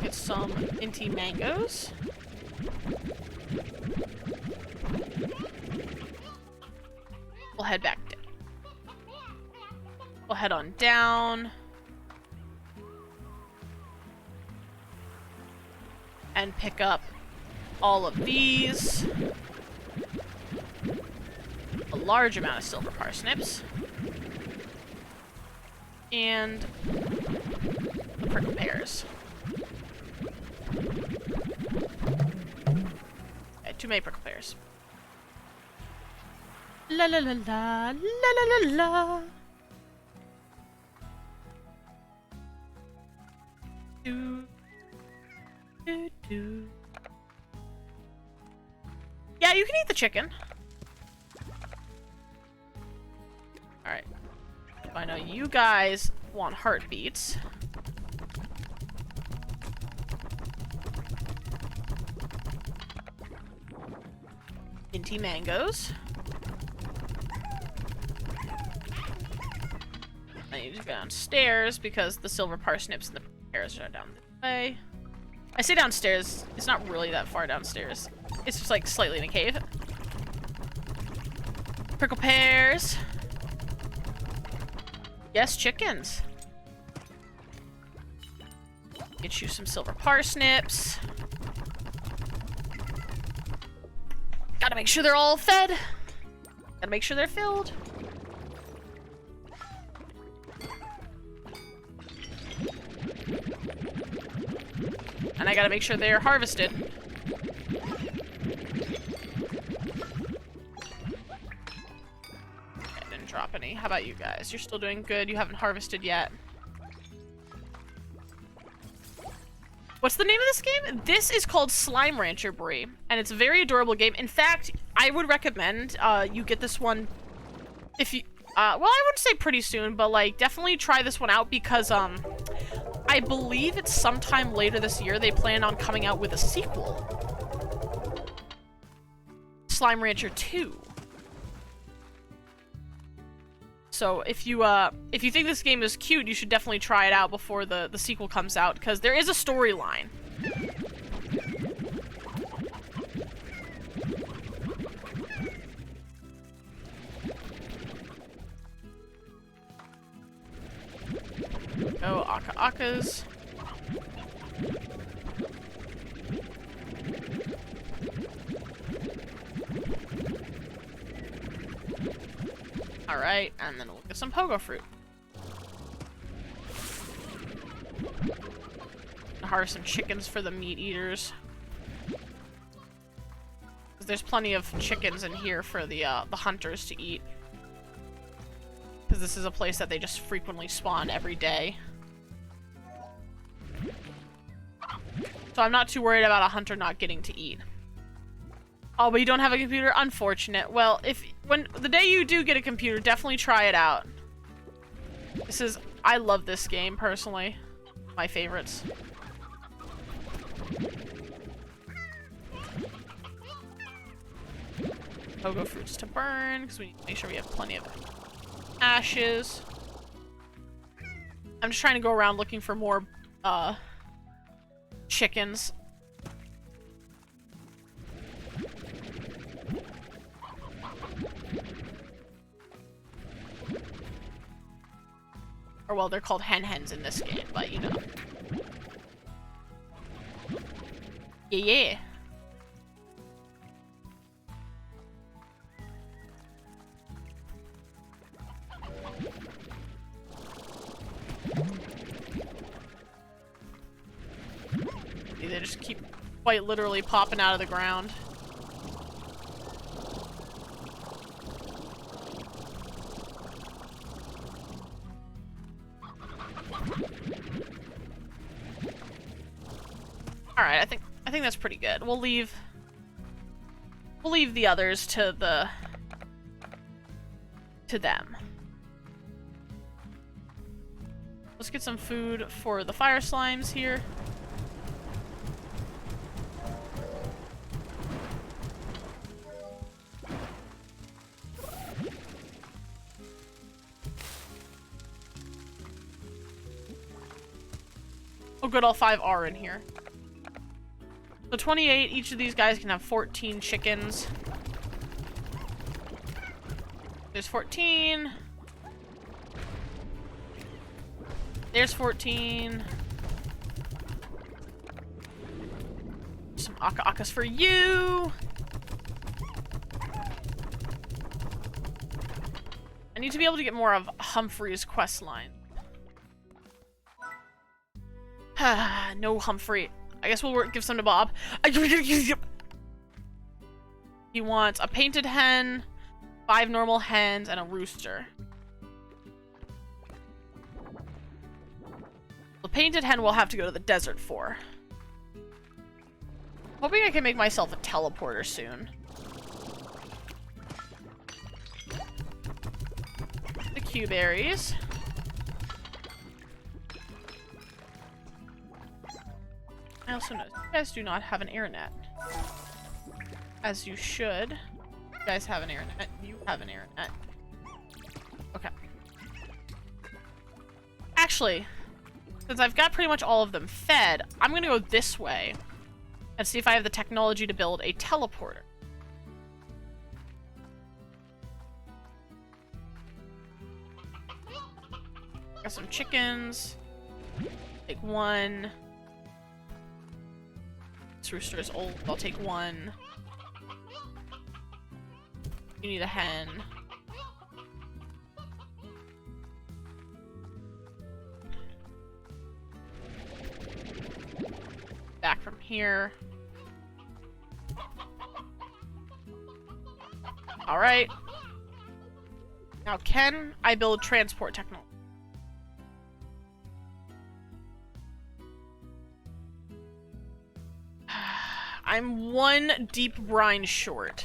Get some inty mangoes. We'll head back down. We'll head on down. And pick up all of these. A large amount of silver parsnips. And the prickle pears. Okay, too many prickle pears. La la la la la la la la. Do do do. Yeah, you can eat the chicken. Alright. I know you guys want heartbeats. Minty mangoes. I need to go downstairs because the silver parsnips and the pears are down this way. I say downstairs, it's not really that far downstairs. It's just like slightly in a cave. Prickle pears. Yes, chickens. Get you some silver parsnips. Gotta make sure they're all fed. Gotta make sure they're filled. And I gotta make sure they're harvested. I didn't drop any. How about you guys? You're still doing good. You haven't harvested yet. What's the name of this game? This is called Slime Rancher, Brie, and it's a very adorable game. In fact, I would recommend you get this one if you, well, I wouldn't say pretty soon, but like definitely try this one out because I believe it's sometime later this year they plan on coming out with a sequel. Slime Rancher 2. So if you think this game is cute, you should definitely try it out before the sequel comes out, because there is a storyline. Go Aka-Akas. Alright, and then we'll get some pogo fruit. Harvest some chickens for the meat eaters. Because there's plenty of chickens in here for the hunters to eat. Because this is a place that they just frequently spawn every day. So I'm not too worried about a hunter not getting to eat. Oh, but you don't have a computer? Unfortunate. Well, when the day you do get a computer, definitely try it out. I love this game personally. My favorites. Pogo fruits to burn, because we need to make sure we have plenty of ashes. I'm just trying to go around looking for more, chickens. Or, well, they're called hen-hens in this game, but, you know. Yeah. They just keep quite literally popping out of the ground. Alright, I think that's pretty good. We'll leave the others to them. Let's get some food for the fire slimes here. Oh good, all 5 are in here. So 28, each of these guys can have 14 chickens. There's 14. There's 14. Some aka-akas for you. I need to be able to get more of Humphrey's quest line. No Humphrey. I guess we'll give some to Bob. He wants a painted hen, 5 normal hens, and a rooster. The painted hen we'll have to go to the desert for. Hoping I can make myself a teleporter soon. The Q-berries. I also know you guys do not have an internet. As you should. You guys have an internet. You have an internet. Okay. Actually, since I've got pretty much all of them fed, I'm gonna go this way and see if I have the technology to build a teleporter. Got some chickens. Take 1. This rooster is old. I'll take 1. You need a hen. Back from here. Alright. Now, can I build transport technology? I'm 1 deep brine short.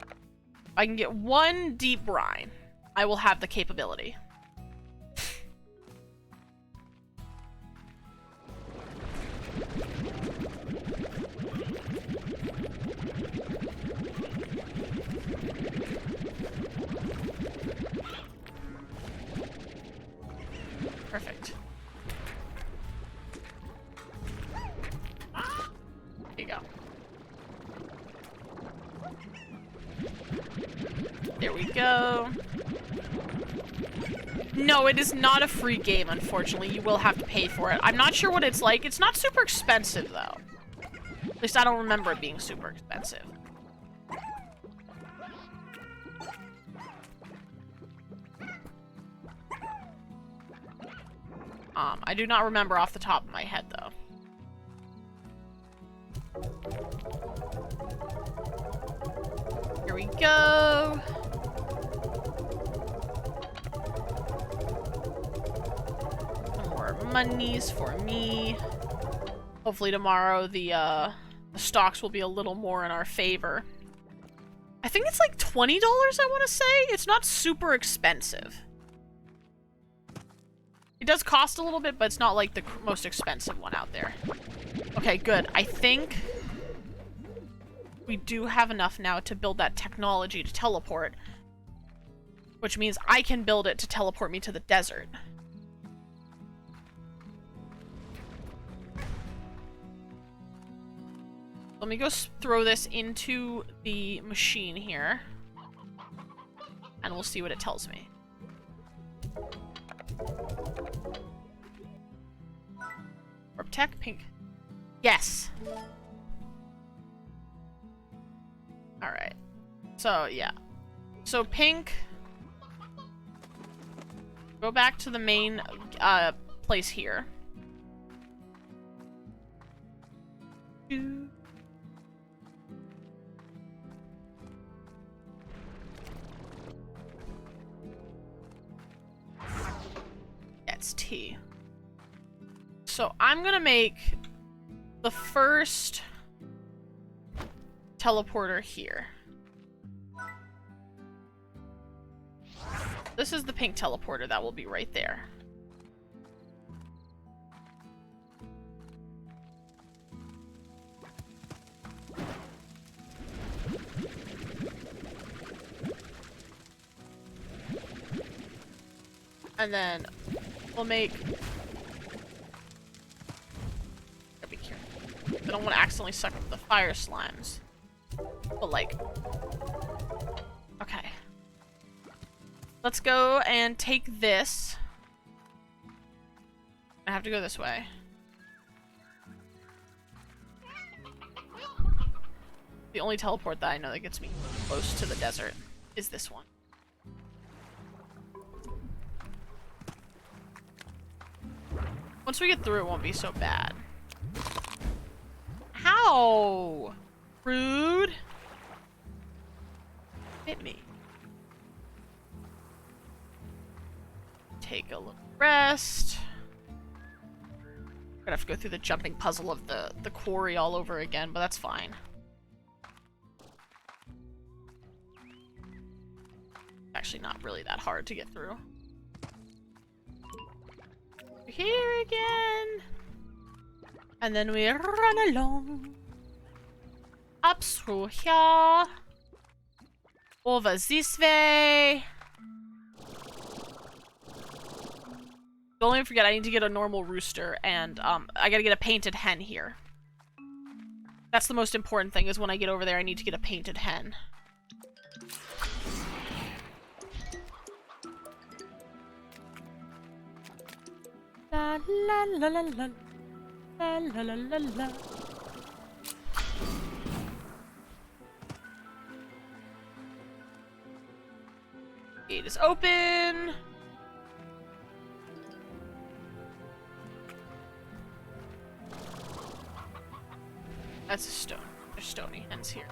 If I can get 1 deep brine, I will have the capability. Perfect. There you go. There we go. No, it is not a free game, unfortunately. You will have to pay for it. I'm not sure what it's like. It's not super expensive, though. At least I don't remember it being super expensive. I do not remember off the top of my head, though. Here we go. Some more monies for me. Hopefully tomorrow the stocks will be a little more in our favor. I think it's like $20, I want to say. It's not super expensive. It does cost a little bit, but it's not like the most expensive one out there. Okay, good. I think we do have enough now to build that technology to teleport, which means I can build it to teleport me to the desert. Let me go throw this into the machine here, and we'll see what it tells me. Orb tech, pink. Yes! Alright. So, yeah. So, pink. Go back to the main place here. It's T. So I'm gonna make the first teleporter here. This is the pink teleporter that will be right there. And then we'll make... Gotta be careful. I don't want to accidentally suck up the fire slimes. But like... Okay. Let's go and take this. I have to go this way. The only teleport that I know that gets me close to the desert is this one. Once we get through, it won't be so bad. How? Rude. Hit me. Take a little rest. We're gonna have to go through the jumping puzzle of the quarry all over again, but that's fine. Actually not really that hard to get through. Here again. And then we run along. Up through here. Over this way. Don't even forget, I need to get a normal rooster, and I gotta get a painted hen here. That's the most important thing, is when I get over there, I need to get a painted hen. La la la la la la la la la la. Gate is open. That's a stone. There's stony hens here.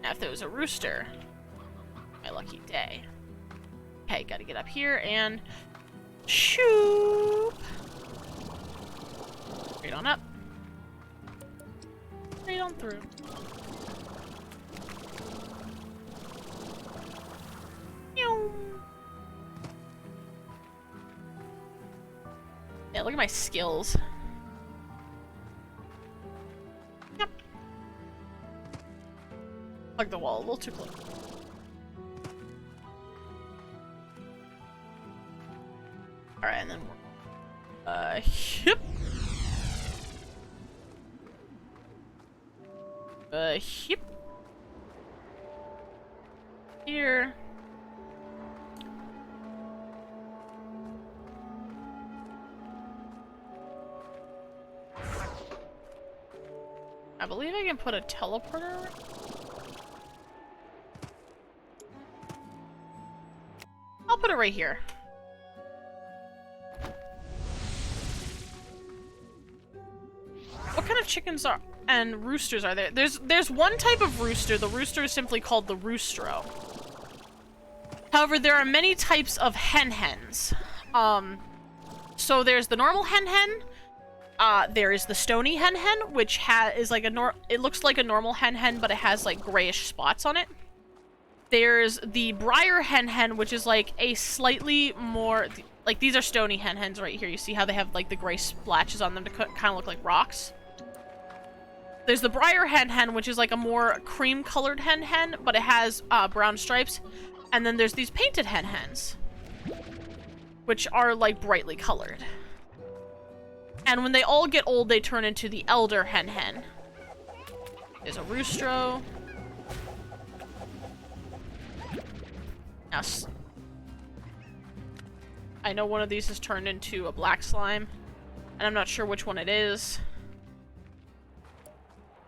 Now if there was a rooster, my lucky day. Okay, gotta get up here and shoop. Straight on up. Straight on through. Yeah, look at my skills. Yep. Plug the wall a little too close. Alright, and then we're... Yep. Yep. Here. I believe I can put a teleporter. I'll put it right here. What kind of chickens are and roosters are there? There's one type of rooster. The rooster is simply called the roostro. However, there are many types of hens. So there's the normal hen, there is the stony hen, which is like it looks like a normal hen, but it has like grayish spots on it. There's the briar hen, which is like a slightly more, like these are stony hens right here. You see how they have like the gray splatches on them to kind of look like rocks? There's the briar hen, which is like a more cream-colored hen, but it has brown stripes. And then there's these painted hens, which are like brightly colored. And when they all get old, they turn into the elder hen. There's a roostro. Now, I know one of these has turned into a black slime, and I'm not sure which one it is.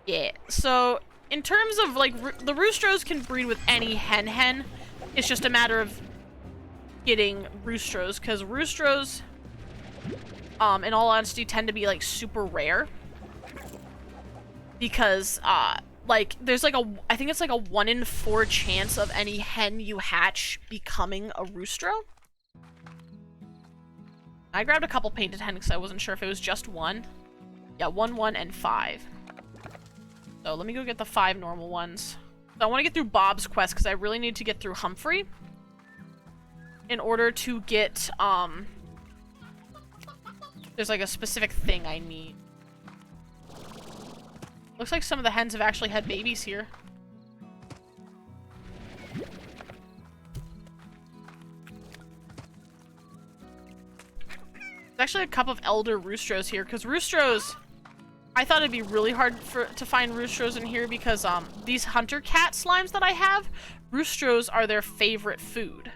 Yeah, so in terms of like the roostros can breed with any hen. It's just a matter of getting roostros, because roostros, in all honesty, tend to be like super rare. Because like there's like I think it's like a 1 in 4 chance of any hen you hatch becoming a roostro. I grabbed a couple painted hens because I wasn't sure if it was just one. Yeah, 1, 1, and 5. So let me go get the 5 normal ones. So I want to get through Bob's quest because I really need to get through Humphrey in order to get, there's like a specific thing I need. Looks like some of the hens have actually had babies here. There's actually a couple of elder roostros here, because roostros, I thought it'd be really hard to find roostros in here because these hunter cat slimes that I have, roostros are their favorite food.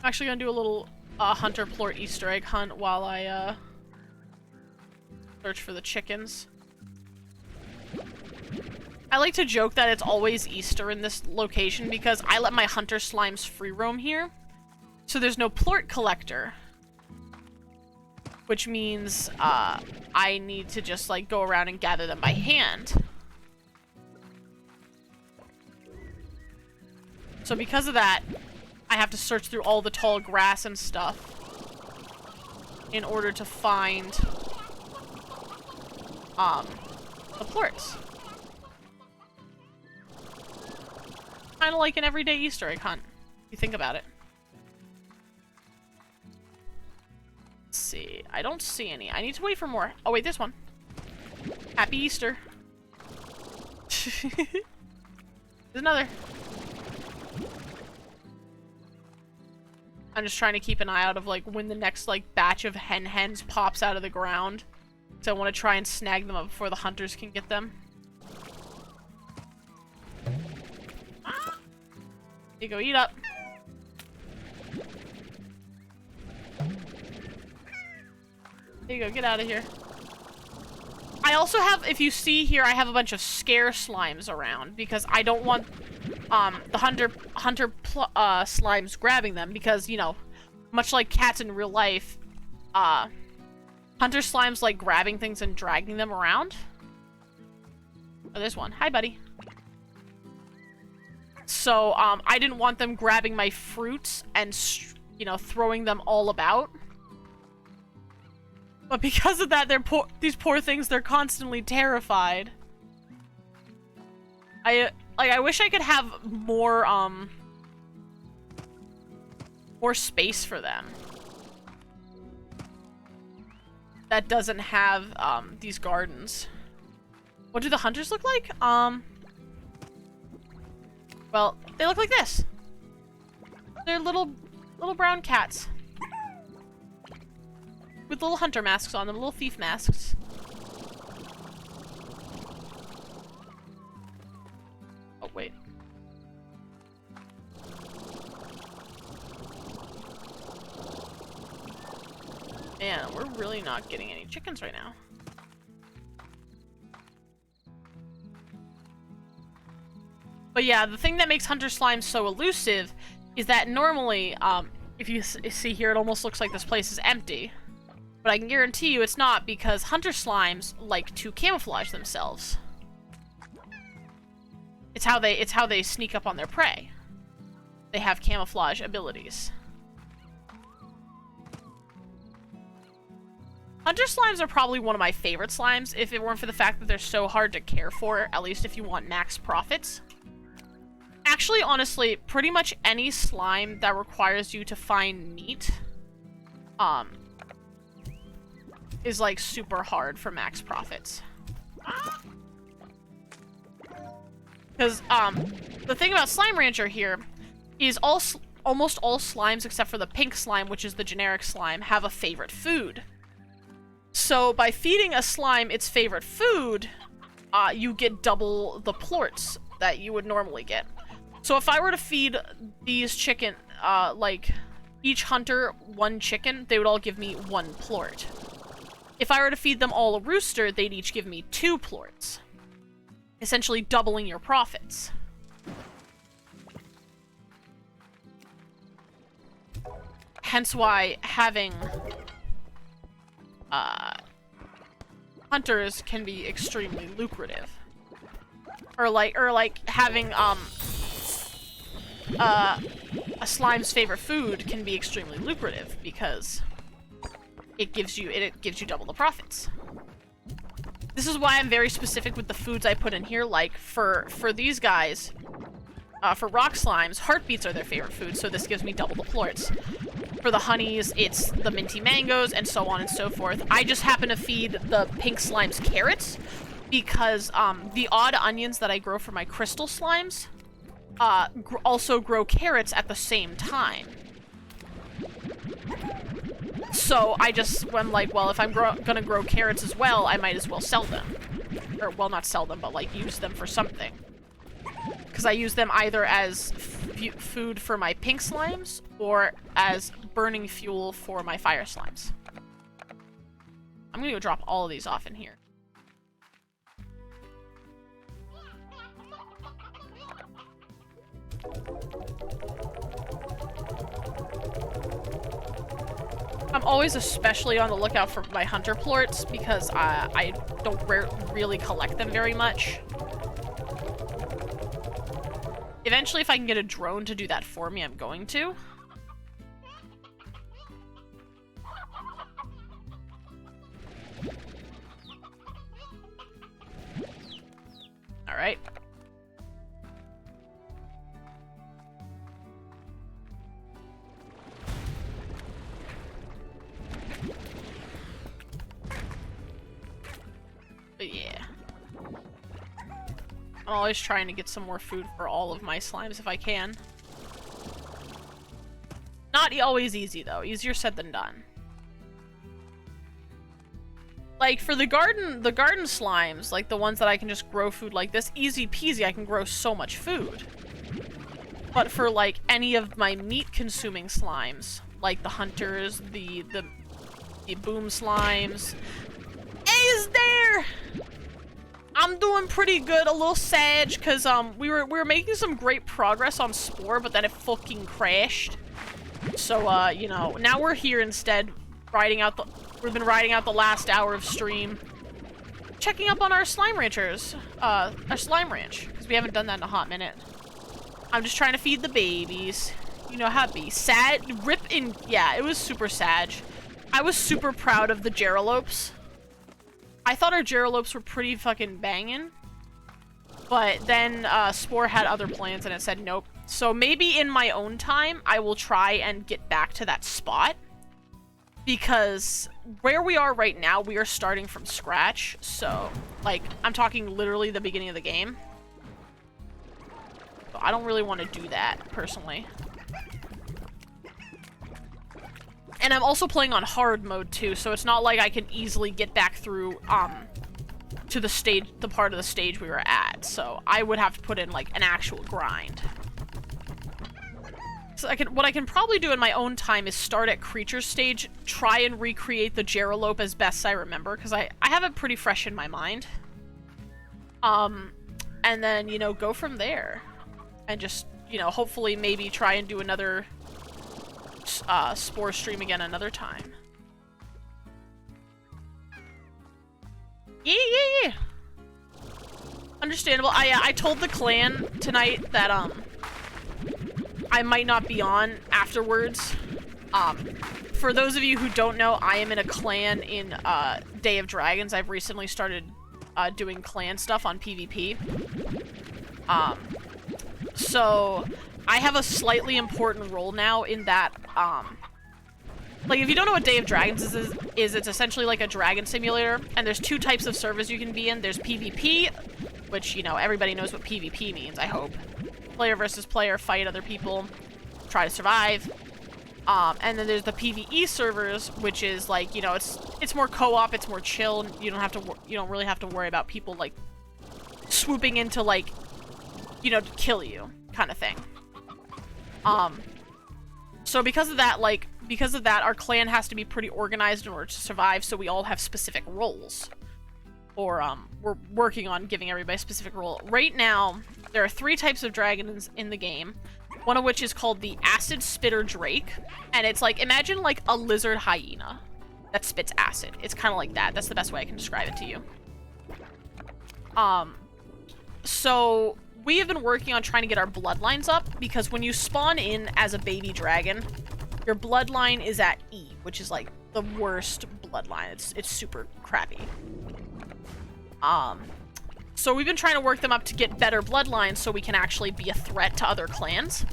I'm actually gonna do a little hunter plort Easter egg hunt while I search for the chickens. I like to joke that it's always Easter in this location because I let my hunter slimes free roam here, so there's no plort collector. Which means, I need to just, like, go around and gather them by hand. So because of that, I have to search through all the tall grass and stuff in order to find, the plorts. Kinda like an everyday Easter egg hunt, if you think about it. Let's see. I don't see any. I need to wait for more. Oh, wait, this one. Happy Easter. There's another. I'm just trying to keep an eye out of, like, when the next, like, batch of hens pops out of the ground. So I want to try and snag them up before the hunters can get them. Here you go, eat up. There you go, get out of here. I also have, if you see here, I have a bunch of scare slimes around because I don't want the hunter slimes grabbing them because, you know, much like cats in real life, hunter slimes like grabbing things and dragging them around. Oh, there's one. Hi, buddy. So, I didn't want them grabbing my fruits and, you know, throwing them all about. But because of that, these poor things, they're constantly terrified. I wish I could have more, more space for them. That doesn't have, these gardens. What do the hunters look like? Well, they look like this. They're little brown cats. With little hunter masks on them, little thief masks. Oh, wait. Man, we're really not getting any chickens right now. But yeah, the thing that makes hunter slime so elusive is that normally, if you see here, it almost looks like this place is empty. But I can guarantee you it's not, because hunter slimes like to camouflage themselves. It's how they sneak up on their prey. They have camouflage abilities. Hunter slimes are probably one of my favorite slimes, if it weren't for the fact that they're so hard to care for, at least if you want max profits. Actually, honestly, pretty much any slime that requires you to find meat, is, like, super hard for max profits. Because, the thing about Slime Rancher here is almost all slimes, except for the pink slime, which is the generic slime, have a favorite food. So, by feeding a slime its favorite food, you get double the plorts that you would normally get. So if I were to feed these chicken, like, each hunter one chicken, they would all give me 1 plort. If I were to feed them all a rooster, they'd each give me 2 plorts. Essentially doubling your profits. Hence why having hunters can be extremely lucrative. Or like having a slime's favorite food can be extremely lucrative because it gives you double the profits. This is why I'm very specific with the foods I put in here. Like for these guys, for rock slimes, heartbeats are their favorite food, so this gives me double the plorts. For the honeys, it's the minty mangoes, and so on and so forth. I just happen to feed the pink slimes carrots because the odd onions that I grow for my crystal slimes also grow carrots at the same time. So I just, when like, well, if I'm gonna grow carrots as well, I might as well sell them. Or, well, not sell them, but like use them for something. Because I use them either as food for my pink slimes or as burning fuel for my fire slimes. I'm gonna go drop all of these off in here. I'm always especially on the lookout for my hunter plorts because I don't really collect them very much. Eventually, if I can get a drone to do that for me, I'm going to. Alright. But yeah. I'm always trying to get some more food for all of my slimes if I can. Not always easy, though. Easier said than done. Like, for the garden slimes, like the ones that I can just grow food like this, easy peasy, I can grow so much food. But for, like, any of my meat-consuming slimes, like the hunters, the boom slimes... Is there? I'm doing pretty good, a little sad, because we were making some great progress on Spore, but then it fucking crashed. So you know, now we're here instead, we've been riding out the last hour of stream, checking up on our slime ranchers, our slime ranch, because we haven't done that in a hot minute. I'm just trying to feed the babies. You know how it be. Sad, yeah, it was super sad. I was super proud of the geralopes. I thought our geralopes were pretty fucking banging, but then Spore had other plans and it said nope. So maybe in my own time, I will try and get back to that spot, because where we are right now, we are starting from scratch. So, like, I'm talking literally the beginning of the game. So I don't really want to do that, personally. And I'm also playing on hard mode too, so it's not like I can easily get back through to the part of the stage we were at. So I would have to put in like an actual grind. So what I can probably do in my own time is start at creature stage, try and recreate the geralope as best I remember, because I have it pretty fresh in my mind. And then, you know, go from there. And just, you know, hopefully maybe try and do another Spore stream again another time. Yeah. Understandable. I told the clan tonight that I might not be on afterwards For those of you who don't know, I am in a clan in Day of Dragons. I've recently started doing clan stuff on PvP. So I have a slightly important role now in that, like, if you don't know what Day of Dragons is it's essentially like a dragon simulator, and there's two types of servers you can be in. There's PvP, which, you know, everybody knows what PvP means, I hope. Player versus player, fight other people, try to survive. And then there's the PvE servers, which is like, you know, it's more co-op, it's more chill. You don't really have to worry about people like swooping into, like, you know, to kill you kind of thing. So because of that, our clan has to be pretty organized in order to survive, so we all have specific roles. Or, we're working on giving everybody a specific role. Right now, there are 3 types of dragons in the game, one of which is called the Acid Spitter Drake, and it's like, imagine like a lizard hyena that spits acid. It's kind of like that. That's the best way I can describe it to you. So we have been working on trying to get our bloodlines up, because when you spawn in as a baby dragon, your bloodline is at E, which is like the worst bloodline. It's super crappy. So we've been trying to work them up to get better bloodlines so we can actually be a threat to other clans.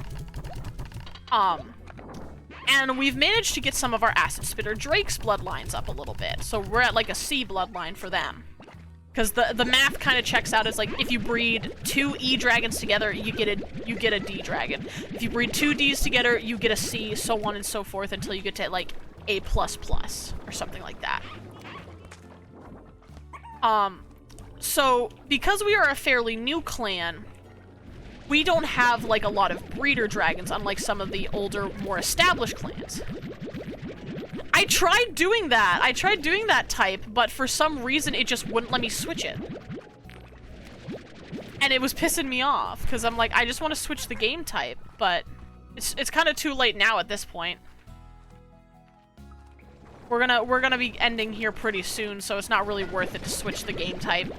And we've managed to get some of our Acid Spitter Drake's bloodlines up a little bit. So we're at like a C bloodline for them. Because the math kind of checks out as like, if you breed 2 E dragons together, you get a D dragon. If you breed 2 Ds together, you get a C, so on and so forth until you get to like A++ or something like that. So because we are a fairly new clan, we don't have like a lot of breeder dragons, unlike some of the older, more established clans. I tried doing that. I tried doing that type, but for some reason it just wouldn't let me switch it. And it was pissing me off, because I'm like, I just want to switch the game type, but it's kind of too late now at this point. We're gonna be ending here pretty soon, so it's not really worth it to switch the game type.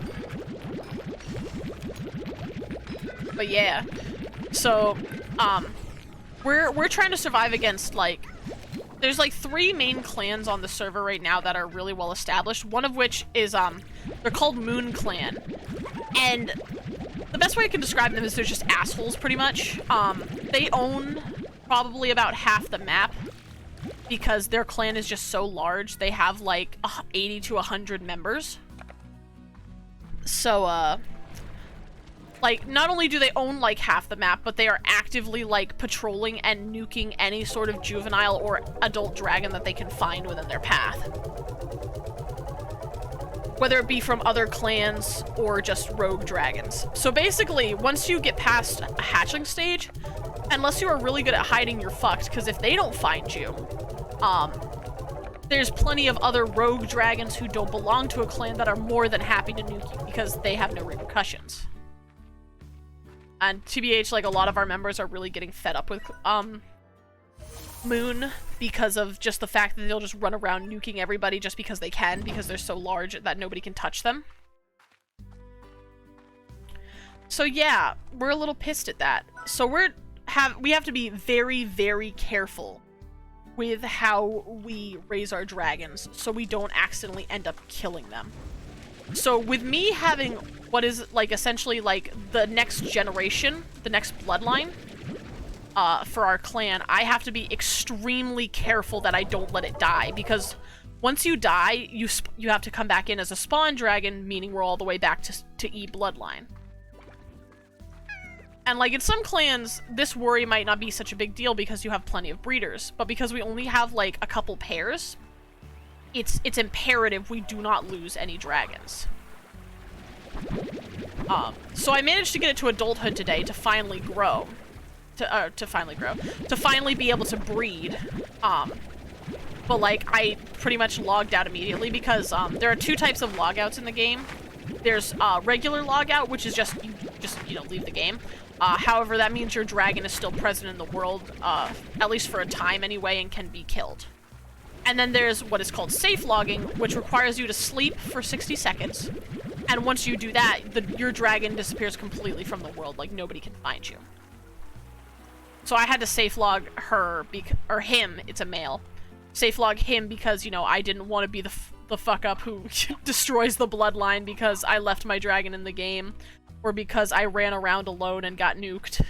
But yeah. So, we're trying to survive against, like, there's like 3 main clans on the server right now that are really well established. One of which is, they're called Moon Clan. And the best way I can describe them is they're just assholes, pretty much. They own probably about half the map, because their clan is just so large. They have like 80 to 100 members. So, like, not only do they own like half the map, but they are actively like patrolling and nuking any sort of juvenile or adult dragon that they can find within their path. Whether it be from other clans or just rogue dragons. So basically, once you get past a hatchling stage, unless you are really good at hiding, you're fucked, because if they don't find you, there's plenty of other rogue dragons who don't belong to a clan that are more than happy to nuke you because they have no repercussions. And TBH, like, a lot of our members are really getting fed up with Moon because of just the fact that they'll just run around nuking everybody just because they can, because they're so large that nobody can touch them. So yeah, we're a little pissed at that. So we have to be very, very careful with how we raise our dragons so we don't accidentally end up killing them. So with me having what is like essentially like the next generation, the next bloodline for our clan, I have to be extremely careful that I don't let it die, because once you die, you have to come back in as a spawn dragon, meaning we're all the way back to E bloodline. And like in some clans, this worry might not be such a big deal because you have plenty of breeders, but because we only have like a couple pairs, it's imperative we do not lose any dragons. So I managed to get it to adulthood today to finally grow. To finally be able to breed. But like, I pretty much logged out immediately because there are 2 types of logouts in the game. There's regular logout, which is just you know, leave the game. However, that means your dragon is still present in the world, at least for a time anyway, and can be killed. And then there's what is called safe logging, which requires you to sleep for 60 seconds. And once you do that, your dragon disappears completely from the world, like nobody can find you. So I had to safe log her, or him, it's a male. Safe log him because, you know, I didn't want to be the fuck up who destroys the bloodline because I left my dragon in the game. Or because I ran around alone and got nuked.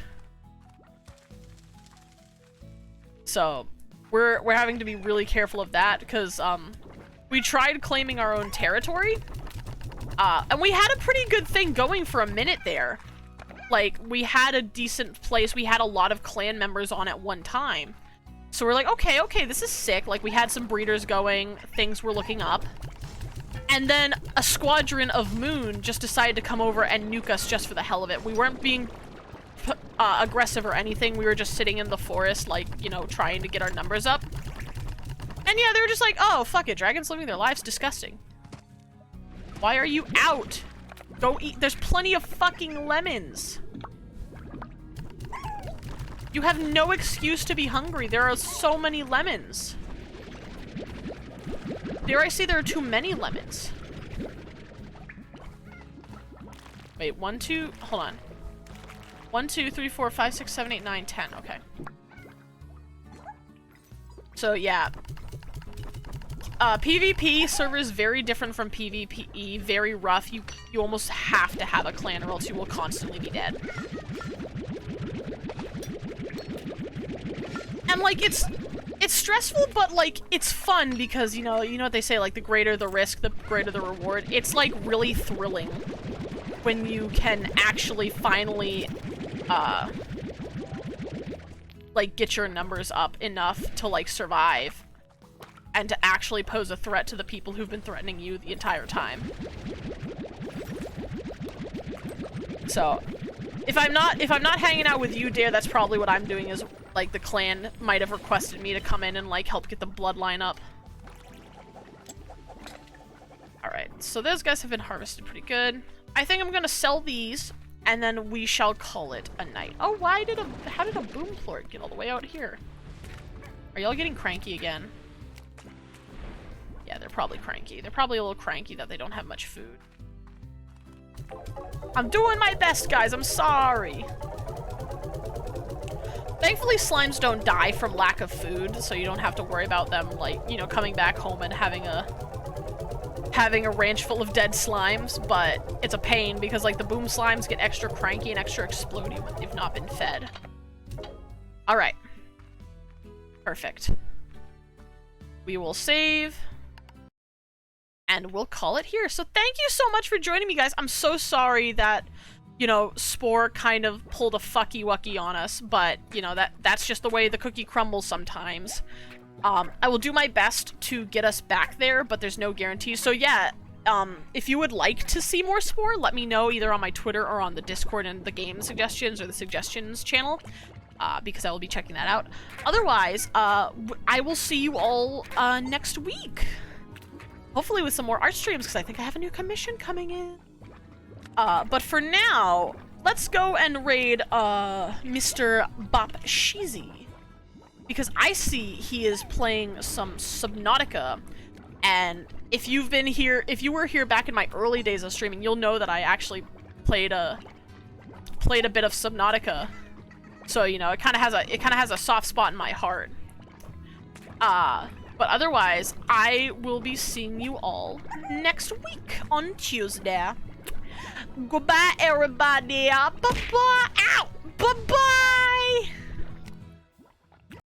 So, we're having to be really careful of that because, we tried claiming our own territory. And we had a pretty good thing going for a minute there. Like, we had a decent place. We had a lot of clan members on at one time. So we're like, okay, this is sick. Like, we had some breeders going. Things were looking up. And then a squadron of Moon just decided to come over and nuke us just for the hell of it. We weren't being aggressive or anything. We were just sitting in the forest, like, you know, trying to get our numbers up. And yeah, they were just like, oh, fuck it. Dragons living their lives. Disgusting. Why are you out? Go eat. There's plenty of fucking lemons. You have no excuse to be hungry. There are so many lemons. Dare I say there are too many lemons? Wait, 1, 2, hold on. 1, 2, 3, 4, 5, 6, 7, 8, 9, 10. Okay. So yeah. PvP servers very different from PvPe, very rough. You almost have to have a clan or else you will constantly be dead. And like it's stressful, but like it's fun because you know what they say, like the greater the risk, the greater the reward. It's like really thrilling when you can actually finally like get your numbers up enough to like survive. And to actually pose a threat to the people who've been threatening you the entire time. So, if I'm not hanging out with you, Dare, that's probably what I'm doing. Is like the clan might have requested me to come in and like help get the bloodline up. All right, so those guys have been harvested pretty good. I think I'm gonna sell these, and then we shall call it a night. Oh, how did a boom plort get all the way out here? Are y'all getting cranky again? Yeah, they're probably cranky. They're probably a little cranky that they don't have much food. I'm doing my best, guys. I'm sorry. Thankfully, slimes don't die from lack of food, so you don't have to worry about them, like, you know, coming back home and having a ranch full of dead slimes, but it's a pain because, like, the boom slimes get extra cranky and extra explodey when they've not been fed. Alright. Perfect. We will save. And we'll call it here. So thank you so much for joining me, guys. I'm so sorry that, you know, Spore kind of pulled a fucky-wucky on us, but, you know, that's just the way the cookie crumbles sometimes. I will do my best to get us back there, but there's no guarantees. So yeah, if you would like to see more Spore, let me know either on my Twitter or on the Discord and the game suggestions or the suggestions channel, because I will be checking that out. Otherwise, I will see you all next week. Hopefully with some more art streams, because I think I have a new commission coming in. But for now, let's go and raid Mr. Bop Sheezy. Because I see he is playing some Subnautica. And if you were here back in my early days of streaming, you'll know that I actually played a bit of Subnautica. So, you know, it kind of has a soft spot in my heart. But otherwise, I will be seeing you all next week on Tuesday. Goodbye, everybody. Bye-bye. Ow! Bye-bye!